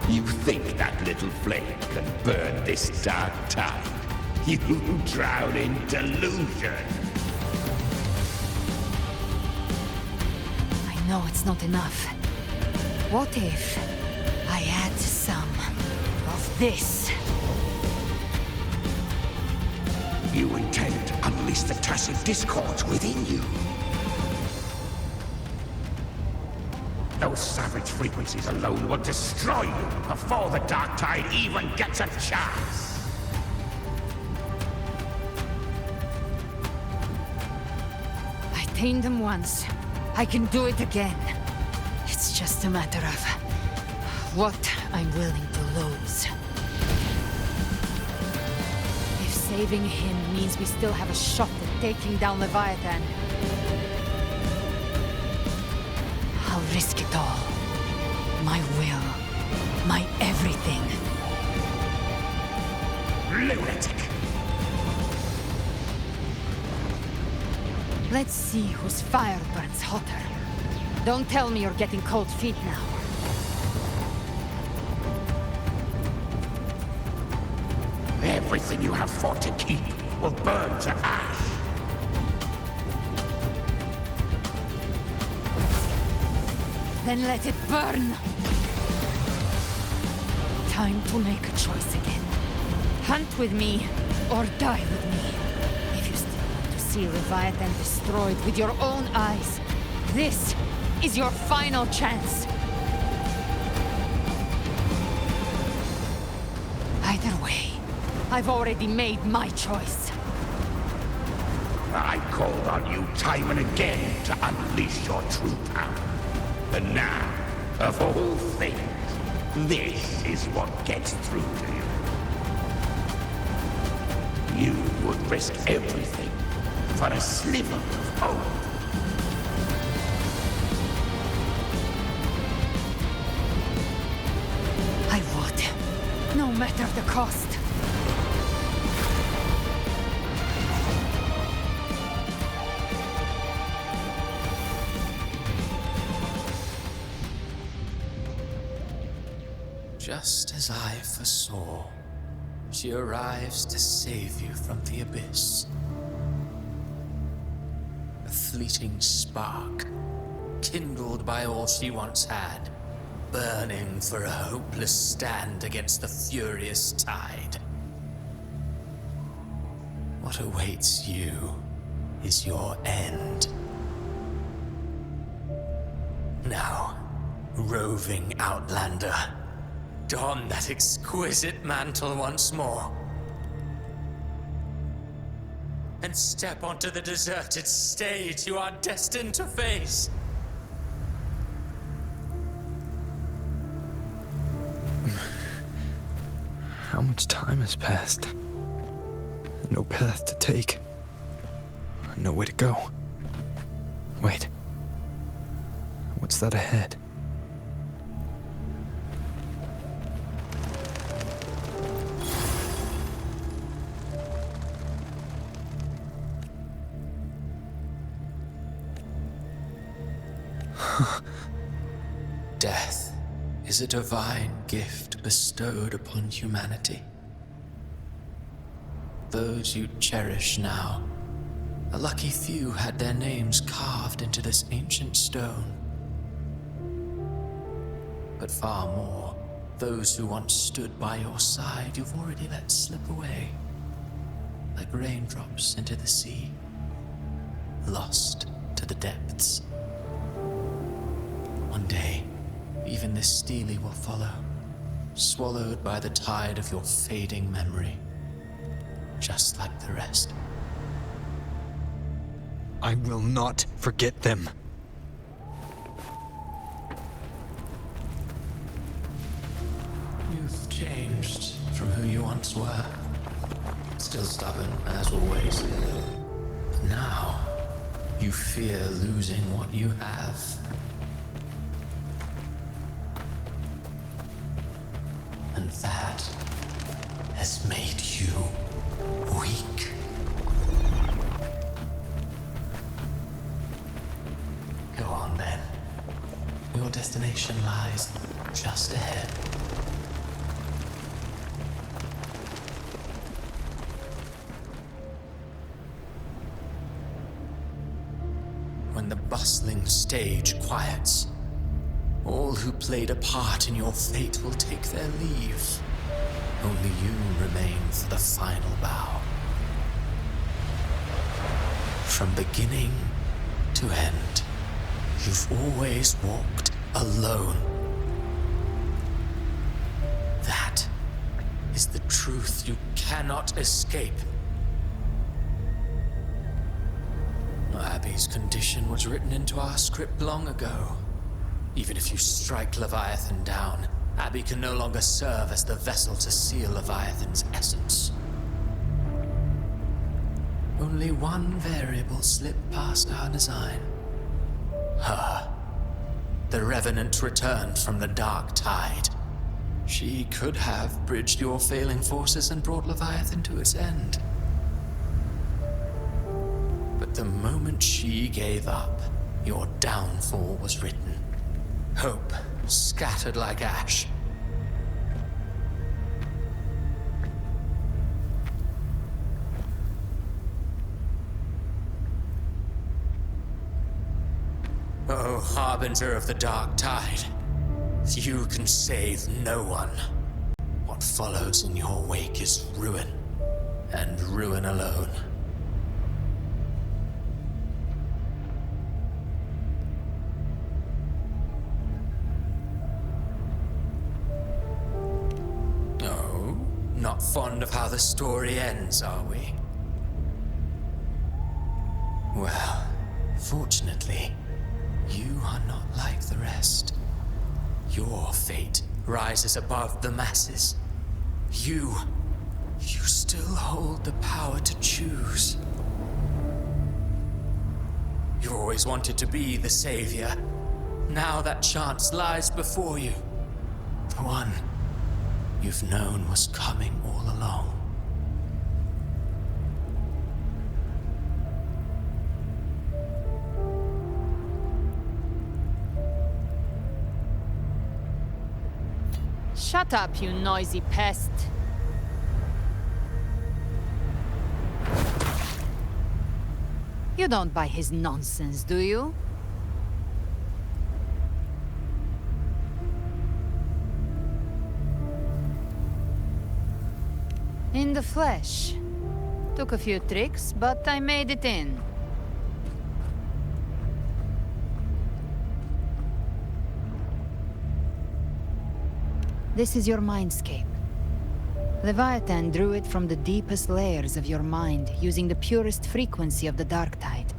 You think that little flame can burn this dark tide? You drown in delusion! I know it's not enough. What if I add some of this? You intend to unleash the tacit discords within you. Those savage frequencies alone will destroy you before the dark tide even gets a chance. I tamed them once. I can do it again. It's just a matter of what I'm willing to lose. If saving him means we still have a shot at taking down Leviathan, I'll risk it all. My will. My everything. Lunatic! Let's see whose fire burns hotter. Don't tell me you're getting cold feet now. Everything you have fought to keep will burn to ash. Then let it burn! Time to make a choice again. Hunt with me, or die with me. If you still want to see Leviathan destroyed with your own eyes, this is your final chance. Either way, I've already made my choice. I called on you time and again to unleash your true power. And now, of all things, this is what gets through to you. You would risk everything for a sliver of hope. I would, no matter the cost. Just as I foresaw, she arrives to save you from the abyss. A fleeting spark, kindled by all she once had, burning for a hopeless stand against the furious tide. What awaits you is your end. Now, roving outlander, Don that exquisite mantle once more. And step onto the deserted stage you are destined to face. How much time has passed? No path to take. No way to go. Wait. What's that ahead? Death is a divine gift bestowed upon humanity. Those you cherish now, a lucky few had their names carved into this ancient stone. But far more, those who once stood by your side you've already let slip away, like raindrops into the sea, lost to the depths. One day, even this Steely will follow, swallowed by the tide of your fading memory, just like the rest. I will not forget them. You've changed from who you once were. Still stubborn, as always. But now, you fear losing what you have. And that has made you weak. Go on then. Your destination lies just ahead. When the bustling stage quiets, all who played a part in your fate will take their leave. Only you remain for the final bow. From beginning to end, you've always walked alone. That is the truth you cannot escape. Abby's condition was written into our script long ago. Even if you strike Leviathan down, Abby can no longer serve as the vessel to seal Leviathan's essence. Only one variable slipped past our design. Her. The Revenant returned from the dark tide. She could have bridged your failing forces and brought Leviathan to its end. But the moment she gave up, your downfall was written. Hope scattered like ash. Oh, harbinger of the dark tide, you can save no one. What follows in your wake is ruin, and ruin alone. Not fond of how the story ends, are we? Well, fortunately, you are not like the rest. Your fate rises above the masses. You still hold the power to choose. You always wanted to be the savior. Now that chance lies before you. The one you've known was coming all along. Shut up, you noisy pest. You don't buy his nonsense, do you? In the flesh. Took a few tricks, but I made it in. This is your mindscape. Leviathan drew it from the deepest layers of your mind, using the purest frequency of the dark tide.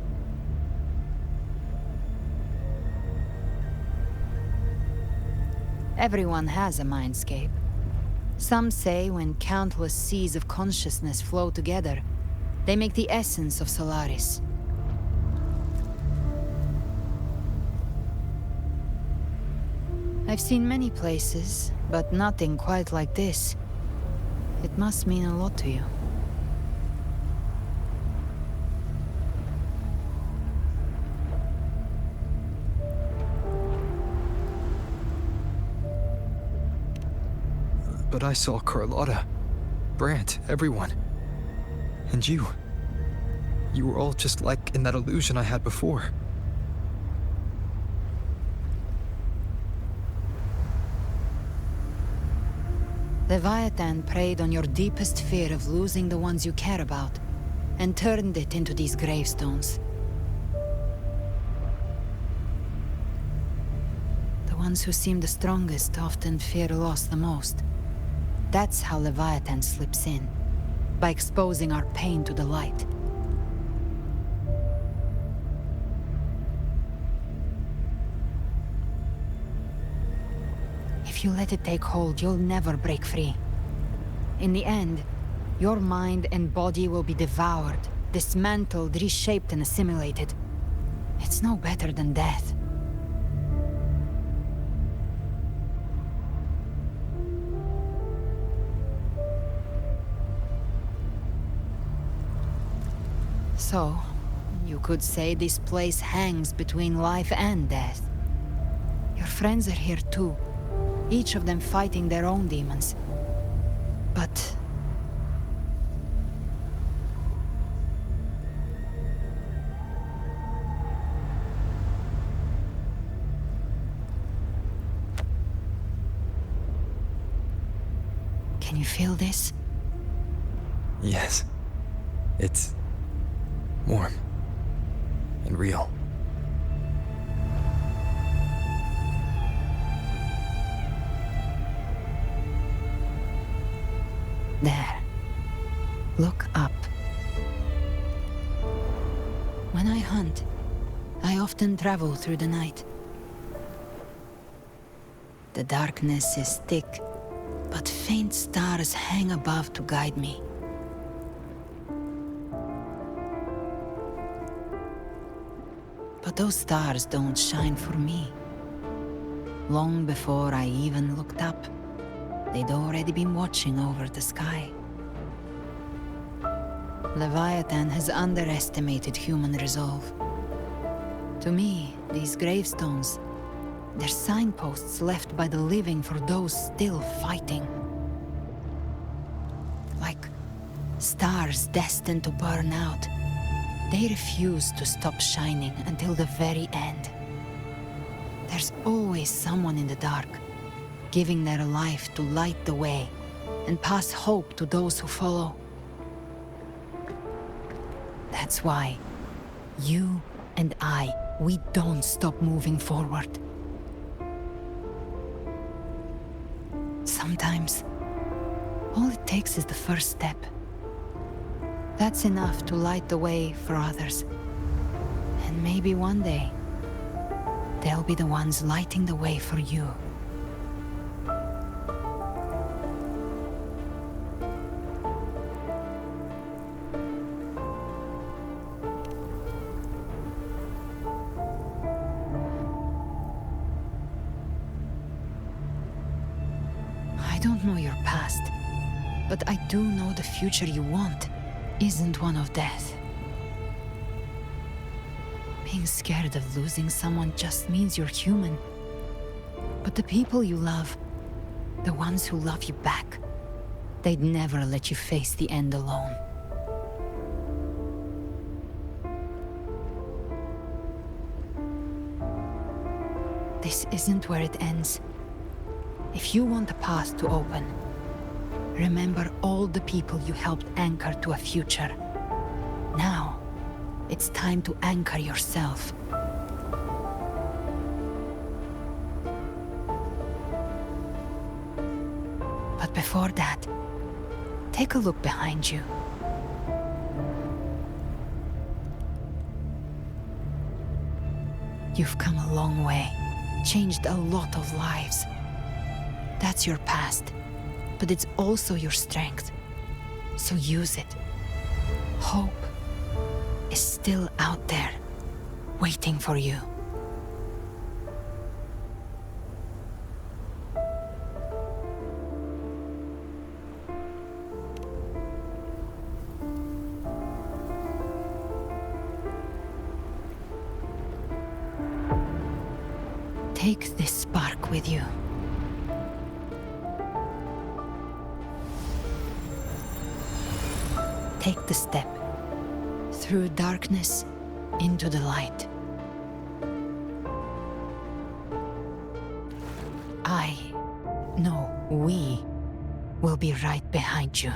Everyone has a mindscape. Some say when countless seas of consciousness flow together, they make the essence of Solaris. I've seen many places, but nothing quite like this. It must mean a lot to you. But I saw Carlotta, Brant, everyone. And you. You were all just like in that illusion I had before. Leviathan preyed on your deepest fear of losing the ones you care about, and turned it into these gravestones. The ones who seem the strongest often fear loss the most. That's how Leviathan slips in, by exposing our pain to the light. If you let it take hold, you'll never break free. In the end, your mind and body will be devoured, dismantled, reshaped, and assimilated. It's no better than death. So, you could say this place hangs between life and death. Your friends are here too, each of them fighting their own demons. But... can you feel this? Yes. It's warm and real. There. Look up. When I hunt, I often travel through the night. The darkness is thick, but faint stars hang above to guide me. But those stars don't shine for me. Long before I even looked up, they'd already been watching over the sky. Leviathan has underestimated human resolve. To me, these gravestones, they're signposts left by the living for those still fighting. Like stars destined to burn out. They refuse to stop shining until the very end. There's always someone in the dark, giving their life to light the way and pass hope to those who follow. That's why you and I, we don't stop moving forward. Sometimes, all it takes is the first step. That's enough to light the way for others. And maybe one day, they'll be the ones lighting the way for you. I don't know your past, but I do know the future you want isn't one of death. Being scared of losing someone just means you're human. But the people you love, the ones who love you back, they'd never let you face the end alone. This isn't where it ends. If you want the path to open, remember all the people you helped anchor to a future. Now, it's time to anchor yourself. before that, take a look behind you. You've come a long way, changed a lot of lives. That's your past, but it's also your strength. So use it. Hope is still out there, waiting for you. Take this spark with you. Take the step through darkness into the light. We will be right behind you.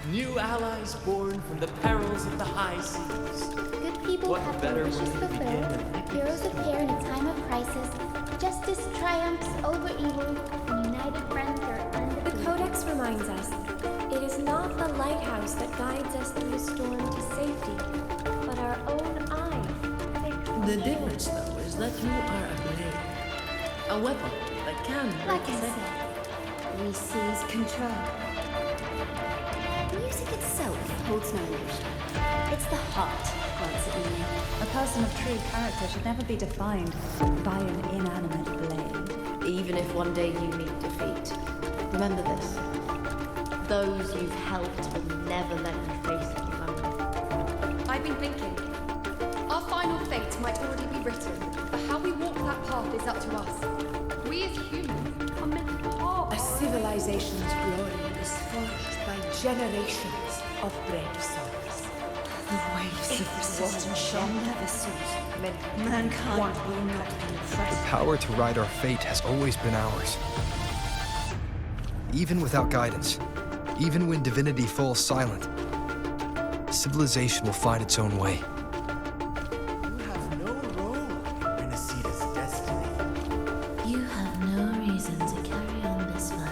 New allies born from the perils of the high seas. Good people What have better their wishes way to begin fulfilled. than Heroes appear in a time of crisis. Justice triumphs over evil, and united friends are undefeated. The Codex reminds us, it is not the lighthouse that guides us through the storm to safety, but our own eyes. The difference, though, is that you are a blade. A weapon that can Like I protect. said, we seize control. Music itself holds no emotion. It's the heart constantly. A person of true character should never be defined by an inanimate blade. Even if one day you meet defeat, remember this. Those you've helped will never let you face it alone. I've been thinking. Our final fate might already be written, but how we walk that path is up to us. We as humans are meant to carve A civilization's glory is forged by generations of brave souls. The waves of resistance shall never cease. Mankind will not be The oppressed. power to write our fate has always been ours. Even without guidance, even when divinity falls silent, civilization will find its own way. You have no role in Renacita's destiny. You have no reason to carry on this fight.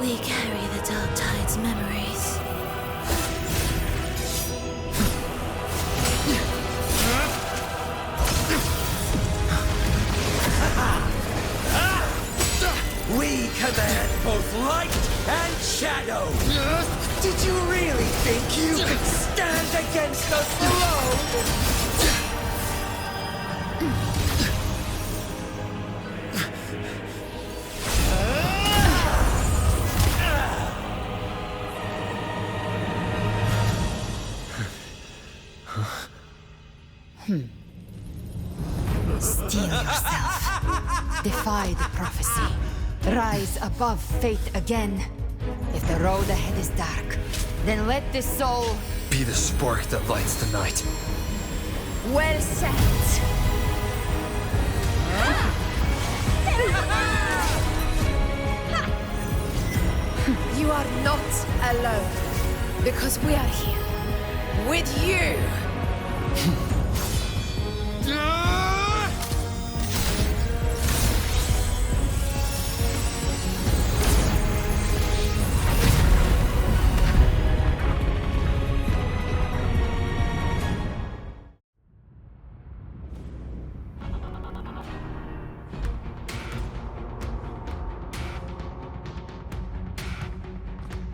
We carry the Dark Tide's memories. We command both light and shadow! Did you really think you could stand against us alone? Steel yourself. Defy the prophecy. Rise above fate again. If the road ahead is dark, then let this soul Be the spark that lights the night. Well said. You are not alone, because we are here with you.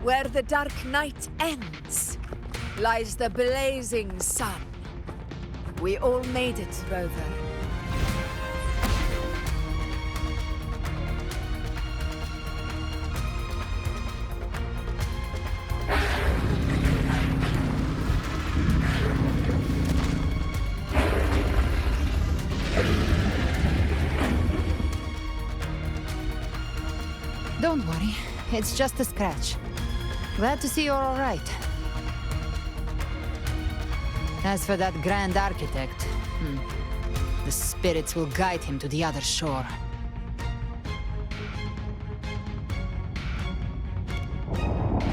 Where the dark night ends, lies the blazing sun. We all made it, Rover. Don't worry, it's just a scratch. Glad to see you're all right. As for that Grand Architect, the spirits will guide him to the other shore.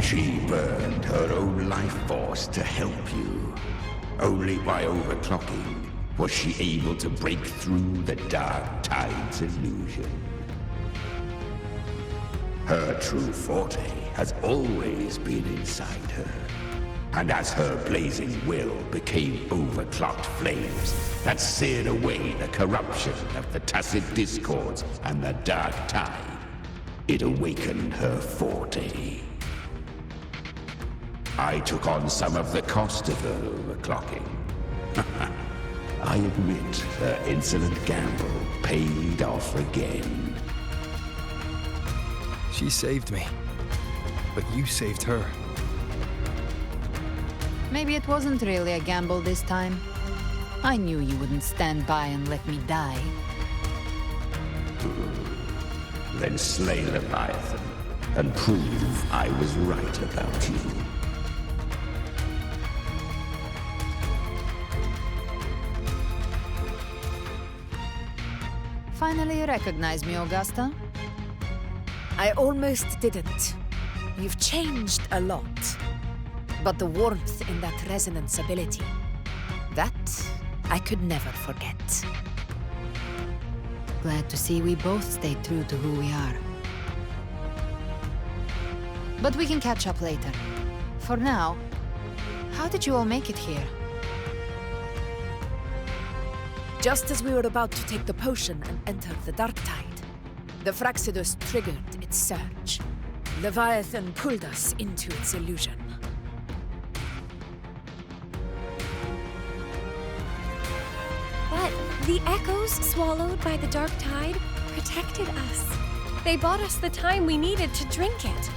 She burned her own life force to help you. Only by overclocking was she able to break through the Dark Tide's illusion. Her true forte has always been inside her. And as her blazing will became overclocked flames that seared away the corruption of the Tacit Discords and the Dark Tide, it awakened her forte. I took on some of the cost of her overclocking. I admit her insolent gamble paid off again. She saved me, but you saved her. Maybe it wasn't really a gamble this time. I knew you wouldn't stand by and let me die. Then slay Leviathan and prove I was right about you. Finally you recognize me, Augusta? I almost didn't. You've changed a lot. But the warmth in that resonance ability, that I could never forget. Glad to see we both stayed true to who we are. But we can catch up later. For now, how did you all make it here? Just as we were about to take the potion and enter the Dark Tide, the Fraxidus triggered its surge. Leviathan pulled us into its illusion. But the echoes swallowed by the Dark Tide protected us. They bought us the time we needed to drink it.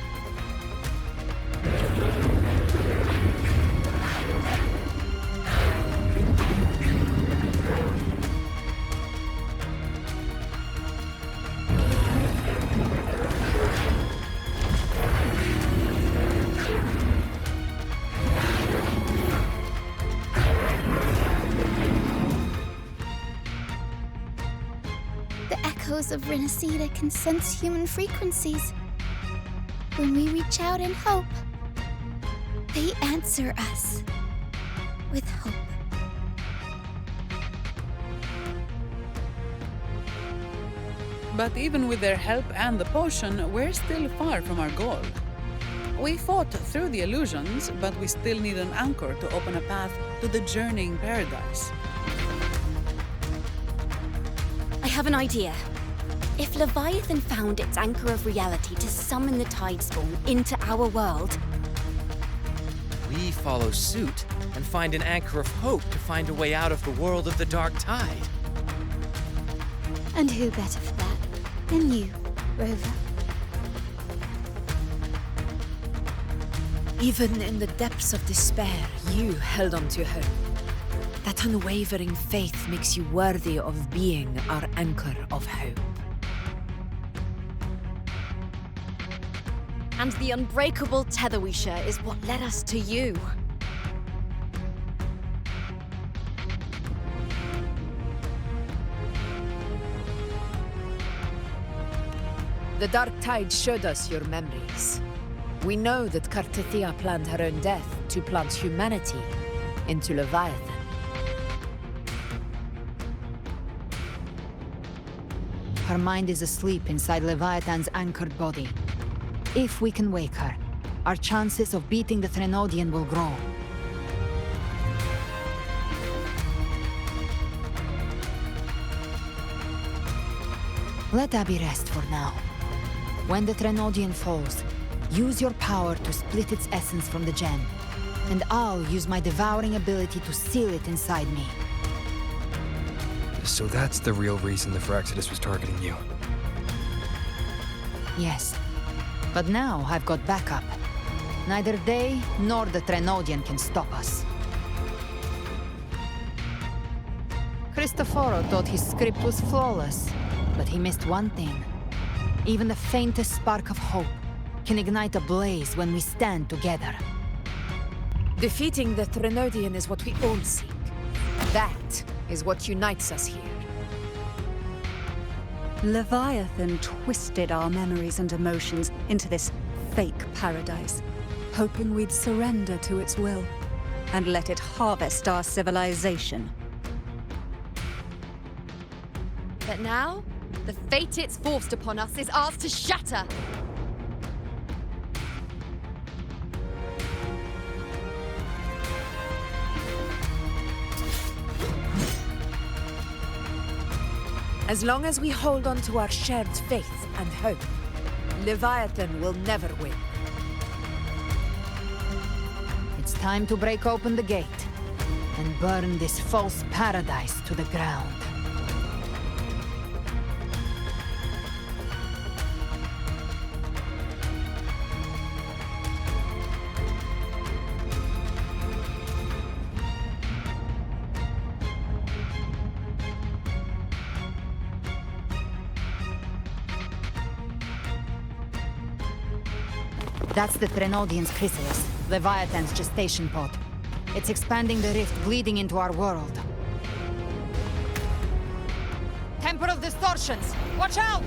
Of Renacida can sense human frequencies. When we reach out in hope, they answer us with hope. But even with their help and the potion, we're still far from our goal. We fought through the illusions, but we still need an anchor to open a path to the journeying paradise. I have an idea. If Leviathan found its anchor of reality to summon the Tidespawn into our world, we follow suit and find an anchor of hope to find a way out of the world of the Dark Tide. And who better for that than you, Rover? Even in the depths of despair, you held on to hope. That unwavering faith makes you worthy of being our anchor of hope. and the unbreakable tether we share is what led us to you. The Dark Tide showed us your memories. We know that Kartithia planned her own death to plant humanity into Leviathan. Her mind is asleep inside Leviathan's anchored body. If we can wake her, our chances of beating the Threnodian will grow. Let Abby rest for now. When the Threnodian falls, use your power to split its essence from the gem, and I'll use my devouring ability to seal it inside me. So that's the real reason the Fraxidus was targeting you. Yes, but now I've got backup. Neither they nor the Threnodian can stop us. Cristoforo thought his script was flawless, but he missed one thing. Even the faintest spark of hope can ignite a blaze when we stand together. Defeating the Threnodian is what we all seek. That is what unites us here. Leviathan twisted our memories and emotions into this fake paradise, hoping we'd surrender to its will and let it harvest our civilization. But now, the fate it's forced upon us is ours to shatter. As long as we hold on to our shared faith and hope, Leviathan will never win. It's time to break open the gate and burn this false paradise to the ground. That's the Threnodian's chrysalis, Leviathan's gestation pod. It's expanding the rift, bleeding into our world. Temporal distortions! Watch out!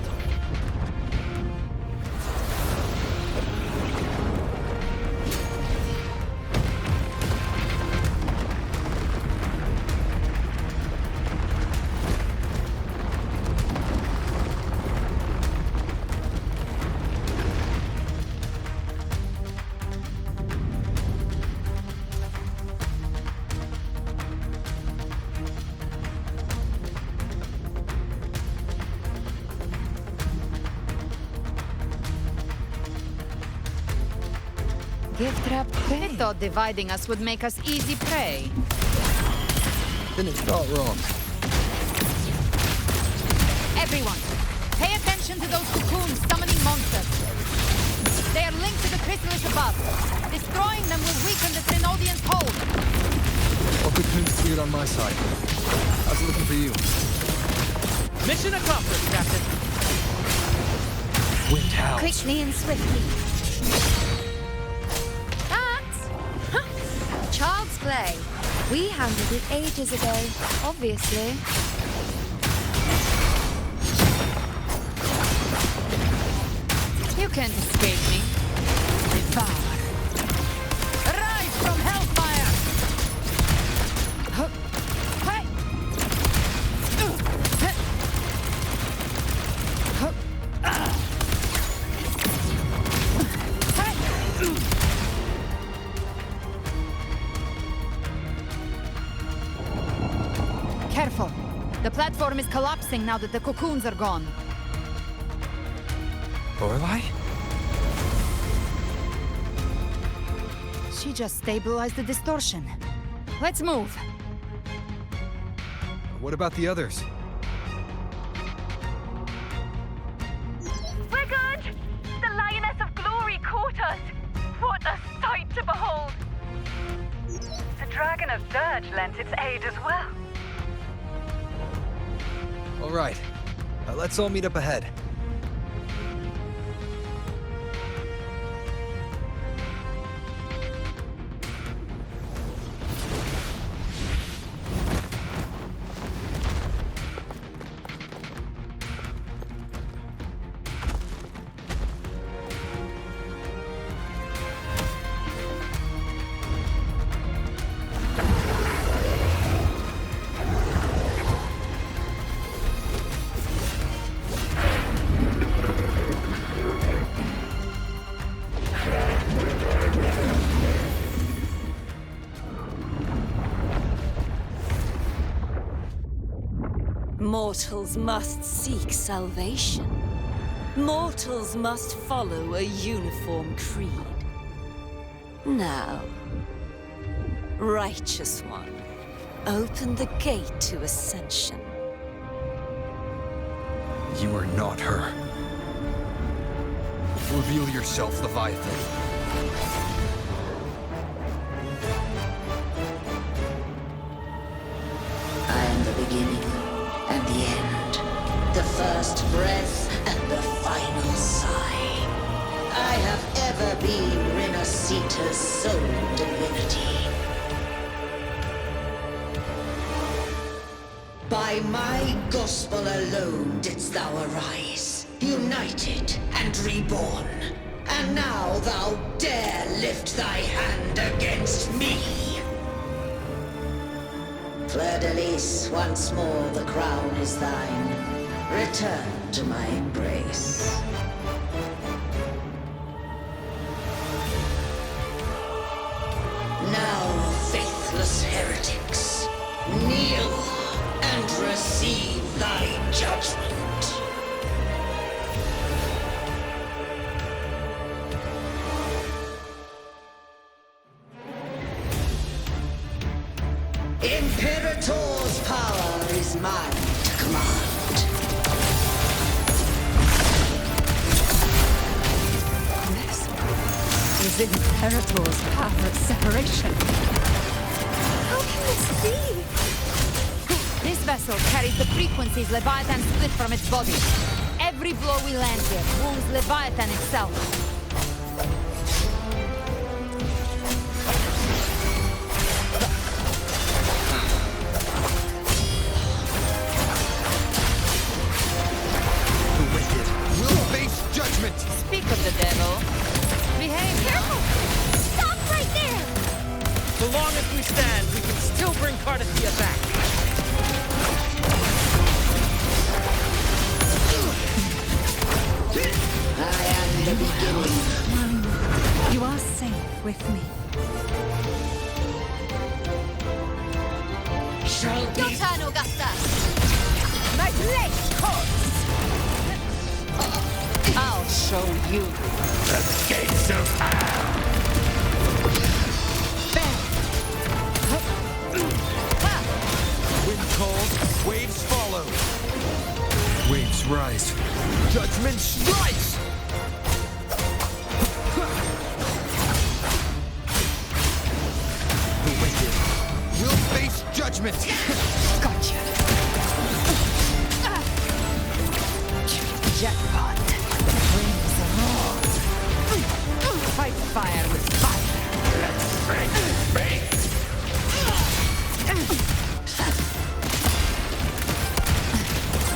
Gift trap prey. I thought dividing us would make us easy prey. Didn't start wrong. Everyone, pay attention to those cocoons summoning monsters. They are linked to the chrysalis above. Destroying them will weaken the Threnodian's hold. All cocoons cleared on my side. How's it looking for you? Mission accomplished, Captain. Wind howls. Quickly and swiftly. Child's play. We handled it ages ago, obviously. You can't escape me. Devour. Arise from hellfire! Hey! Careful. The platform is collapsing now that the cocoons are gone. Lorelei? She just stabilized the distortion. Let's move. What about the others? We're good! The Lioness of Glory caught us! What a sight to behold! The Dragon of Dirge lent its aid as well. All right. Let's all meet up ahead. Mortals must seek salvation. Mortals must follow a uniform creed. Now, Righteous One, open the gate to ascension. You are not her. Reveal yourself, Leviathan. I am the beginning and the end, the first breath and the final sigh. I have ever been Renacita's sole divinity. By my gospel alone didst thou arise, united and reborn. And now thou dare lift thy hand against me! Fleur-de-Lis, once more the crown is thine. Return to my embrace. Now, faithless heretics, kneel and receive thy judgment. Imperator's power is mine to command. This is Imperator's power of separation. How can this be? This vessel carries the frequencies Leviathan split from its body. Every blow we land here wounds Leviathan itself. Speak of the devil. Behave. Careful! Stop right there! So long as we stand, we can still bring Cardathia back. I am the beginning. You are safe with me. Shall Your be turn, Augusta! My blade course! I'll show you. The gates of hell! Wind cold, waves follow. Waves rise. Judgment strikes! The wicked will face judgment! Gotcha. Jackpot. Wings roar. Fight fire with fire. Let's break fate!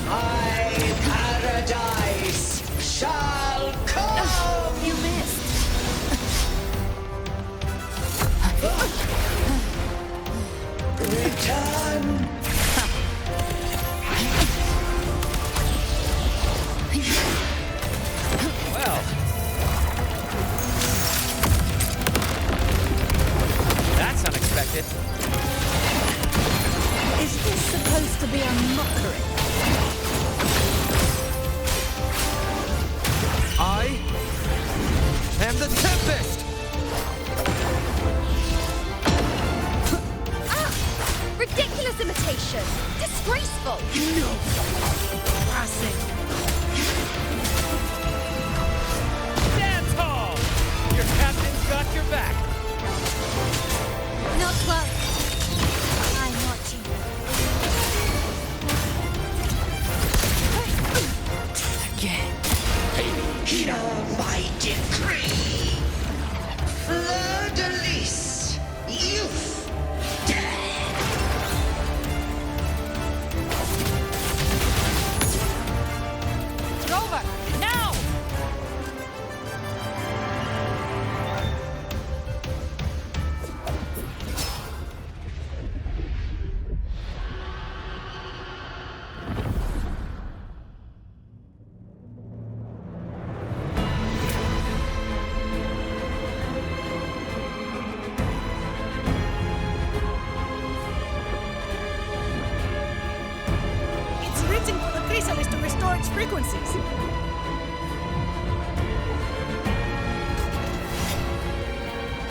my paradise shall come! You missed. Return! Well. That's unexpected. Is this supposed to be a mockery? I am the Tempest! Ridiculous imitation! Disgraceful! No! Classic! Stand tall! Your captain's got your back. Not well. I'm watching. Again. Hear my decree! Fleur-de-Lis, youth, dead! Rover, now! It's written for the chrysalis to restore its frequencies.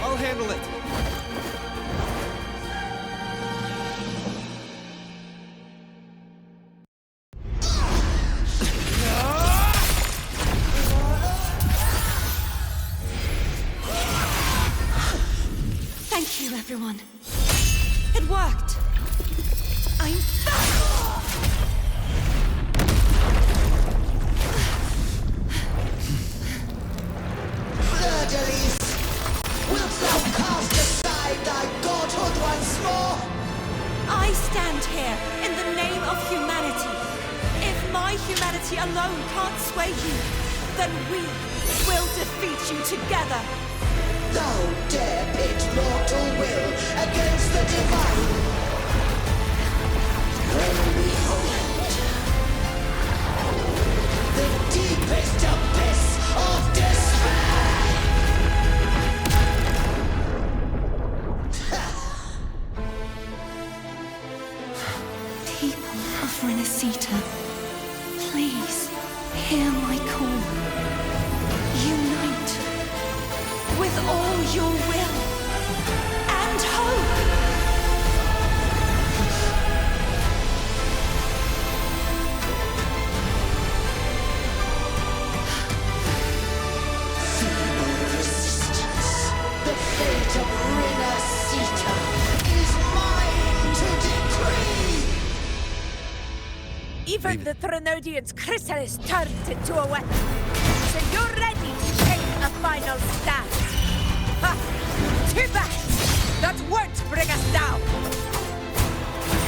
I'll handle it! Thank you, everyone. It worked. I'm back! Fleur-de-Lis, wilt thou cast aside thy godhood once more? I stand here in the name of humanity. If my humanity alone can't sway you, then we will defeat you together. Thou dare pit mortal will against the divine. When we hold the deepest abyss of despair. People of Renacita, please hear my call. Unite with all your will and hope. Feeble resistance. The fate of Renacita is mine to decree. Even the Trinodian's chrysalis turned into a weapon. So you're ready to take a final stand. Ha! Too bad! That won't bring us down!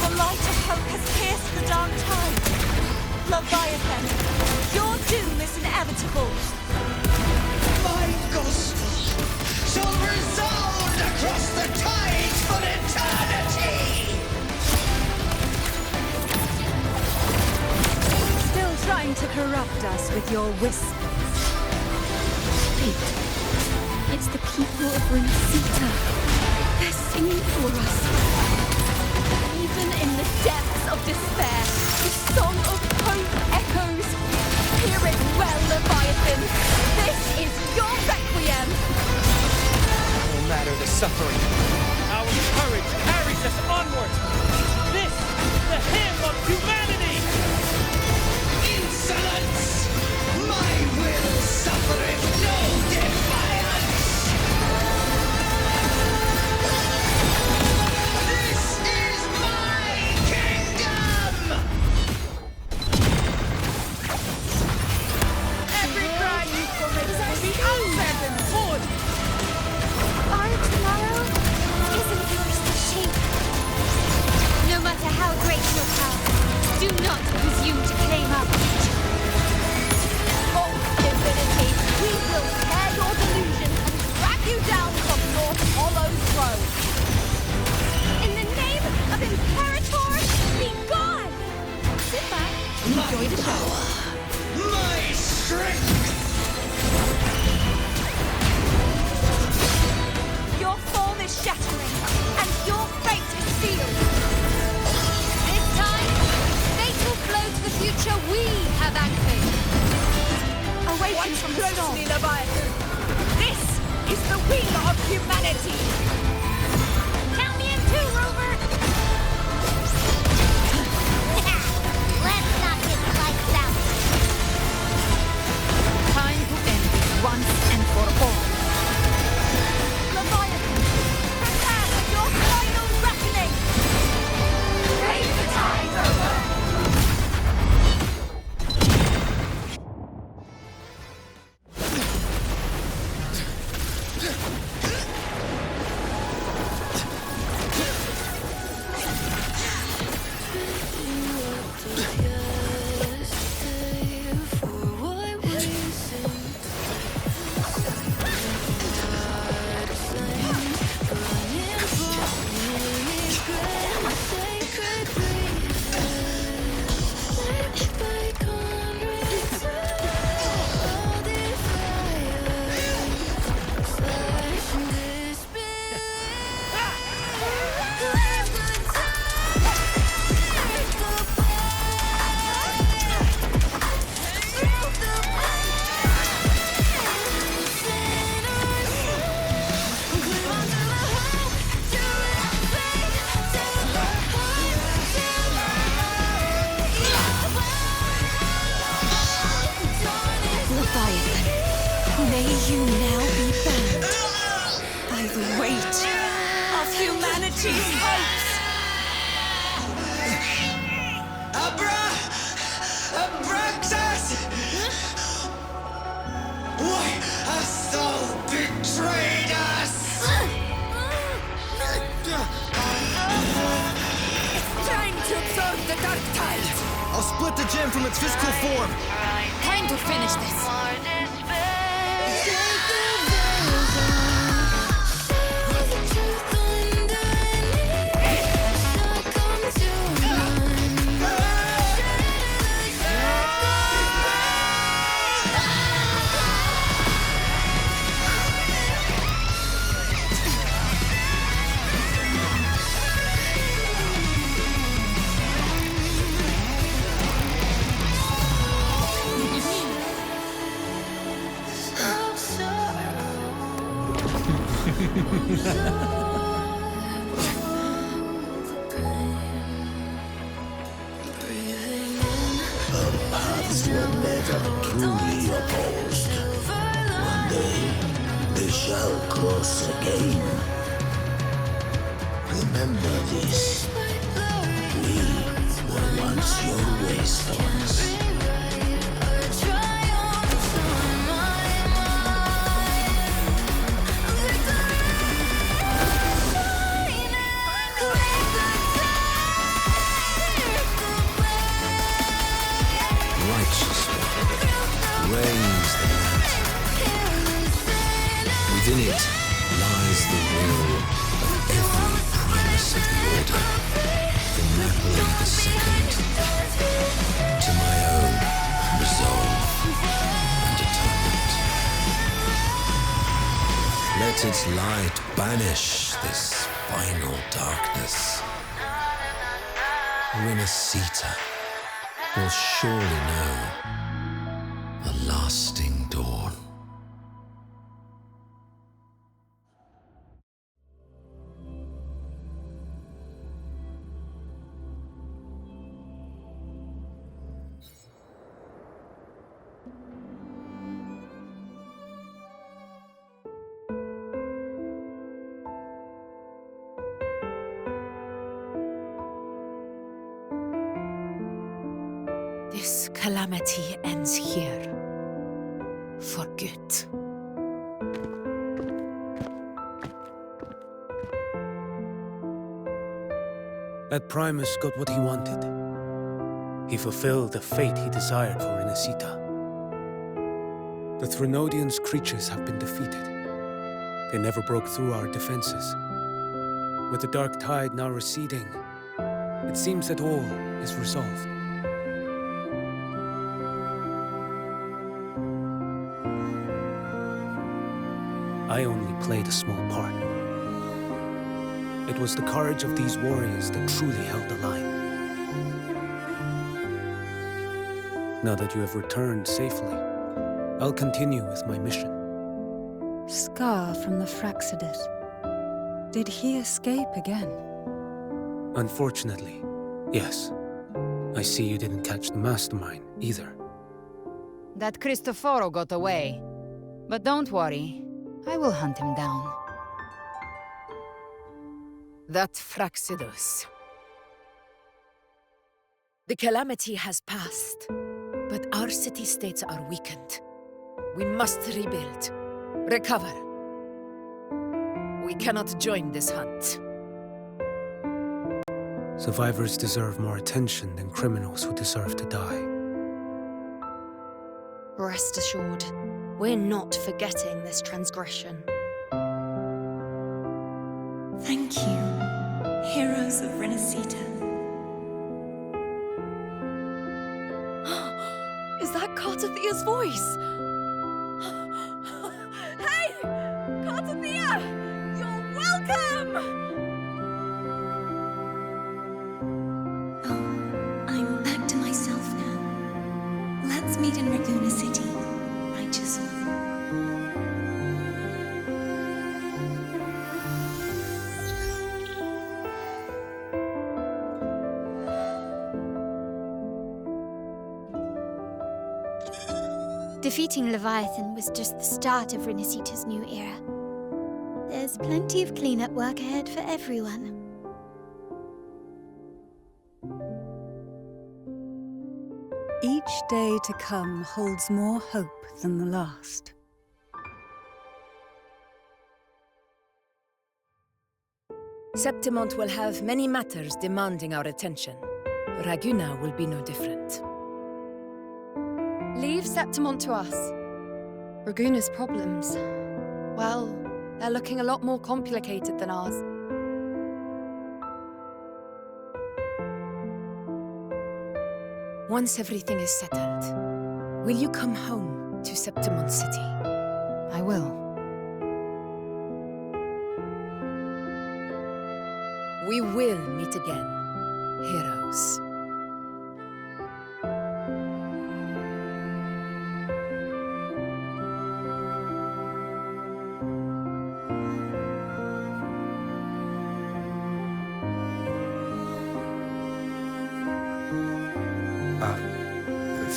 The light of hope has pierced the dark tide. Leviathan, your doom is inevitable. My gospel shall resound across the tides for eternity! Still trying to corrupt us with your whispers. Wait. It's the people of Renacita. They're singing for us. Even in the depths of despair, the song of hope echoes. Hear it well, Leviathan. This is your requiem. No matter the suffering, our courage carries us onward. This is the hymn of humanity. Insolence! My will suffereth no defiance! This is my kingdom! Every cry you commit will be answered in food! Our tomorrow isn't yours to shape. No matter how great your power, do not presume to claim our future. Oh, divinity, we will tear your delusion and drag you down from your hollow throne. In the name of Imperator, be gone! Sit back, My enjoy the show. power! My strength! Your form is shattering, and your fate is sealed. This time, fate will flow to the future we have anchored. Awaken Watch from the storm. closely, Leviathan! This is the will of humanity! Count me in too, Rover! Let's knock his lights out! Time to end this once and for all. Leviathan, prepare for your final reckoning. Raise the tide, Rover! Leviathan, may you now be bound by the weight of humanity's hopes. Abraxas! Why hast thou betrayed us? It's trying to absorb the dark tide! I'll split the gem from its physical form! Time to finish this! Paths were never truly opposed. One day, they shall cross again. Remember this. We were once your wastelands. Reigns the land. Within it lies the will of every primus of the Order, from Napoli II to my own resolve and atonement. Let its light banish this final darkness. Renacita will surely know a lasting dawn. This calamity ends here. For good. That Primus got what he wanted. He fulfilled the fate he desired for Renacita. The Threnodians' creatures have been defeated. They never broke through our defenses. With the dark tide now receding, it seems that all is resolved. I only played a small part. It was the courage of these warriors that truly held the line. Now that you have returned safely, I'll continue with my mission. Scar from the Fraxidus. Did he escape again? Unfortunately, yes. I see you didn't catch the mastermind either. That Cristoforo got away. But don't worry, I will hunt him down. That Fraxidus. The calamity has passed, but our city-states are weakened. We must rebuild, recover. We cannot join this hunt. Survivors deserve more attention than criminals who deserve to die. Rest assured, we're not forgetting this transgression. Thank you, heroes of Renacita. Is that Cartathia's voice? Hey! Cartathia! You're welcome! I'm back to myself now. Let's meet in Raguna City, righteous one. Defeating Leviathan was just the start of Renacita's new era. There's plenty of cleanup work ahead for everyone. Each day to come holds more hope than the last. Septimont will have many matters demanding our attention. Raguna will be no different. Leave Septimont to us. Raguna's problems, well, they're looking a lot more complicated than ours. Once everything is settled, will you come home to Septimont City? I will. We will meet again, heroes.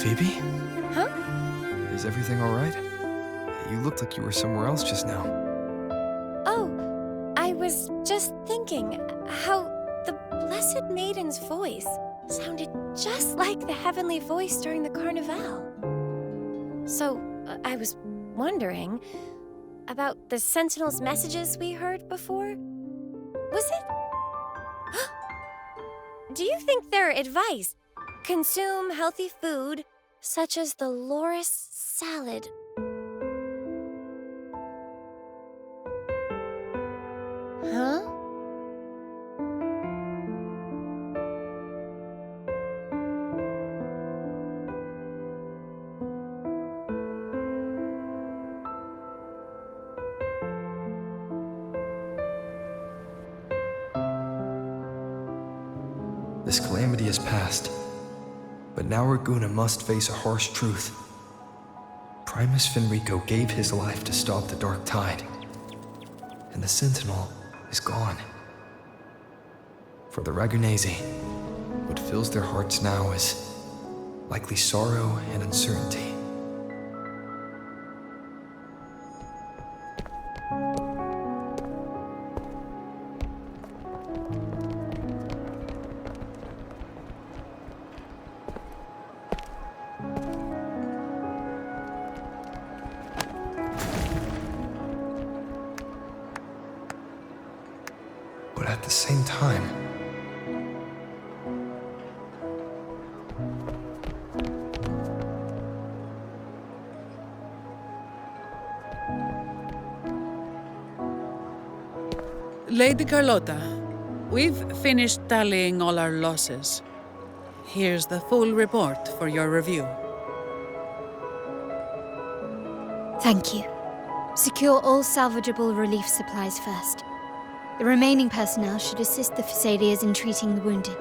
Phoebe? Huh? Is everything all right? You looked like you were somewhere else just now. Oh, I was just thinking how the Blessed Maiden's voice sounded just like the heavenly voice during the Carnival. So, I was wondering about the Sentinel's messages we heard before. Was it? Do you think their advice? Consume healthy food, such as the loris salad. Huh? This calamity is past. But now Raguna must face a harsh truth. Primus Finrico gave his life to stop the Dark Tide. And the Sentinel is gone. For the Ragunesi, what fills their hearts now is likely sorrow and uncertainty. But at the same time, Lady Carlotta, we've finished tallying all our losses. Here's the full report for your review. Thank you. Secure all salvageable relief supplies first. The remaining personnel should assist the Phasaelias in treating the wounded.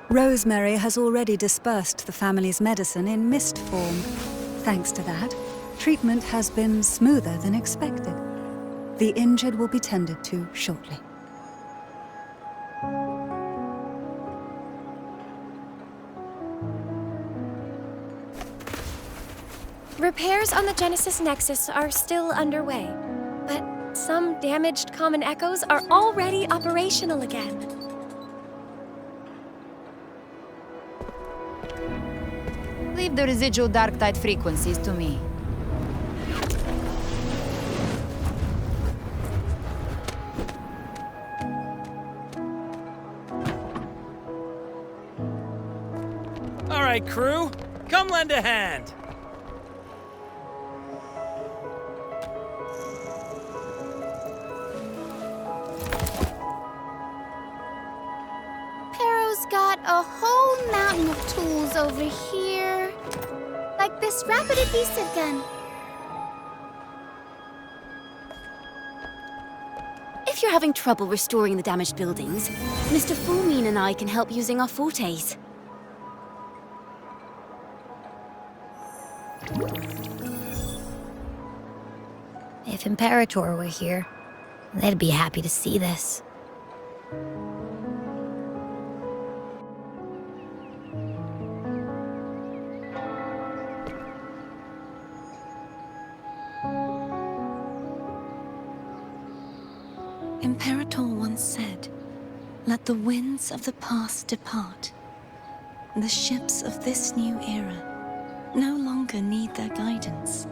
Rosemary has already dispersed the family's medicine in mist form. Thanks to that, treatment has been smoother than expected. The injured will be tended to shortly. Repairs on the Genesis Nexus are still underway, but some damaged common echoes are already operational again. Leave the residual dark tide frequencies to me. All right, crew, come lend a hand. Pero's got a whole mountain of tools over here. Like this rapid adhesive gun. If you're having trouble restoring the damaged buildings, Mr. Fulmine and I can help using our fortes. If Imperator were here, they'd be happy to see this. Imperator once said, "Let the winds of the past depart. The ships of this new era no longer need their guidance.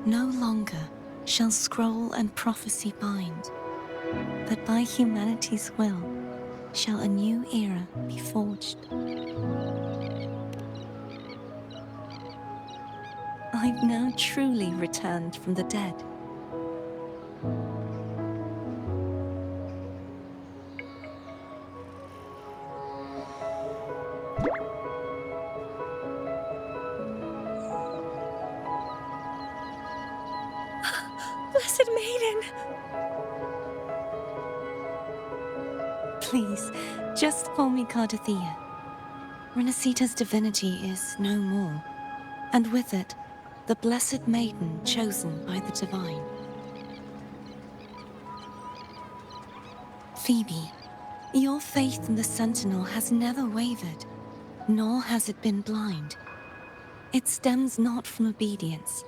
No longer shall scroll and prophecy bind, but by humanity's will shall a new era be forged." I've now truly returned from the dead. Blessed Maiden! Please, just call me Cardothea. Renacita's divinity is no more, and with it, the Blessed Maiden chosen by the Divine. Phoebe, your faith in the Sentinel has never wavered, nor has it been blind. It stems not from obedience,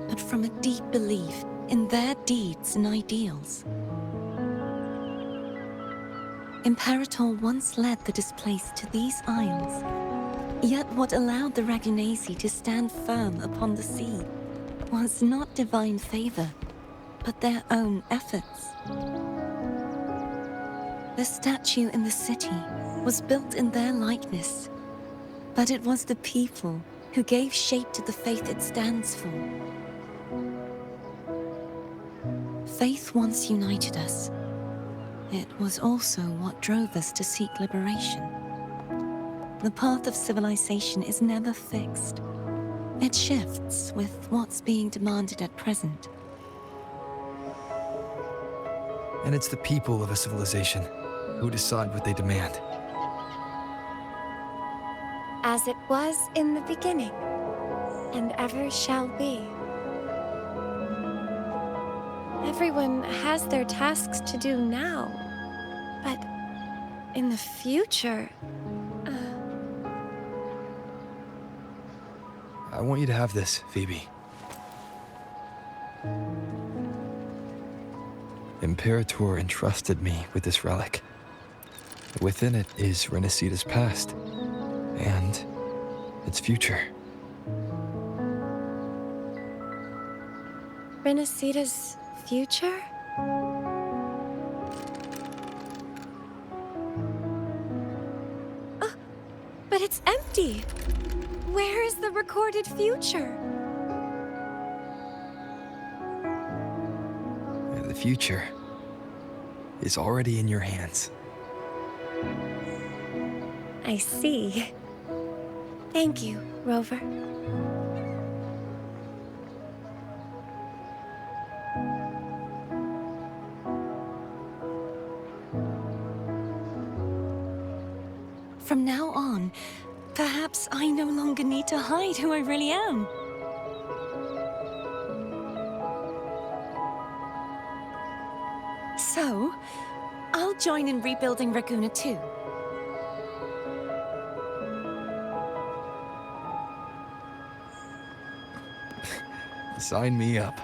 but from a deep belief in their deeds and ideals. Imperator once led the displaced to these isles. Yet what allowed the Ragunasi to stand firm upon the sea was not divine favor, but their own efforts. The statue in the city was built in their likeness, but it was the people who gave shape to the faith it stands for. Faith once united us. It was also what drove us to seek liberation. The path of civilization is never fixed. It shifts with what's being demanded at present. And it's the people of a civilization who decide what they demand. As it was in the beginning, and ever shall be. Everyone has their tasks to do now, but in the future... I want you to have this, Phoebe. Imperator entrusted me with this relic. Within it is Renacita's past, and its future. Renacita's future? But it's empty! Where is the recorded future? The future is already in your hands. I see. Thank you, Rover. From now on, perhaps I no longer need to hide who I really am. So, I'll join in rebuilding Raguna too. Sign me up.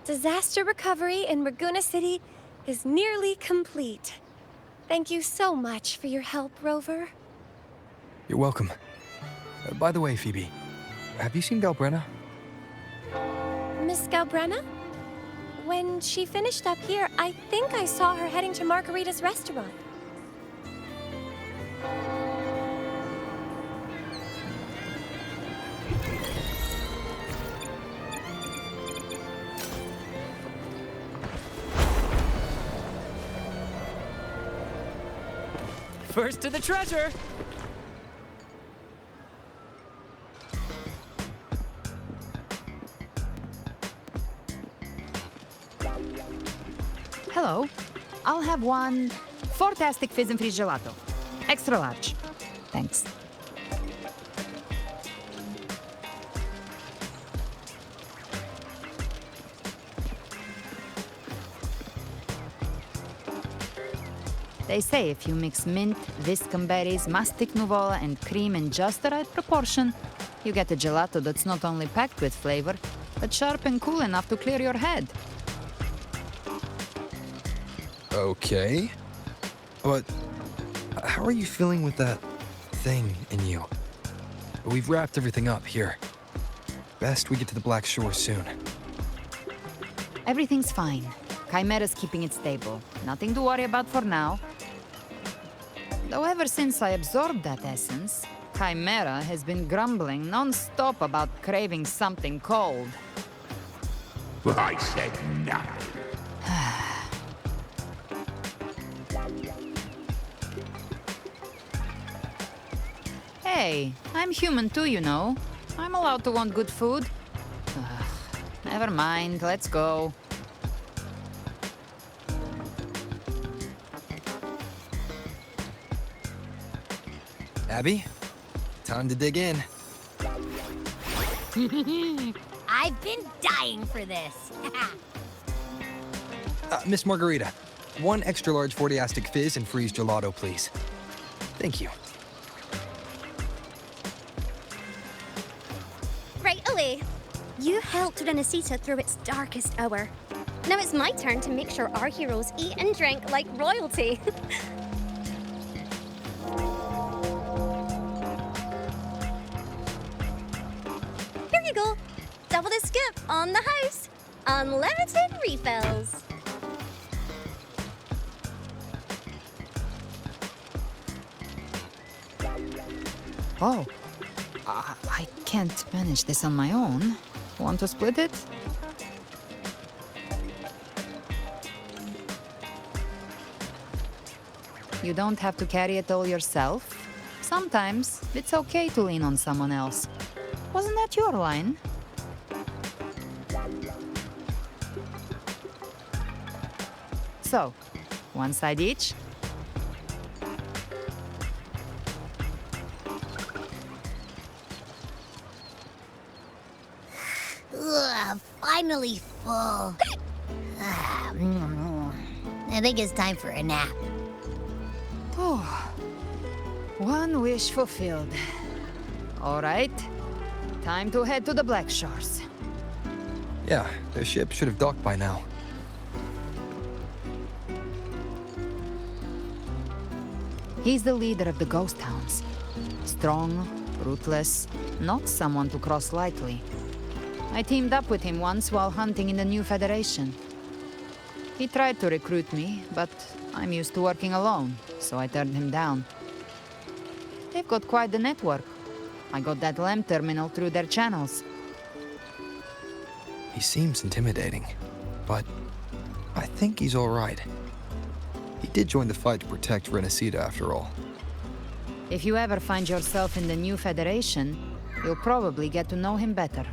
Disaster recovery in Raguna City is nearly complete. Thank you so much for your help, Rover. You're welcome. By the way, Phoebe, have you seen Galbrenna? Miss Galbrenna? When she finished up here, I think I saw her heading to Margarita's restaurant. First to the treasure! Hello. I'll have one fantastic fizz and freeze gelato. Extra large. Thanks. They say if you mix mint, viscum berries, mastic nuvola, and cream in just the right proportion, you get a gelato that's not only packed with flavor, but sharp and cool enough to clear your head. Okay. But how are you feeling with that thing in you? We've wrapped everything up here. Best we get to the Black Shore soon. Everything's fine. Chimera's keeping it stable. Nothing to worry about for now. Though ever since I absorbed that essence, Chimera has been grumbling non-stop about craving something cold. I said nothing. Hey, I'm human too, you know. I'm allowed to want good food. Ugh, never mind, let's go. Abby, time to dig in. I've been dying for this. Miss Margarita, one extra large 40-astic fizz and freeze gelato, please. Thank you. Right away. You helped Renesita through its darkest hour. Now it's my turn to make sure our heroes eat and drink like royalty. Here you go. Double the skip on the house. Unlimited refills. Oh, I can't manage this on my own. Want to split it? You don't have to carry it all yourself. Sometimes it's okay to lean on someone else. Wasn't that your line? So, one side each? Ugh, finally full. I think it's time for a nap. Oh, one wish fulfilled. All right, time to head to the Black Shores. Yeah, the ship should have docked by now. He's the leader of the Ghost Hounds. Strong, ruthless, not someone to cross lightly. I teamed up with him once while hunting in the New Federation. He tried to recruit me, but I'm used to working alone, so I turned him down. They've got quite the network. I got that LEM terminal through their channels. He seems intimidating, but I think he's all right. He did join the fight to protect Renesita after all. If you ever find yourself in the New Federation, you'll probably get to know him better.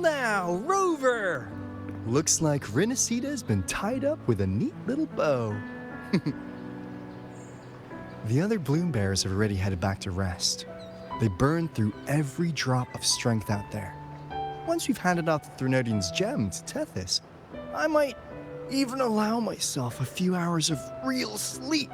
now, Rover! Looks like Renacita's been tied up with a neat little bow. The other bloom bearers have already headed back to rest. They burned through every drop of strength out there. Once we've handed out the Threnodian's gem to Tethys, I might even allow myself a few hours of real sleep.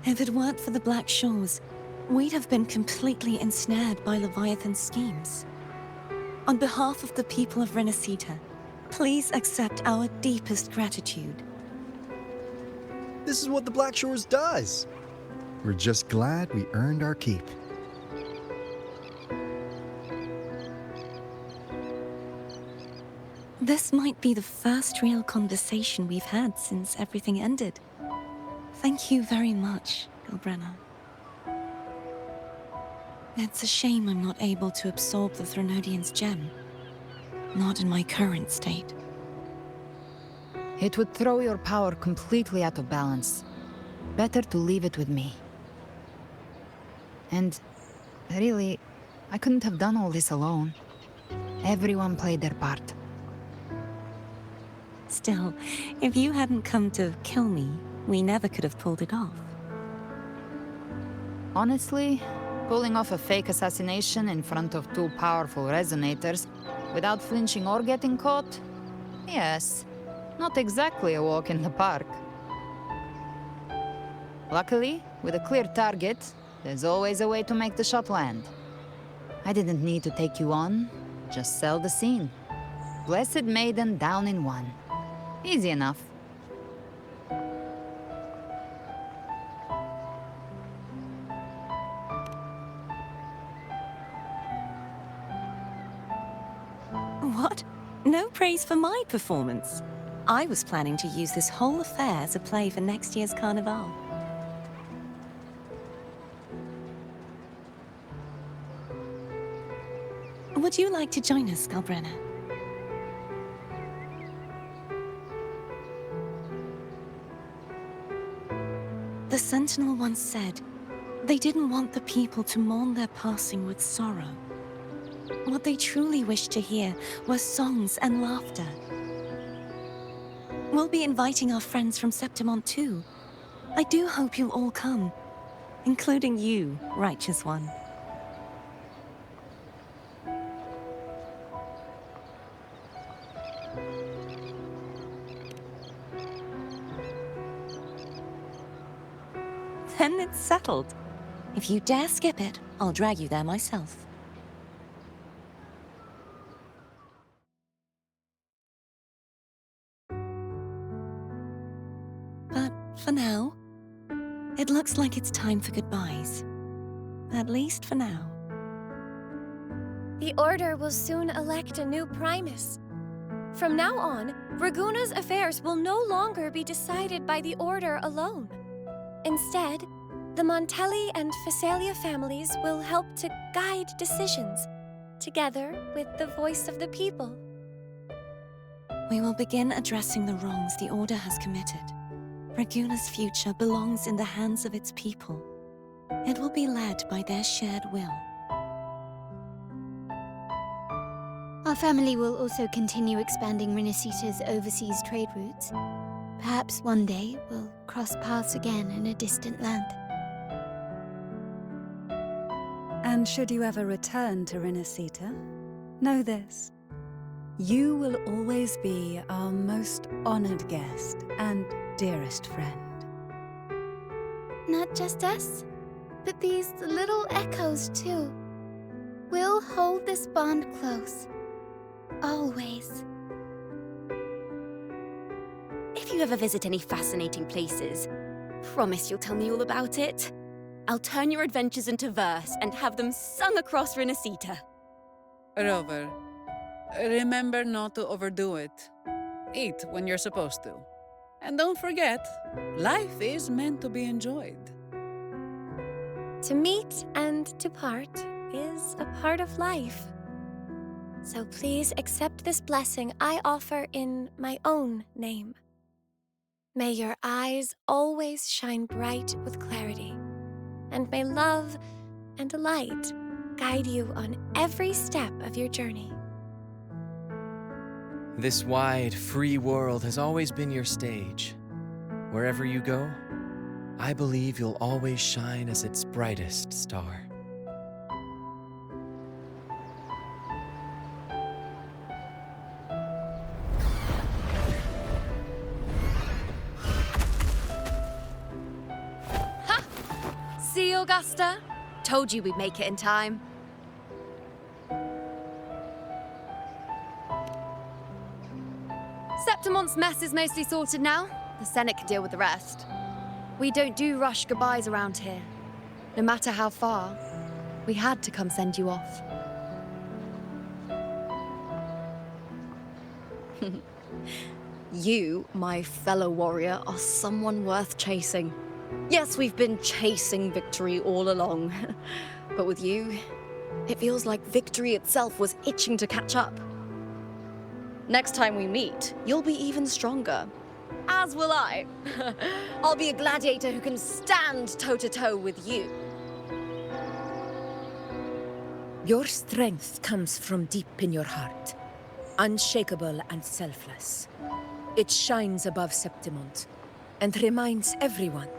If it weren't for the Black Shores, we'd have been completely ensnared by Leviathan's schemes. On behalf of the people of Renacita, please accept our deepest gratitude. This is what the Black Shores does. We're just glad we earned our keep. This might be the first real conversation we've had since everything ended. Thank you very much, Galbrenna. It's a shame I'm not able to absorb the Threnodian's gem. Not in my current state. It would throw your power completely out of balance. Better to leave it with me. And really, I couldn't have done all this alone. Everyone played their part. Still, if you hadn't come to kill me, we never could have pulled it off. Honestly, pulling off a fake assassination in front of two powerful resonators without flinching or getting caught? Yes, not exactly a walk in the park. Luckily, with a clear target, there's always a way to make the shot land. I didn't need to take you on, just sell the scene. Blessed Maiden down in one. Easy enough. What? No praise for my performance. I was planning to use this whole affair as a play for next year's Carnival. Would you like to join us, Galbrenna? The Sentinel once said, they didn't want the people to mourn their passing with sorrow. What they truly wished to hear were songs and laughter. We'll be inviting our friends from Septimont too. I do hope you'll all come, including you, Righteous One. Then it's settled. If you dare skip it, I'll drag you there myself. But for now, it looks like it's time for goodbyes. At least for now. The Order will soon elect a new Primus. From now on, Raguna's affairs will no longer be decided by the Order alone. Instead, the Montelli and Phasalia families will help to guide decisions, together with the voice of the people. We will begin addressing the wrongs the Order has committed. Raguna's future belongs in the hands of its people. It will be led by their shared will. Our family will also continue expanding Renacita's overseas trade routes. Perhaps one day we'll cross paths again in a distant land. And should you ever return to Renacita, know this. You will always be our most honored guest and dearest friend. Not just us, but these little echoes too. We'll hold this bond close. Always. If you ever visit any fascinating places, promise you'll tell me all about it. I'll turn your adventures into verse and have them sung across Renacita. Rover, remember not to overdo it. Eat when you're supposed to. And don't forget, life is meant to be enjoyed. To meet and to part is a part of life. So please accept this blessing I offer in my own name. May your eyes always shine bright with clarity, and may love and light guide you on every step of your journey. This wide, free world has always been your stage. Wherever you go, I believe you'll always shine as its brightest star. See, Augusta? Told you we'd make it in time. Septimont's mess is mostly sorted now. The Senate can deal with the rest. We don't do rush goodbyes around here. No matter how far, we had to come send you off. You, my fellow warrior, are someone worth chasing. Yes, we've been chasing victory all along. But with you, it feels like victory itself was itching to catch up. Next time we meet, you'll be even stronger. As will I. I'll be a gladiator who can stand toe-to-toe with you. Your strength comes from deep in your heart, unshakable and selfless. It shines above Septimont and reminds everyone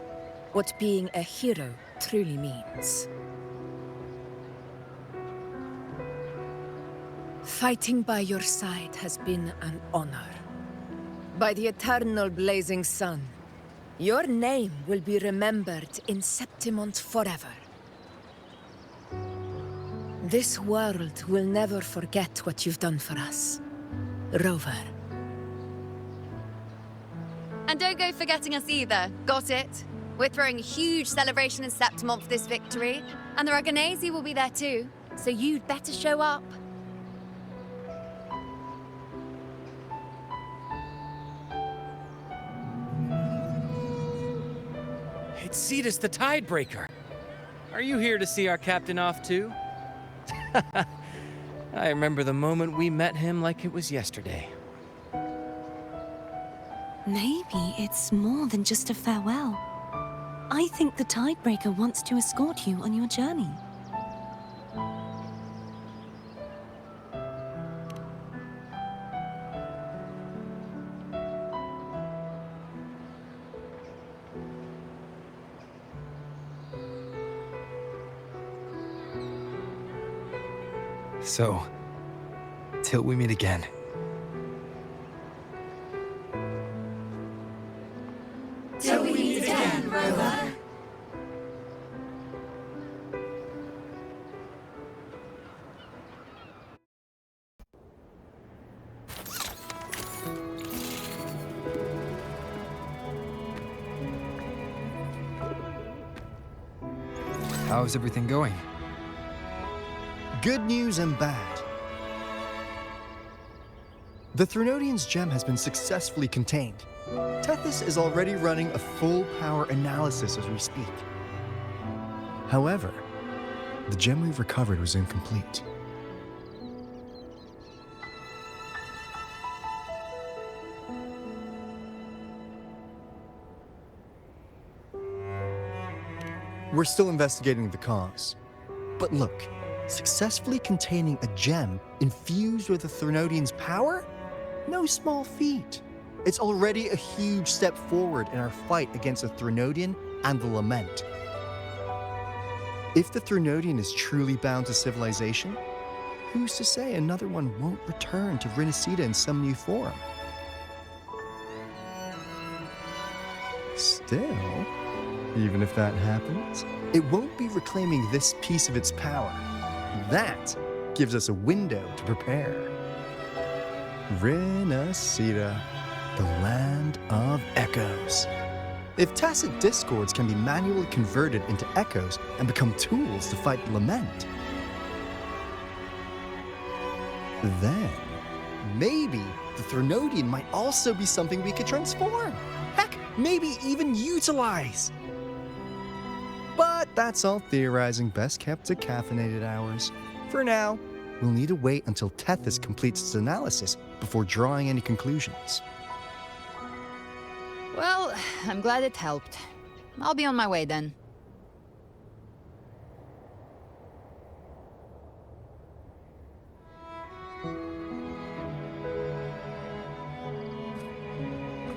what being a hero truly means. Fighting by your side has been an honor. By the eternal blazing sun, your name will be remembered in Septimont forever. This world will never forget what you've done for us, Rover. And don't go forgetting us either, got it? We're throwing a huge celebration in Septimont for this victory, and the Aragonese will be there too, so you'd better show up. It's Cetus the Tidebreaker. Are you here to see our captain off too? I remember the moment we met him like it was yesterday. Maybe it's more than just a farewell. I think the Tidebreaker wants to escort you on your journey. So, till we meet again. Till we meet again, Rover. How's everything going? Good news and bad. The Threnodian's gem has been successfully contained. Tethys is already running a full power analysis as we speak. However, the gem we've recovered was incomplete. We're still investigating the cause. But look, successfully containing a gem infused with the Threnodian's power? No small feat. It's already a huge step forward in our fight against the Threnodian and the Lament. If the Threnodian is truly bound to civilization, who's to say another one won't return to Renacida in some new form? Still, even if that happens, it won't be reclaiming this piece of its power. That gives us a window to prepare. Renacida, the land of echoes. If tacit discords can be manually converted into echoes and become tools to fight the Lament, then maybe the Threnodian might also be something we could transform. Heck, maybe even utilize. But that's all theorizing best kept to caffeinated hours. For now, we'll need to wait until Tethys completes its analysis before drawing any conclusions. Well, I'm glad it helped. I'll be on my way then.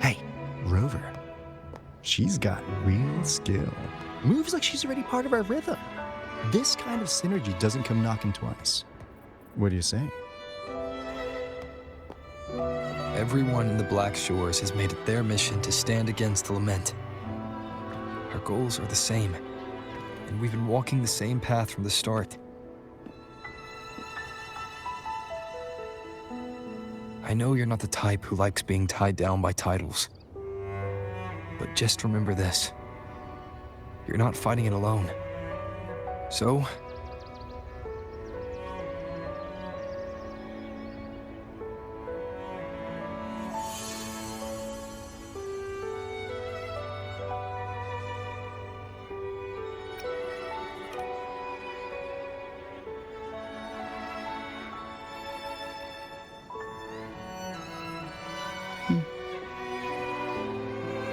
Hey, Rover. She's got real skill. Moves like she's already part of our rhythm. This kind of synergy doesn't come knocking twice. What do you say? Everyone in the Black Shores has made it their mission to stand against the Lament. Our goals are the same, and we've been walking the same path from the start. I know you're not the type who likes being tied down by titles, but just remember this. You're not fighting it alone. So,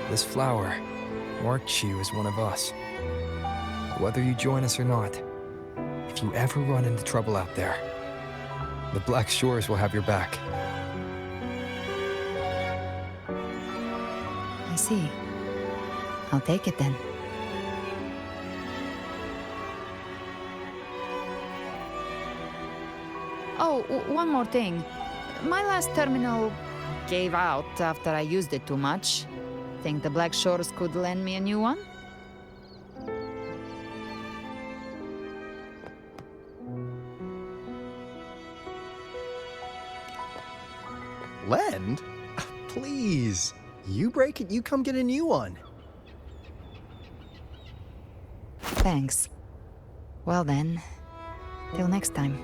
this flower marks you as one of us. Whether you join us or not, if you ever run into trouble out there, the Black Shores will have your back. I see. I'll take it then. Oh, one more thing. My last terminal gave out after I used it too much. Think the Black Shores could lend me a new one? Lend? Please. You break it, you come get a new one. Thanks. Well then, till next time.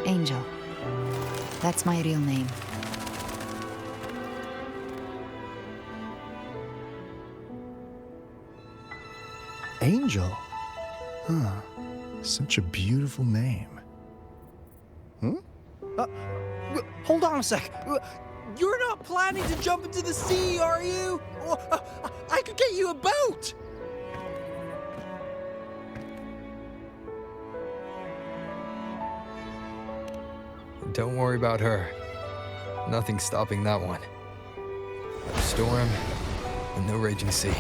Angel. That's my real name. Angel? Huh. Such a beautiful name. Hold on a sec. You're not planning to jump into the sea, are you? I could get you a boat! Don't worry about her. Nothing's stopping that one. No storm and no raging sea.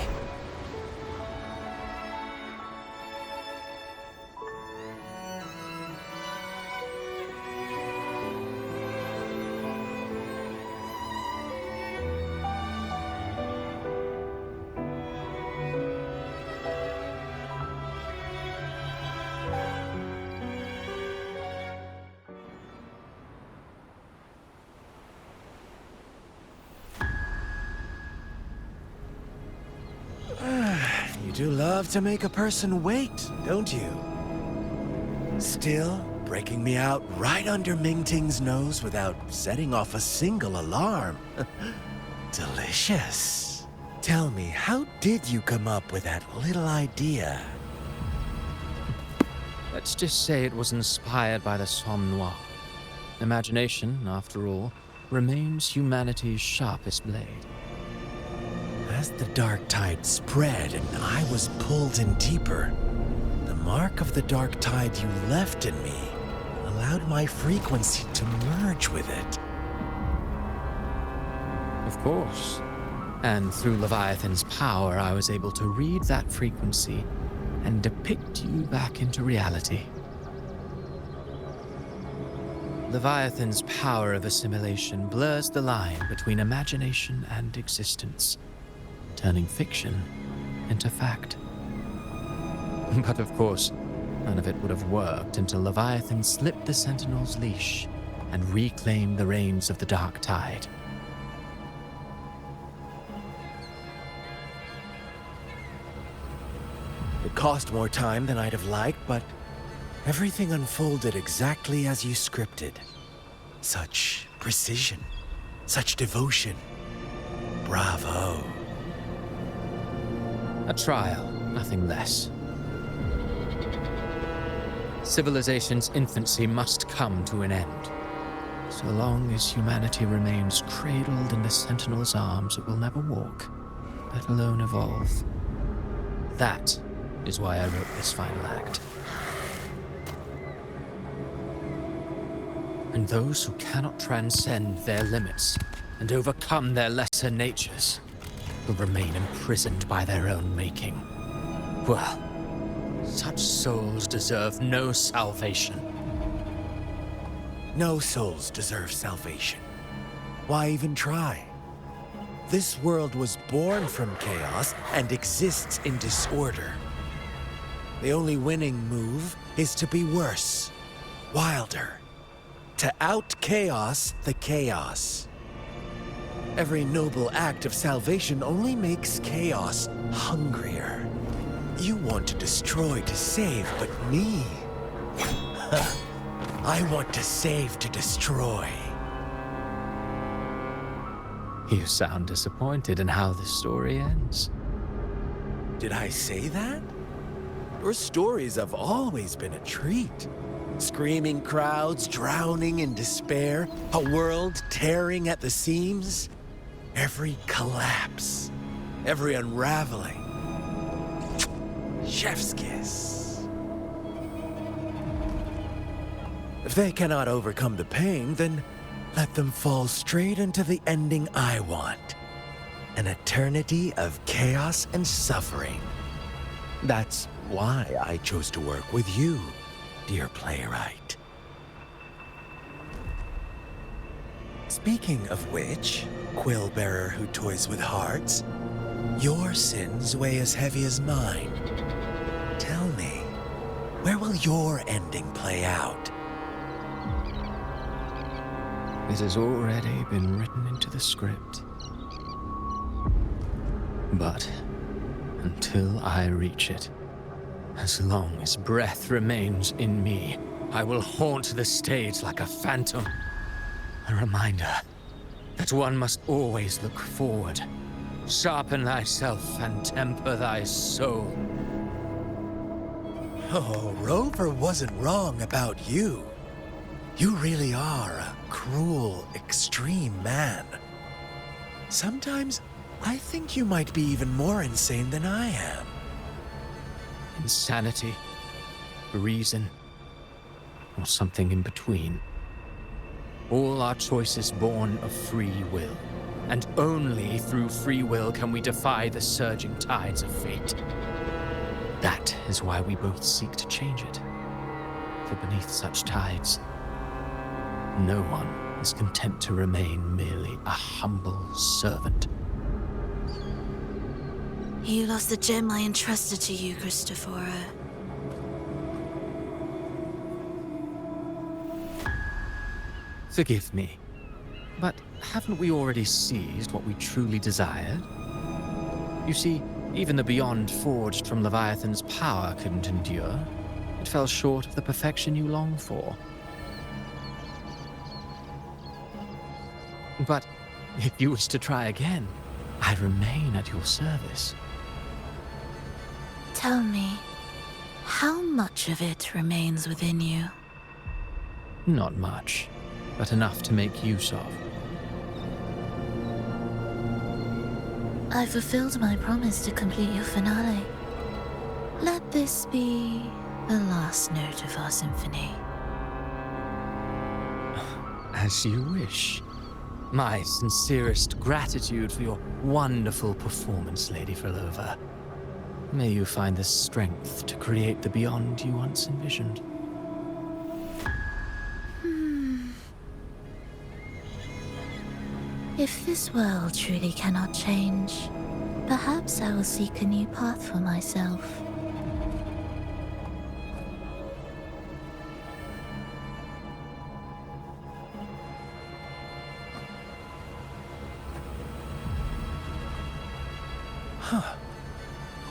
You do love to make a person wait, don't you? Still, breaking me out right under Mingting's nose without setting off a single alarm. Delicious. Tell me, how did you come up with that little idea? Let's just say it was inspired by the Somme Noir. Imagination, after all, remains humanity's sharpest blade. As the dark tide spread and I was pulled in deeper, the mark of the dark tide you left in me allowed my frequency to merge with it. Of course. And through Leviathan's power, I was able to read that frequency and depict you back into reality. Leviathan's power of assimilation blurs the line between imagination and existence, turning fiction into fact. But of course, None of it would have worked until Leviathan slipped the Sentinel's leash and reclaimed the reins of the Dark Tide. It cost more time than I'd have liked, but everything unfolded exactly as you scripted. Such precision, such devotion. Bravo. A trial, nothing less. Civilization's infancy must come to an end. So long as humanity remains cradled in the Sentinel's arms, it will never walk, let alone evolve. That is why I wrote this final act. And those who cannot transcend their limits and overcome their lesser natures will remain imprisoned by their own making. Well, such souls deserve no salvation. No souls deserve salvation. Why even try? This world was born from chaos and exists in disorder. The only winning move is to be worse, wilder, to out-chaos the chaos. Every noble act of salvation only makes chaos hungrier. You want to destroy to save, but me? I want to save to destroy. You sound disappointed in how this story ends. Did I say that? Your stories have always been a treat. Screaming crowds drowning in despair, a world tearing at the seams. Every collapse, every unraveling. Chef's kiss. If they cannot overcome the pain, then let them fall straight into the ending I want. An eternity of chaos and suffering. That's why I chose to work with you, dear playwright. Speaking of which, quill bearer who toys with hearts, your sins weigh as heavy as mine. Tell me, where will your ending play out? It has already been written into the script. But until I reach it, as long as breath remains in me, I will haunt the stage like a phantom. A reminder that one must always look forward. Sharpen thyself and temper thy soul. Oh, Rover wasn't wrong about you. You really are a cruel, extreme man. Sometimes I think you might be even more insane than I am. Insanity, reason, or something in between. All our choices born of free will, and only through free will can we defy the surging tides of fate. That is why we both seek to change it. For beneath such tides, no one is content to remain merely a humble servant. You lost the gem I entrusted to you, Christophora. Forgive me, but haven't we already seized what we truly desired? You see, even the beyond forged from Leviathan's power couldn't endure. It fell short of the perfection you long for. But if you wish to try again, I remain at your service. Tell me, how much of it remains within you? Not much, but enough to make use of. I fulfilled my promise to complete your finale. Let this be the last note of our symphony. As you wish. My sincerest gratitude for your wonderful performance, Lady Frolova. May you find the strength to create the beyond you once envisioned. If this world truly cannot change, perhaps I will seek a new path for myself.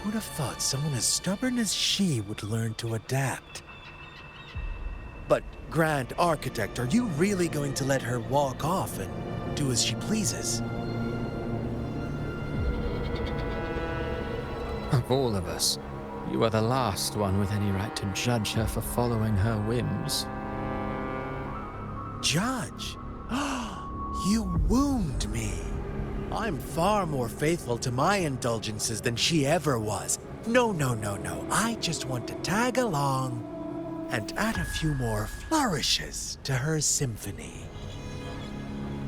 would have thought someone as stubborn as she would learn to adapt? But, Grand Architect, are you really going to let her walk off and do as she pleases? Of all of us, you are the last one with any right to judge her for following her whims. Judge? You wound me. I'm far more faithful to my indulgences than she ever was. No. I just want to tag along and add a few more flourishes to her symphony.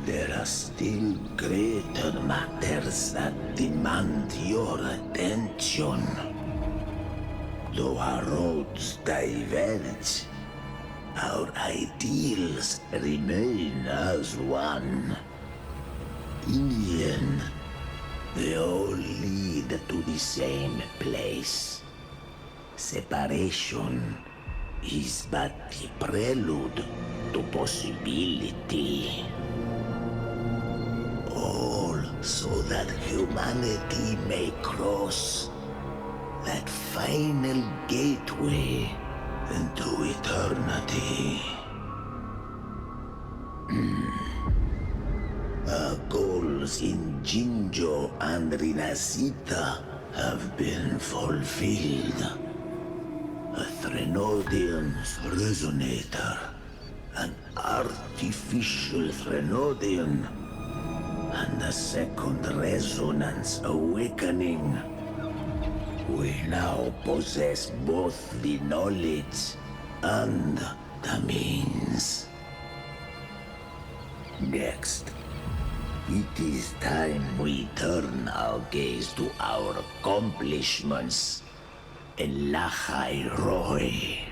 There are still greater matters that demand your attention. Though our roads diverge, our ideals remain as one. In the end, they all lead to the same place. Separation is but the prelude to possibility. All so that humanity may cross that final gateway into eternity. Our goals in Jinjo and Rinasita have been fulfilled. A Threnodian's resonator, an artificial Threnodian, and a second resonance awakening. We now possess both the knowledge and the means. Next, it is time we turn our gaze to our accomplishments in Lahai Roy.